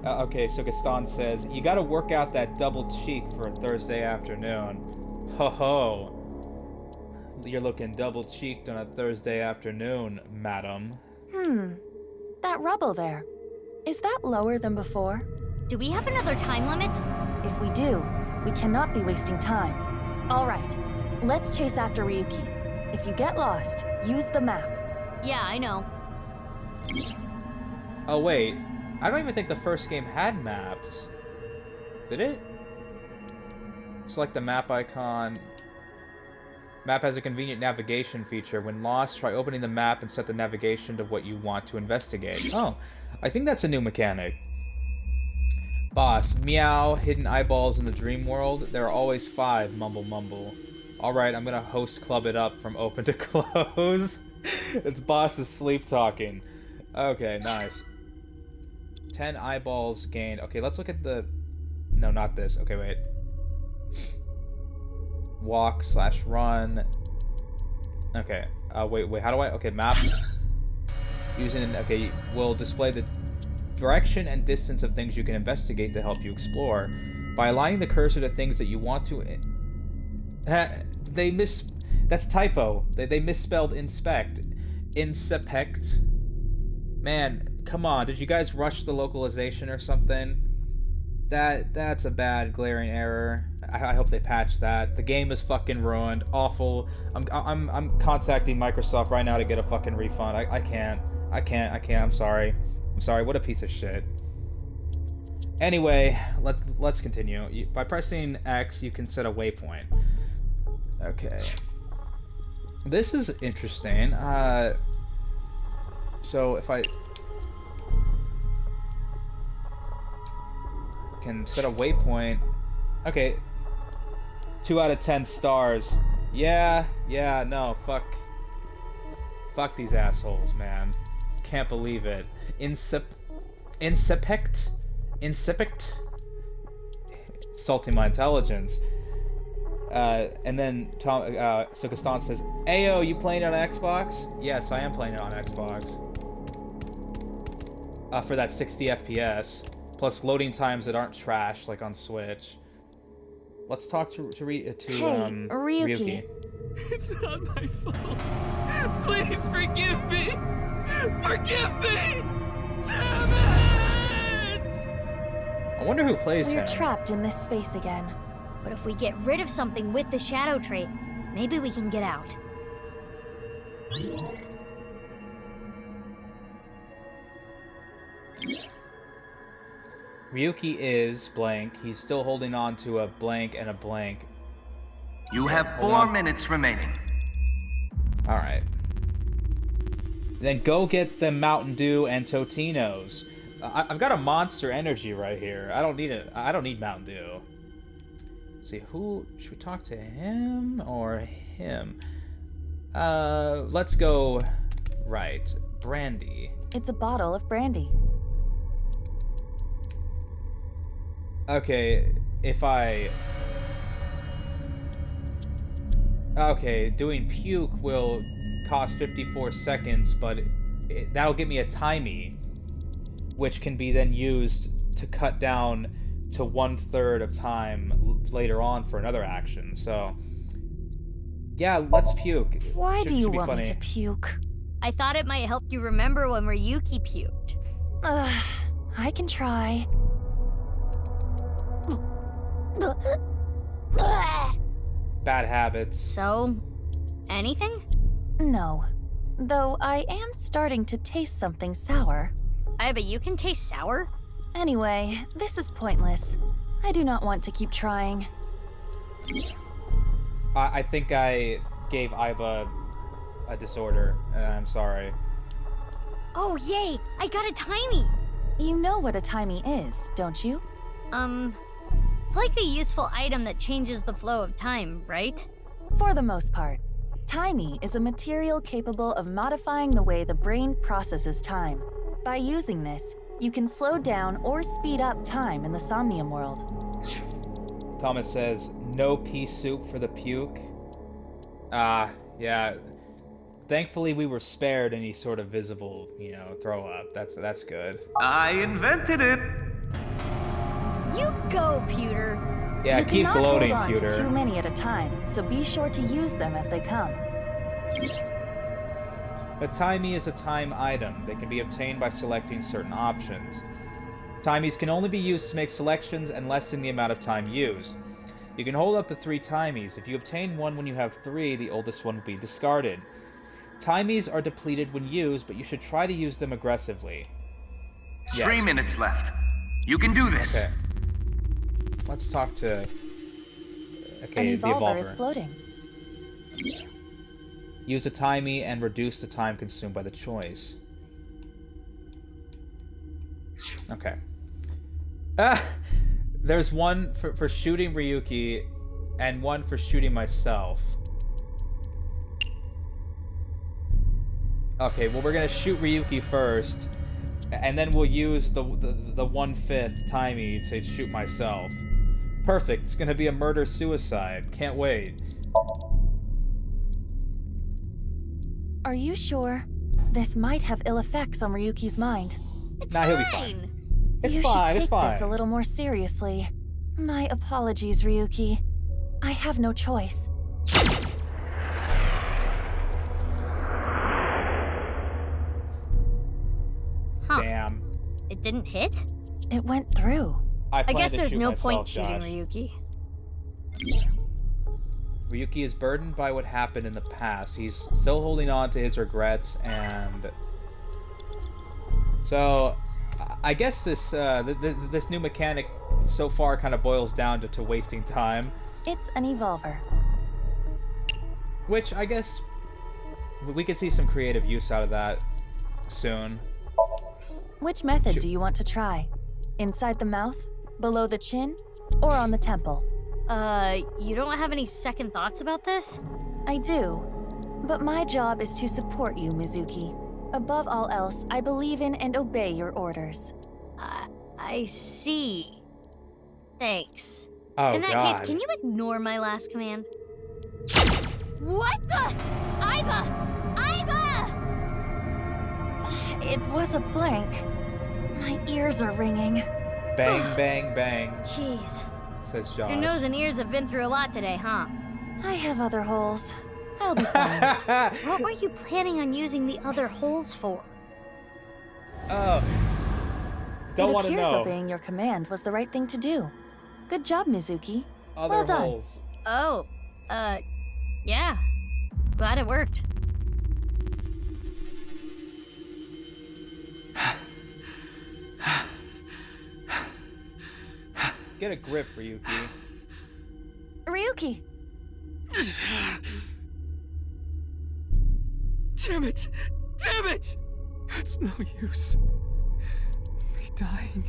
Okay, so Gaston says, you gotta work out that double cheek for a Thursday afternoon. Ho ho. You're looking double cheeked on a Thursday afternoon, madam.
That rubble there. Is that lower than before?
Do we have another time limit?
If we do, we cannot be wasting time. All right, let's chase after Ryuki. If you get lost, use the map.
Yeah, I know.
Oh wait, I don't even think the first game had maps. Did it? Select the map icon. Map has a convenient navigation feature. When lost, try opening the map and set the navigation to what you want to investigate. Oh, I think that's a new mechanic. Boss, meow, hidden eyeballs in the dream world. There are always 5, mumble mumble. Alright, I'm gonna host club it up from open to close. It's boss's sleep talking. Okay, nice. 10 eyeballs gained. Okay, let's look at the... No, not this. Okay, wait. Walk/run. Okay. Wait, how do I... Okay, map. Using... Okay, will display the direction and distance of things you can investigate to help you explore. By aligning the cursor to things that you want to... That's typo. They misspelled inspect. Inspect. Man, come on. Did you guys rush the localization or something? That's a bad glaring error. I hope they patch that. The game is fucking ruined. Awful. I'm contacting Microsoft right now to get a fucking refund. I can't. I'm sorry. What a piece of shit. Anyway, let's continue. By pressing X, you can set a waypoint. Okay. This is interesting. So if I can set a waypoint. Okay. 2 out of 10 stars. Yeah, no, fuck these assholes, man. Can't believe it. Insipect? Insulting my intelligence. And then so Gaston says, Ayo, you playing it on Xbox? Yes, I am playing it on Xbox. For that 60 FPS. Plus loading times that aren't trash, like on Switch. Let's talk to Ryuki.
It's not my fault. Please forgive me. Forgive me. Damn it!
I wonder who plays him.
We're trapped in this space again.
But if we get rid of something with the shadow trait, maybe we can get out.
Ryuki is blank. He's still holding on to a blank and a blank.
You have 4 minutes remaining.
Alright. Then go get the Mountain Dew and Totino's. I've got a Monster Energy right here. I don't need it. I don't need Mountain Dew. Let's see, who should we talk to, him or him? Let's go right. Brandy.
It's a bottle of brandy.
Okay, Okay, doing puke will cost 54 seconds, but that'll get me a timey, which can be then used to cut down to 1/3 of time later on for another action. So, yeah, let's puke.
Why do you
be
want
funny.
me to puke?
I thought it might help you remember when Ryuki puked.
I can try.
Bad habits.
So, anything?
No. Though I am starting to taste something sour.
But you can taste sour?
Anyway, this is pointless. I do not want to keep trying.
I think I gave Aiba a disorder. I'm sorry.
Oh, yay! I got a timey!
You know what a timey is, don't you?
It's like a useful item that changes the flow of time, right?
For the most part. Timey is a material capable of modifying the way the brain processes time. By using this, you can slow down or speed up time in the Somnium world.
Thomas says, no pea soup for the puke. Yeah. Thankfully, we were spared any sort of visible, throw up. That's good.
I invented it.
You go, Pewter.
Yeah,
you
keep
cannot
gloating,
hold on
Pewter.
to too many at a time, so be sure to use them as they come.
A timey is a time item that can be obtained by selecting certain options. Timies can only be used to make selections and lessen the amount of time used. You can hold up to 3 timies. If you obtain one when you have 3, the oldest one will be discarded. Timies are depleted when used, but you should try to use them aggressively. Yes.
3 minutes left. You can do this.
Okay. Let's talk to...
An evolver is floating.
Use a timey and reduce the time consumed by the choice. Okay. There's one for shooting Ryuki and one for shooting myself. Okay, well, we're gonna shoot Ryuki first, and then we'll use the 1/5 timey to shoot myself. Perfect. It's gonna be a murder-suicide. Can't wait.
Are you sure? This might have ill effects on Ryuki's mind.
Nah, he'll be fine. It's
you
fine,
should
it's
take
fine.
this a little more seriously. My apologies, Ryuki. I have no choice.
Huh.
Damn.
It didn't hit?
It went through.
I
guess
to
there's
shoot
no
myself,
point shooting
Josh.
Ryuki.
Ryuki is burdened by what happened in the past. He's still holding on to his regrets, and so I guess this this new mechanic so far kind of boils down to wasting time,
It's an evolver.
which I guess we could see some creative use out of that soon.
Which method
Shoot.
do you want to try? Inside the mouth? Below the chin? Or on the temple?
You don't have any second thoughts about this?
I do. But my job is to support you, Mizuki. Above all else, I believe in and obey your orders.
I see. Thanks.
Oh,
In that
God.
case, can you ignore my last command? What the? Aiba! Aiba!
It was a blank. My ears are ringing.
Bang, bang, bang,
Jeez.
says Josh.
Your nose and ears have been through a lot today, huh?
I have other holes. I'll be fine.
What were you planning on using the other holes for?
Oh. Don't
It
want to
appears
know.
obeying your command was the right thing to do. Good job, Mizuki.
Other
well done.
holes.
Oh, yeah. Glad it worked.
Get a grip, Ryuki.
Ryuki!
Damn it! Damn it! It's no use. Me dying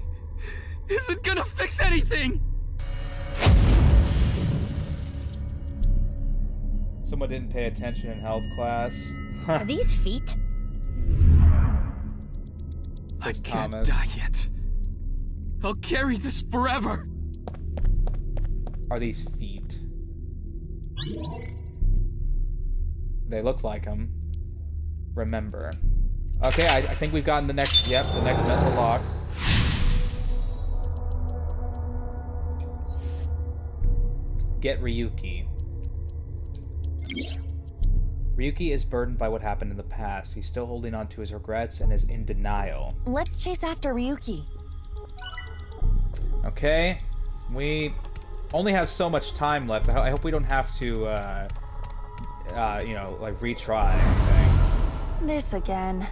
isn't gonna fix anything!
Someone didn't pay attention in health class.
Are these feet?
I can't die yet. I'll carry this forever.
Are these feet? They look like them. Remember. Okay, I think we've gotten the next, yep, the next mental lock. Get Ryuki. Ryuki is burdened by what happened in the past. He's still holding on to his regrets and is in denial.
Let's chase after Ryuki.
Okay, we only have so much time left. I hope we don't have to, you know, like retry anything.
This again.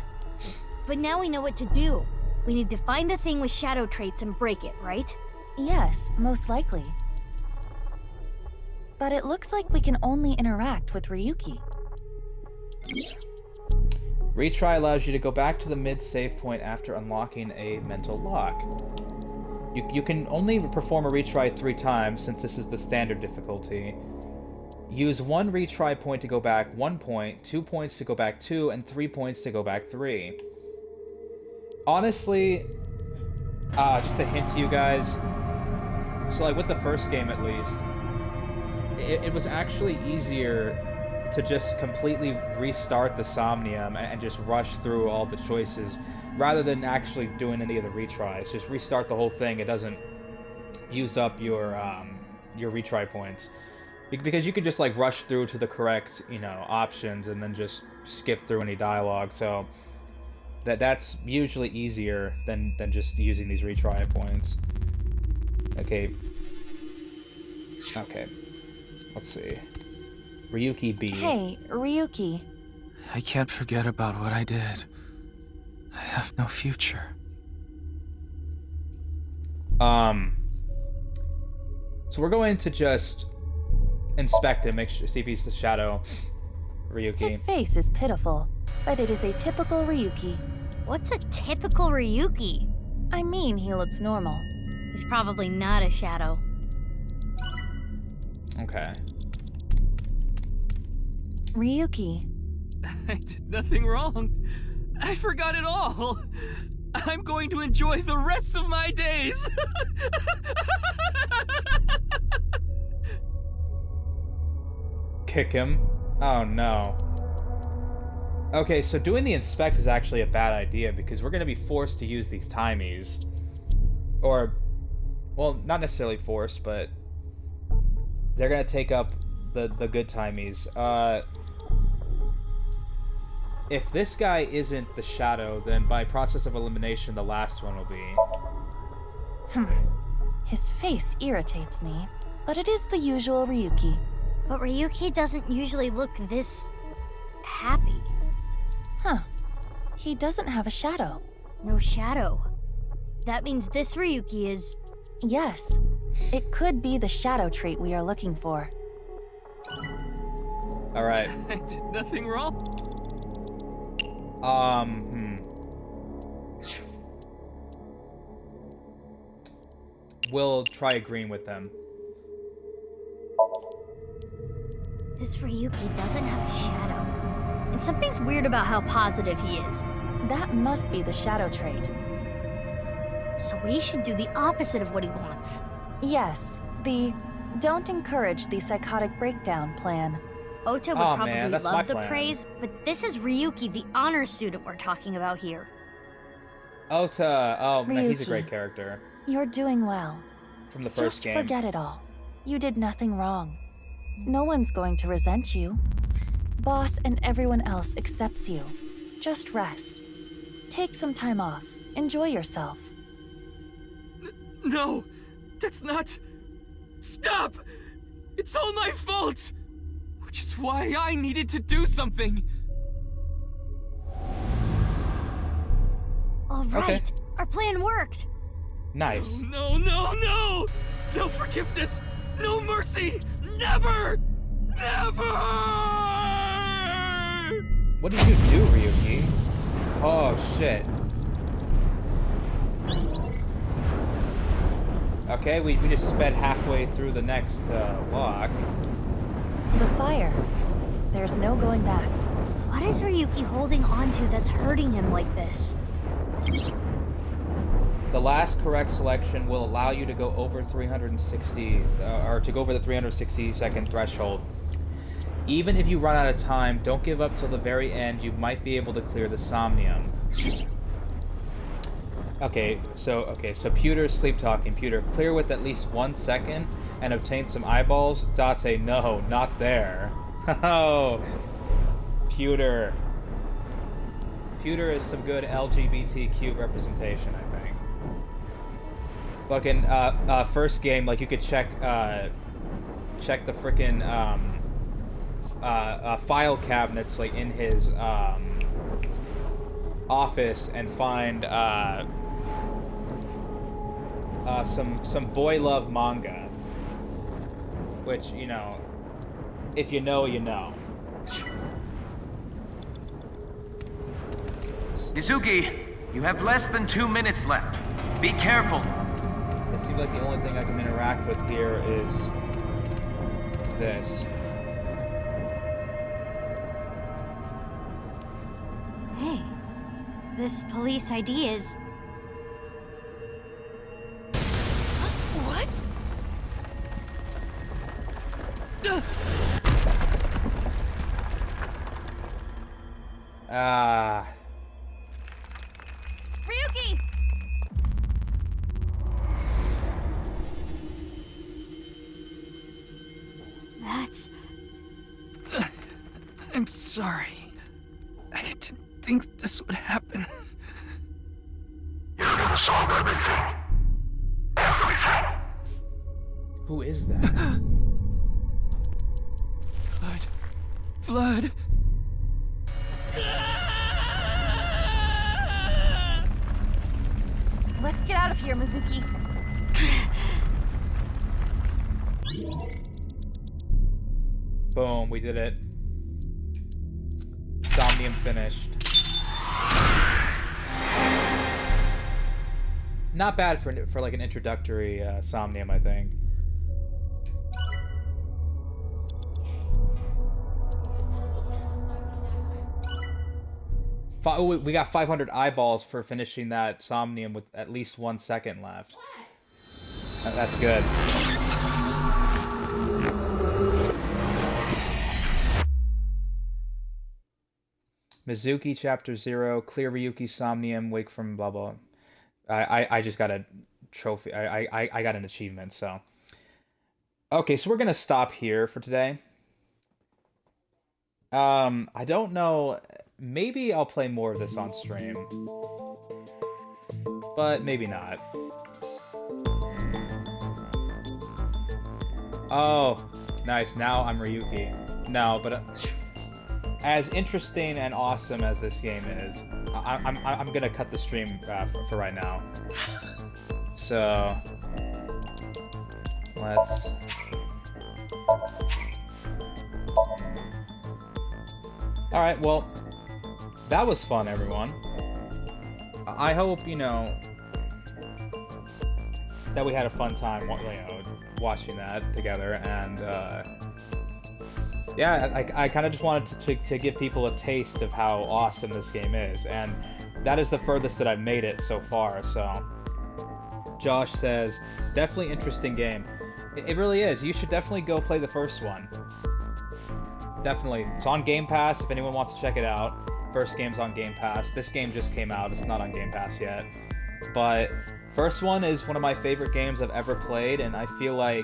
But now we know what to do. We need to find the thing with shadow traits and break it, right?
Yes, most likely. But it looks like we can only interact with Ryuki.
Retry allows you to go back to the mid-save point after unlocking a mental lock. You can only perform a retry 3 times, since this is the standard difficulty. Use 1 retry point to go back 1 point, 2 points to go back 2, and 3 points to go back 3. Honestly, just a hint to you guys, so like with the first game at least, it was actually easier to just completely restart the Somnium and just rush through all the choices, rather than actually doing any of the retries. Just restart the whole thing. It doesn't use up your retry points, because you can just like rush through to the correct, you know, options and then just skip through any dialogue. So that's usually easier than just using these retry points. Okay. Let's see. Ryuki B.
Hey, Ryuki.
I can't forget about what I did. I have no future.
So we're going to just inspect him, see if he's the shadow Ryuki.
His face is pitiful, but it is a typical Ryuki.
What's a typical Ryuki?
I mean, he looks normal.
He's probably not a shadow.
Okay.
Ryuki.
I did nothing wrong. I forgot it all. I'm going to enjoy the rest of my days.
Kick him? Oh no. Okay, so doing the inspect is actually a bad idea, because we're going to be forced to use these timies. Or, well, not necessarily forced, but they're going to take up the good timies. If this guy isn't the shadow, then by process of elimination, the last one will be.
His face irritates me, but it is the usual Ryuki.
But Ryuki doesn't usually look this happy.
Huh. He doesn't have a shadow.
No shadow. That means this Ryuki is...
Yes. It could be the shadow trait we are looking for.
Alright.
I did nothing wrong.
We'll try agreeing with them.
This Ryuki doesn't have a shadow. And something's weird about how positive he is.
That must be the shadow trait.
So we should do the opposite of what he wants.
Yes, the don't encourage the psychotic breakdown plan.
Ota would
Aw,
probably
man, that's my
love the
plan.
praise, but this is Ryuki, the honor student we're talking about here.
Ota, oh man, he's a
Ryuki.
great character.
You're doing well.
From the first
Just
game.
forget it all. You did nothing wrong. No one's going to resent you. Boss and everyone else accepts you. Just rest. Take some time off. Enjoy yourself.
No, that's not... Stop! It's all my fault! Which is why I needed to do something.
All right,
Okay.
our plan worked.
Nice.
No, no, no! No forgiveness! No mercy! Never! Never!
What did you do, Ryuki? Oh, shit. Okay, we just sped halfway through the next walk.
The fire. There's no going back.
What is Ryuki holding on to that's hurting him like this?
The last correct selection will allow you to go over 360, or to go over the 360 second threshold. Even if you run out of time, don't give up till the very end. You might be able to clear the Somnium. Okay, so Pewter's sleep talking. Pewter, clear with at least 1 second and obtain some eyeballs. Date, no, not there. Oh, Pewter. Pewter is some good LGBTQ representation, I think. Fucking first game, like you could check the frickin' file cabinets like in his office and find some boy love manga, which, you know, if you know, you know.
Izuki, you have less than 2 minutes left. Be careful.
It seems like the only thing I can interact with here is this.
Hey, this police ID is...
What? Ryuki!
That's...
I'm sorry. I didn't think this would happen.
You're gonna solve everything. Everything.
Who is that?
Blood.
Let's get out of here, Mizuki.
Boom, we did it. Somnium finished. Not bad for like an introductory Somnium, I think. Oh, we got 500 eyeballs for finishing that Somnium with at least 1 second left. That's good. Mizuki Chapter 0, Clear Ryuki Somnium, Wake from blah blah. I just got a trophy. I got an achievement, so. Okay, so we're gonna stop here for today. I don't know. Maybe I'll play more of this on stream. But maybe not. Oh, nice. Now I'm Ryuki. No, but as interesting and awesome as this game is, I'm gonna cut the stream for right now. So let's. All right. Well, that was fun, everyone. I hope you know that we had a fun time, watching that together, and yeah, I kind of just wanted to give people a taste of how awesome this game is, and that is the furthest that I've made it so far. So, Josh says, definitely interesting game. It really is. You should definitely go play the first one. Definitely. It's on Game Pass if anyone wants to check it out. First game's on Game Pass. This game just came out. It's not on Game Pass yet. But first one is one of my favorite games I've ever played, and I feel like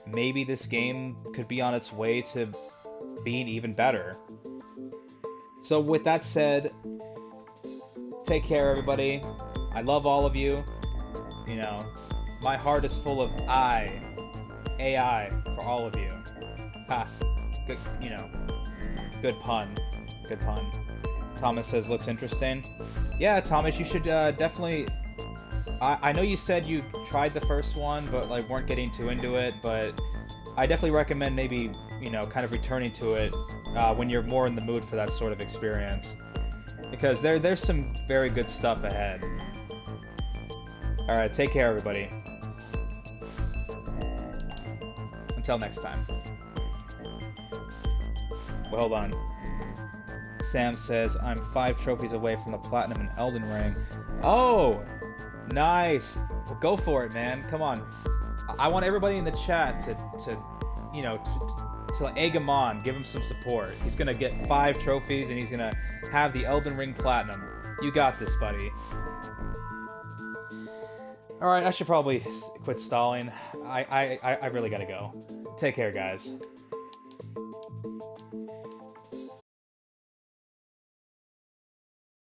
maybe this game could be on its way to being even better. So with that said, take care, everybody. I love all of you. You know, my heart is full of AI for all of you. Ha. Good, you know, good pun. Good pun. Thomas says, looks interesting. Yeah, Thomas, you should definitely... I know you said you tried the first one, but like weren't getting too into it, but I definitely recommend maybe, you know, kind of returning to it when you're more in the mood for that sort of experience. because there's some very good stuff ahead. Alright, take care, everybody. Until next time. Well, hold on. Sam says, I'm 5 trophies away from the platinum in Elden Ring. Oh! Nice! Well, go for it, man. Come on. I want everybody in the chat to you know, to like, egg him on, give him some support. He's gonna get 5 trophies and he's gonna have the Elden Ring Platinum. You got this, buddy. Alright, I should probably quit stalling. I really gotta go. Take care, guys.